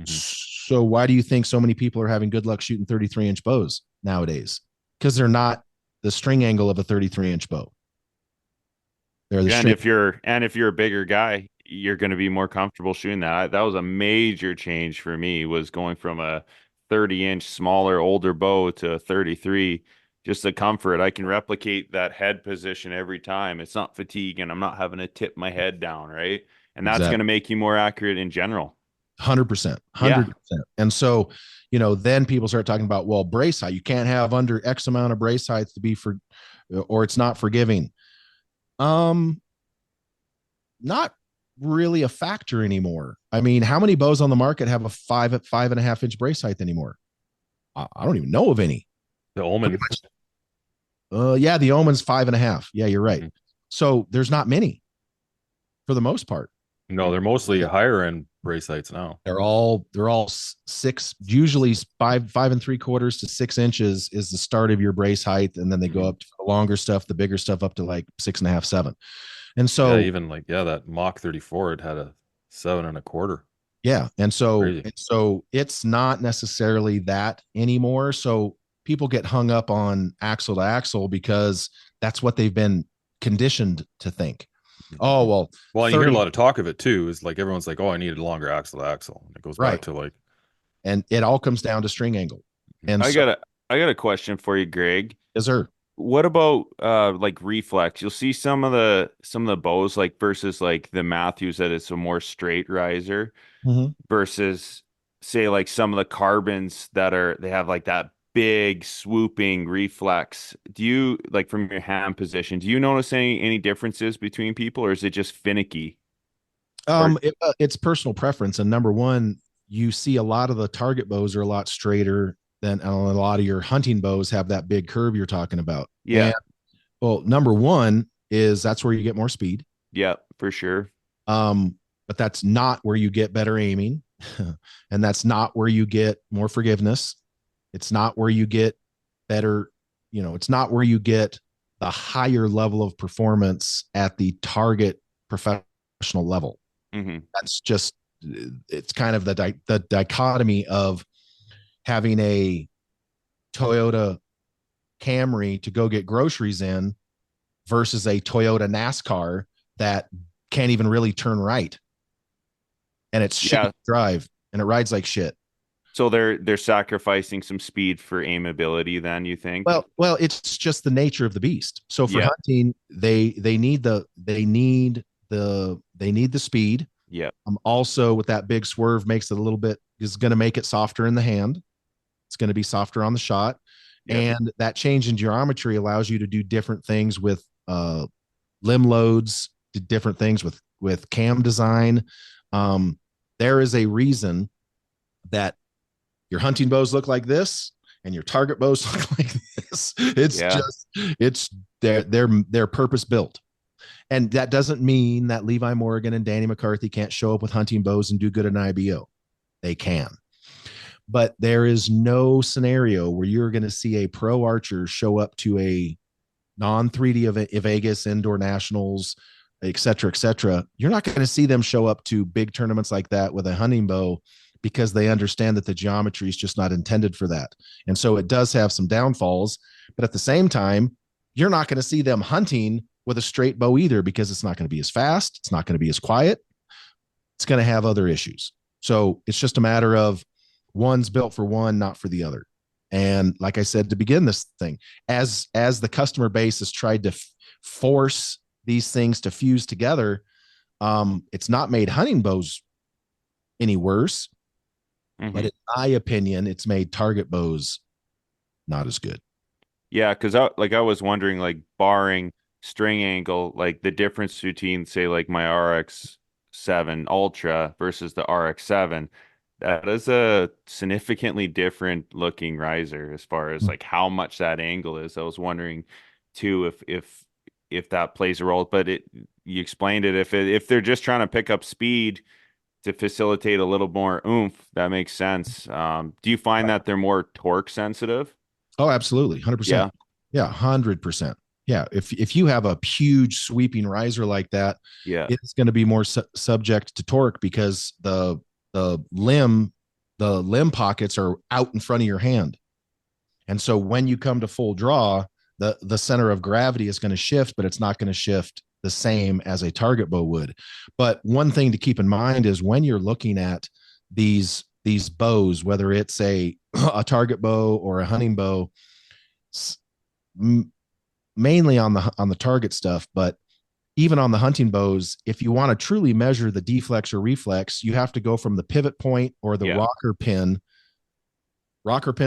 So why do you think so many people are having good luck shooting 33-inch bows nowadays? Because they're not the string angle of a 33-inch bow. If you're a bigger guy, you're going to be more comfortable shooting that. That was a major change for me, was going from a 30-inch smaller, older bow to a 33. Just the comfort. I can replicate that head position every time. It's not fatigue, and I'm not having to tip my head down, right? And that's going to make you more accurate in general. 100%. And so, then people start talking about, well, brace height, you can't have under X amount of brace height to be or it's not forgiving. Not really a factor anymore. I mean, how many bows on the market have a 5.5 inch brace height anymore? I don't even know of any. The Omen. The Omen's 5.5. Yeah, you're right. So there's not many for the most part. No, they're mostly higher end brace heights now. They're all six, usually 5 5 3/4 to 6 inches is the start of your brace height, and then they go up to the longer stuff, the bigger stuff up to like 6.5, 7. And so even that Mach 34, it had a 7.25. Yeah. And Crazy. so it's not necessarily that anymore. So people get hung up on axle to axle because that's what they've been conditioned to think. Oh, well, you hear a lot of talk of it too. Is like everyone's like, oh, I need a longer axle to axle. And it goes back to like, and it all comes down to string angle. And I got a question for you, Greg. Yes, sir. What about like reflex? You'll see some of the bows like versus like the Matthews that it's a more straight riser versus say like some of the carbons that they have like that big swooping reflex. Do you like from your hand position, do you notice any differences between people, or is it just finicky? It's personal preference. And number one, you see a lot of the target bows are a lot straighter than a lot of your hunting bows have that big curve you're talking about. Yeah. And, well, number one is that's where you get more speed. Yeah, for sure. But that's not where you get better aiming. And that's not where you get more forgiveness. It's not where you get better, it's not where you get the higher level of performance at the target professional level. That's just, it's kind of the dichotomy of having a Toyota Camry to go get groceries in versus a Toyota NASCAR that can't even really turn right. And it's shit to drive and it rides like shit. So they're sacrificing some speed for aimability then, you think? Well, it's just the nature of the beast. So for hunting, they need the speed. Yeah. Also with that big swerve is going to make it softer in the hand. It's going to be softer on the shot. And that change in geometry allows you to do different things with limb loads, different things with cam design. There is a reason that your hunting bows look like this and your target bows look like this. It's they're purpose built. And that doesn't mean that Levi Morgan and Danny McCarthy can't show up with hunting bows and do good at an IBO. They can. But there is no scenario where you're going to see a pro archer show up to a non-3D Vegas indoor nationals, et cetera. You're not going to see them show up to big tournaments like that with a hunting bow because they understand that the geometry is just not intended for that. And so it does have some downfalls, but at the same time, you're not going to see them hunting with a straight bow either because it's not going to be as fast. It's not going to be as quiet. It's going to have other issues. So it's just a matter of one's built for one, not for the other. And like I said, to begin this thing, as the customer base has tried to force these things to fuse together, it's not made hunting bows any worse, but in my opinion, it's made target bows not as good. Yeah, because I was wondering, like, barring string angle, like the difference between, say, like my RX-7 Ultra versus the RX-7, that is a significantly different looking riser as far as like how much that angle is. I was wondering too if that plays a role, but you explained it. If they're just trying to pick up speed to facilitate a little more oomph, that makes sense. Do you find that they're more torque sensitive? Oh, absolutely. 100%. Yeah. 100%. Yeah. If you have a huge sweeping riser like that, it's going to be more subject to torque because the limb pockets are out in front of your hand. And so when you come to full draw, the center of gravity is going to shift, but it's not going to shift the same as a target bow would. But one thing to keep in mind is when you're looking at these bows, whether it's a target bow or a hunting bow, mainly on the target stuff, but even on the hunting bows, if you want to truly measure the deflex or reflex, you have to go from the pivot point or the rocker pin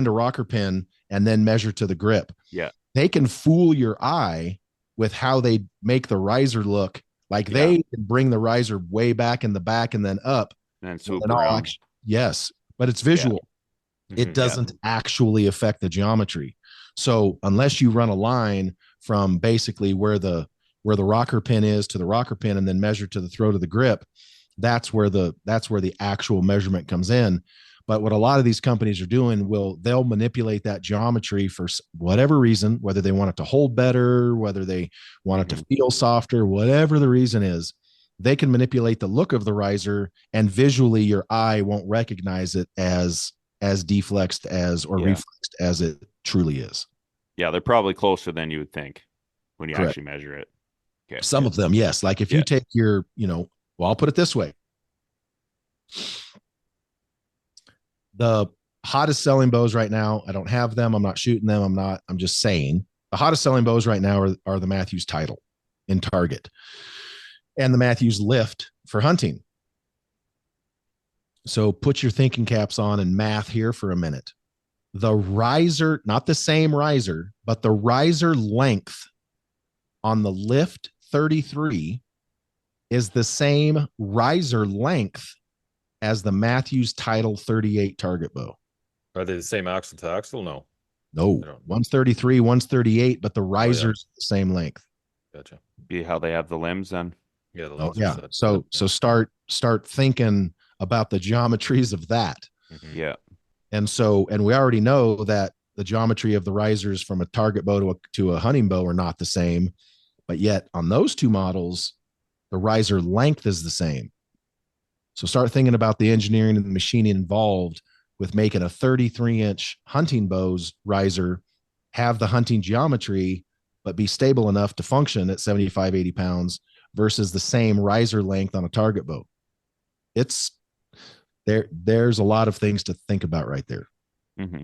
to rocker pin, and then measure to the grip. Yeah. They can fool your eye with how they make the riser look like they can bring the riser way back in the back and then up. And swoop around. Yes, but it's visual. It doesn't actually affect the geometry. So unless you run a line from basically where the rocker pin is to the rocker pin and then measure to the throat of the grip, That's where the actual measurement comes in. But what a lot of these companies are doing, they'll manipulate that geometry for whatever reason, whether they want it to hold better, whether they want it to feel softer, whatever the reason is, they can manipulate the look of the riser, and visually your eye won't recognize it as deflexed reflexed as it truly is. Yeah, they're probably closer than you would think when you Correct. actually measure it. Okay. Some of them, yes. Like if you take your, well, I'll put it this way. The hottest selling bows right now, I don't have them. I'm not shooting them. I'm just saying the hottest selling bows right now are the Matthews Title in Target and the Matthews Lift for hunting. So put your thinking caps on and math here for a minute. The riser, not the same riser, but the riser length on the Lift 33 is the same riser length as the Matthews Title 38 target bow. Are they the same axle to axle? No. No. One's 33, one's 38, but the riser's the same length. Gotcha. Be how they have the limbs then. Yeah. The limbs yeah. So start thinking about the geometries of that. Mm-hmm. Yeah. And we already know that the geometry of the risers from a target bow to a hunting bow are not the same, but yet on those two models, the riser length is the same. So start thinking about the engineering and the machining involved with making a 33-inch hunting bow's riser have the hunting geometry, but be stable enough to function at 75, 80 pounds versus the same riser length on a target bow. It's there's a lot of things to think about right there. Mm-hmm.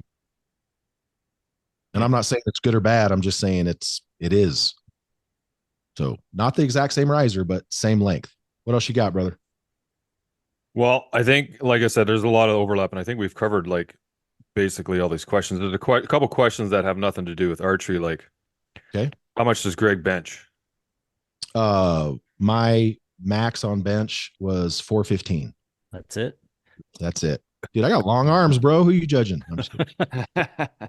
And I'm not saying it's good or bad. I'm just saying it is. So not the exact same riser, but same length. What else you got, brother? Well, I think, like I said, there's a lot of overlap, and I think we've covered like basically all these questions. There's a couple questions that have nothing to do with archery, like, okay, how much does Greg bench? My max on bench was 415. That's it. That's it, dude. I got long arms, bro. Who you judging? I'm just kidding.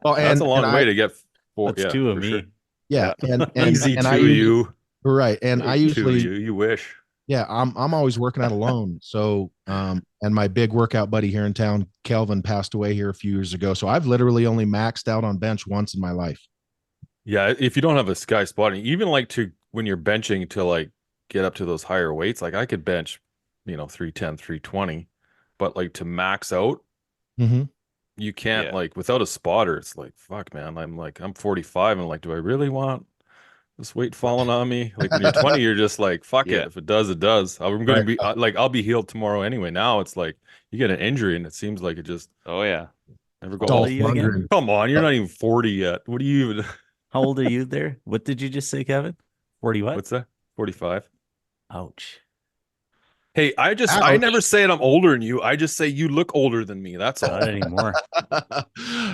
Well, that's a long way to get four. That's two of me. Sure. Yeah, and easy and to you. Right, and I usually you wish. Yeah, I'm always working out alone. So, and my big workout buddy here in town, Kelvin, passed away here a few years ago. So I've literally only maxed out on bench once in my life. Yeah, if you don't have a sky spotting, even like when you're benching to like get up to those higher weights, like I could bench, 310, 320, but like to max out, you can't like without a spotter. It's like, fuck, man. I'm 45 and like, do I really want this weight falling on me? Like when you're 20, you're just like, fuck it. If it does, it does. I'm going to be like, I'll be healed tomorrow anyway. Now it's like you get an injury and it seems like it just, never goes. Come on, you're not even 40 yet. What do you even? How old are you there? What did you just say, Kevin? 40 what? What's that? 45. Ouch. Hey, I never say I'm older than you. I just say you look older than me. That's all. Not anymore.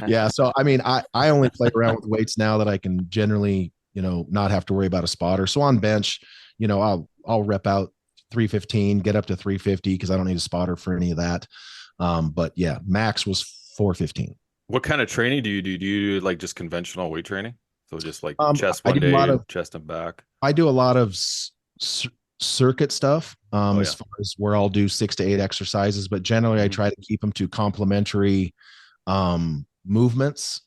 Yeah. So, I mean, I only play around with weights now that I can generally, not have to worry about a spotter. So on bench, I'll rep out 315, get up to 350 because I don't need a spotter for any of that. But yeah, max was 415. What kind of training do you do? Do you do like just conventional weight training? So just like chest one day, chest and back. I do a lot of circuit stuff as far as where I'll do 6 to 8 exercises, but generally I try to keep them to complementary movements.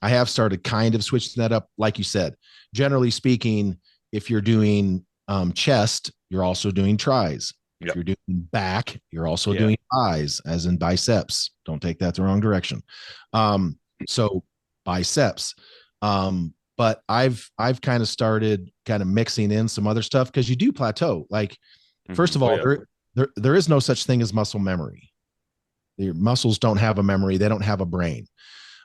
I have started kind of switching that up. Like you said, generally speaking, if you're doing chest, you're also doing tries. If you're doing back, you're also doing thighs, as in biceps. Don't take that the wrong direction. So biceps. But I've kind of started kind of mixing in some other stuff because you do plateau. Like, first of all, there is no such thing as muscle memory. Your muscles don't have a memory. They don't have a brain.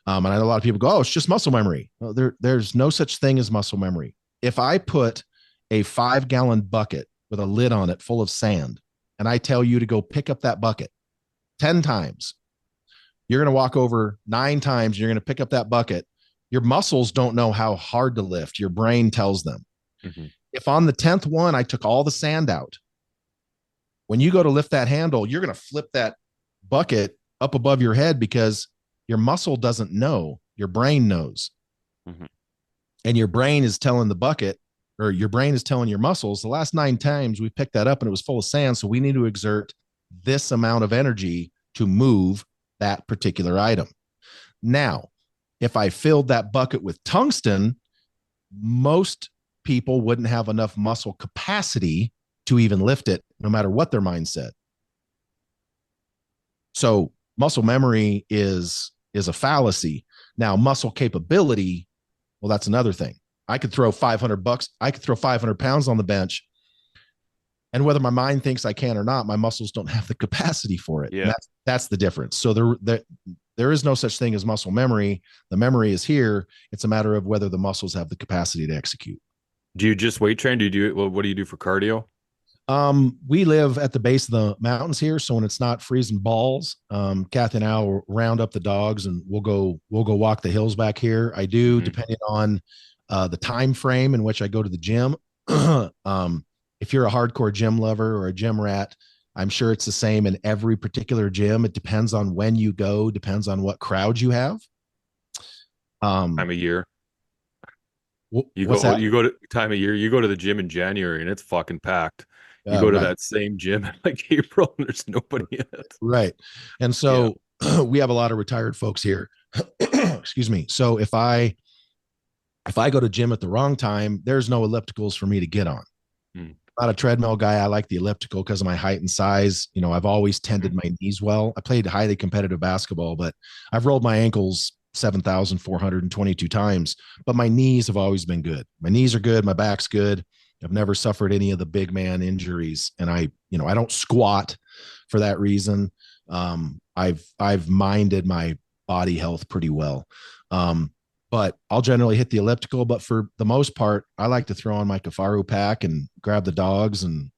And I know a lot of people go, oh, it's just muscle memory. Well, there's no such thing as muscle memory. If I put a 5-gallon bucket with a lid on it full of sand, and I tell you to go pick up that bucket 10 times, you're going to walk over 9 times, and you're going to pick up that bucket. Your muscles don't know how hard to lift. Your brain tells them. If on the 10th one, I took all the sand out, when you go to lift that handle, you're going to flip that bucket up above your head because your muscle doesn't know. Your brain knows. And your brain is telling the bucket, or your brain is telling your muscles, the last 9 times we picked that up and it was full of sand. So we need to exert this amount of energy to move that particular item. Now, if I filled that bucket with tungsten, most people wouldn't have enough muscle capacity to even lift it, no matter what their mind said. So muscle memory is a fallacy. Now, muscle capability, well, that's another thing. I could throw $500. I could throw 500 pounds on the bench, and whether my mind thinks I can or not, my muscles don't have the capacity for it. Yeah, that's the difference. So there is no such thing as muscle memory. The memory is here. It's a matter of whether the muscles have the capacity to execute. Do you just weight train? What do you do for cardio? We live at the base of the mountains here, so when it's not freezing balls, Kathy and I will round up the dogs and we'll go walk the hills back here. I do, depending on the time frame in which I go to the gym. If you're a hardcore gym lover or a gym rat, I'm sure it's the same in every particular gym. It depends on when you go, depends on what crowd you have. Time of year. You go to time of year. You go to the gym in January and it's fucking packed. You go to that same gym in like April and there's nobody in it. Right. And so we have a lot of retired folks here. Excuse me. So if I go to gym at the wrong time, there's no ellipticals for me to get on. Not a treadmill guy. I like the elliptical because of my height and size. You know, I've always tended my knees well. I played highly competitive basketball, but I've rolled my ankles 7,422 times, but my knees have always been good. My knees are good. My back's good. I've never suffered any of the big man injuries, and I don't squat for that reason. I've minded my body health pretty well. But I'll generally hit the elliptical, but for the most part, I like to throw on my Kafaru pack and grab the dogs and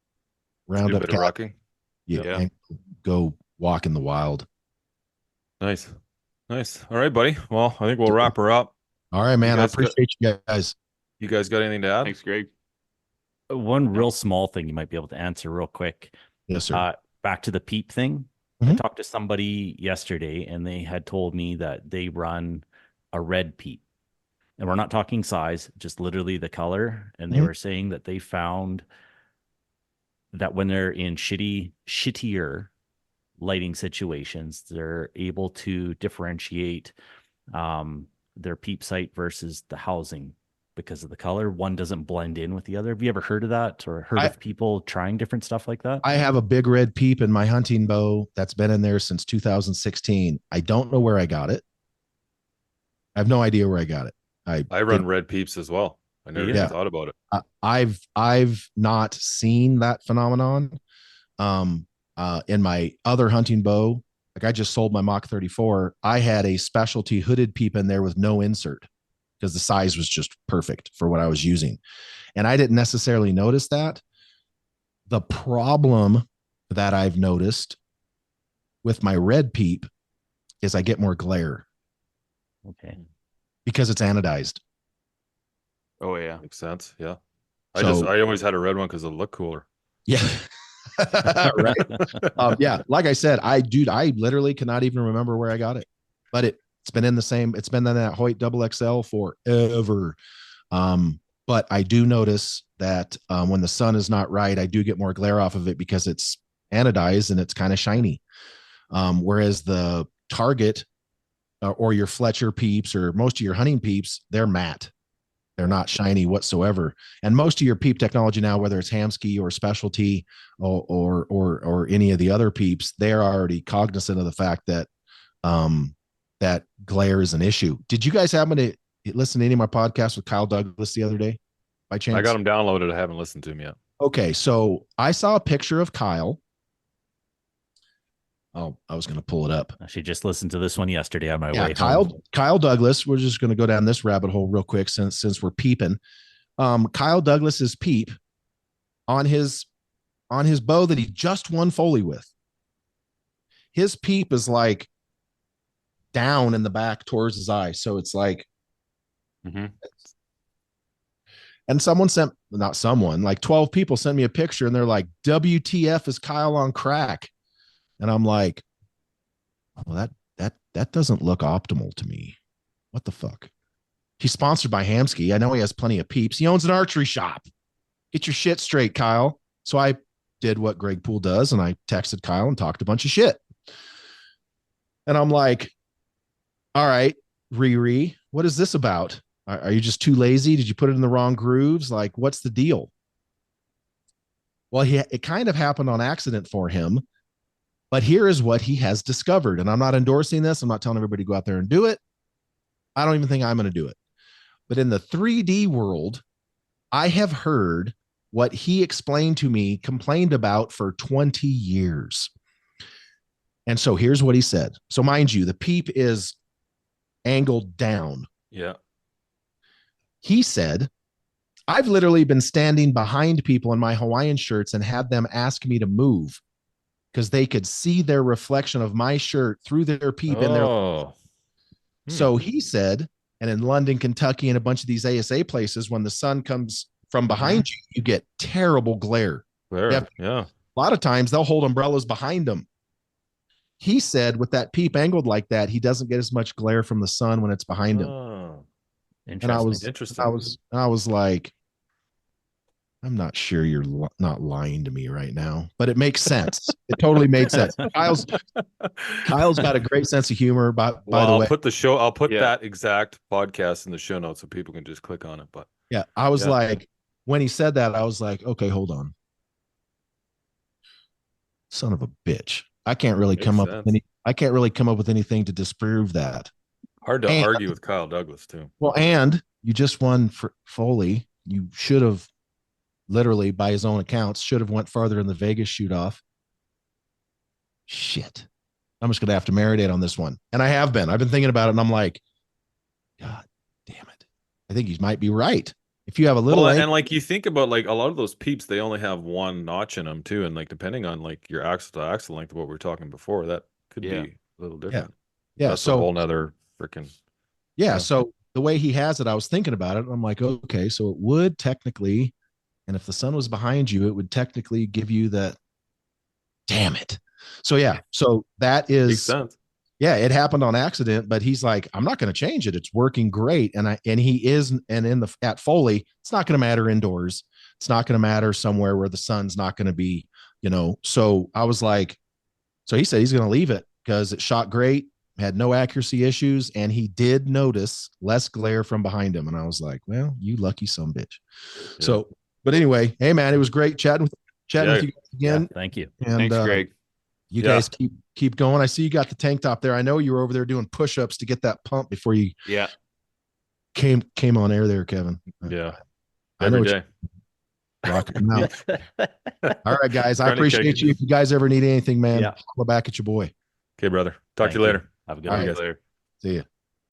round up rocking. Yeah. And go walk in the wild. Nice. All right, buddy. Well, I think we'll wrap her up. All right, man. I appreciate you guys. You guys got anything to add? Thanks, Greg. One real small thing you might be able to answer real quick. Yes, sir. Back to the peep thing. I talked to somebody yesterday and they had told me that they run a red peep. And we're not talking size, just literally the color. And they were saying that they found that when they're in shittier lighting situations, they're able to differentiate their peep site versus the housing because of the color. One doesn't blend in with the other. Have you ever heard of that or heard of people trying different stuff like that? I have a big red peep in my hunting bow that's been in there since 2016. I don't know where I got it. I have no idea where I got it. I run red peeps as well. I never even thought about it. I've not seen that phenomenon. In my other hunting bow, like I just sold my Mach 34. I had a specialty hooded peep in there with no insert because the size was just perfect for what I was using. And I didn't necessarily notice that. The problem that I've noticed with my red peep is I get more glare. Okay. Because it's anodized. Oh yeah, makes sense. Yeah. I always had a red one because it looked cooler. Yeah. Right. Yeah. Like I said, I literally cannot even remember where I got it, but it's been in that Hoyt double XL forever. But I do notice that when the sun is not right, I do get more glare off of it because it's anodized and it's kind of shiny. Whereas the Target or your Fletcher peeps or most of your hunting peeps, they're matte. They're not shiny whatsoever. And most of your peep technology now, whether it's Hamsky or specialty or any of the other peeps, they're already cognizant of the fact that that glare is an issue. Did you guys happen to listen to any of my podcasts with Kyle Douglas the other day by chance? I got them downloaded. I haven't listened to them yet. Okay. So I saw a picture of Kyle. Oh, I was going to pull it up. I should just listen to this one yesterday on my way home. Kyle Douglas. We're just going to go down this rabbit hole real quick since we're peeping. Kyle Douglas's peep on his bow that he just won Foley with. His peep is like down in the back towards his eye, so it's like. And like 12 people sent me a picture, and they're like, "WTF is Kyle on crack?" And I'm like, well, that doesn't look optimal to me. What the fuck? He's sponsored by Hamsky. I know he has plenty of peeps. He owns an archery shop. Get your shit straight, Kyle. So I did what Greg Poole does, and I texted Kyle and talked a bunch of shit. And I'm like, all right, Riri, what is this about? Are you just too lazy? Did you put it in the wrong grooves? Like, what's the deal? Well, it kind of happened on accident for him, but here is what he has discovered. And I'm not endorsing this. I'm not telling everybody to go out there and do it. I don't even think I'm going to do it. But in the 3D world, I have heard what he explained to me, complained about for 20 years. And so here's what he said. So mind you, the peep is angled down. Yeah. He said, I've literally been standing behind people in my Hawaiian shirts and had them ask me to move because they could see their reflection of my shirt through their peep in their. So he said, and in London, Kentucky, and a bunch of these ASA places, when the sun comes from behind you, you get terrible glare. Yeah. A lot of times they'll hold umbrellas behind them. He said with that peep angled like that, he doesn't get as much glare from the sun when it's behind him. Interesting. And I was like, I'm not sure you're not lying to me right now, but it makes sense. It totally made sense. Kyle's got a great sense of humor. By the way, I'll put that exact podcast in the show notes so people can just click on it. But yeah, I was like, when he said that, I was like, okay, hold on. Son of a bitch. I can't really come up with anything to disprove that. Hard to argue with Kyle Douglas too. Well, and you just won for Foley. You should have literally, by his own accounts, should have went farther in the Vegas shoot off. Shit. I'm just going to have to marinate on this one. And I have been. I've been thinking about it, and I'm like, God damn it. I think he might be right. If you have a little and like you think about like a lot of those peeps, they only have one notch in them too. And like depending on like your axle to axle length, what we were talking before, that could be a little different. Yeah. That's so a whole nother freaking. Yeah. So the way he has it, I was thinking about it. And I'm like, okay, so it would technically, and if the sun was behind you, it would technically give you that. Damn it. So yeah. So that is. Makes sense. Yeah, it happened on accident, but he's like, I'm not going to change it. It's working great. And he is, and at Foley, it's not going to matter indoors. It's not going to matter somewhere where the sun's not going to be, So I was like, so he said he's going to leave it because it shot great, had no accuracy issues, and he did notice less glare from behind him. And I was like, well, you lucky son bitch. Yeah. So, but anyway, hey man, it was great chatting with you guys again. Yeah, thank you. And, thanks, Greg. You guys keep going. I see you got the tank top there. I know you were over there doing push-ups to get that pump before you came on air there, Kevin. Yeah. I know every day. Rocking out. All right, guys. I appreciate you. If you guys ever need anything, man, call back at your boy. Okay, brother. Talk to you later. Have a good night. See you.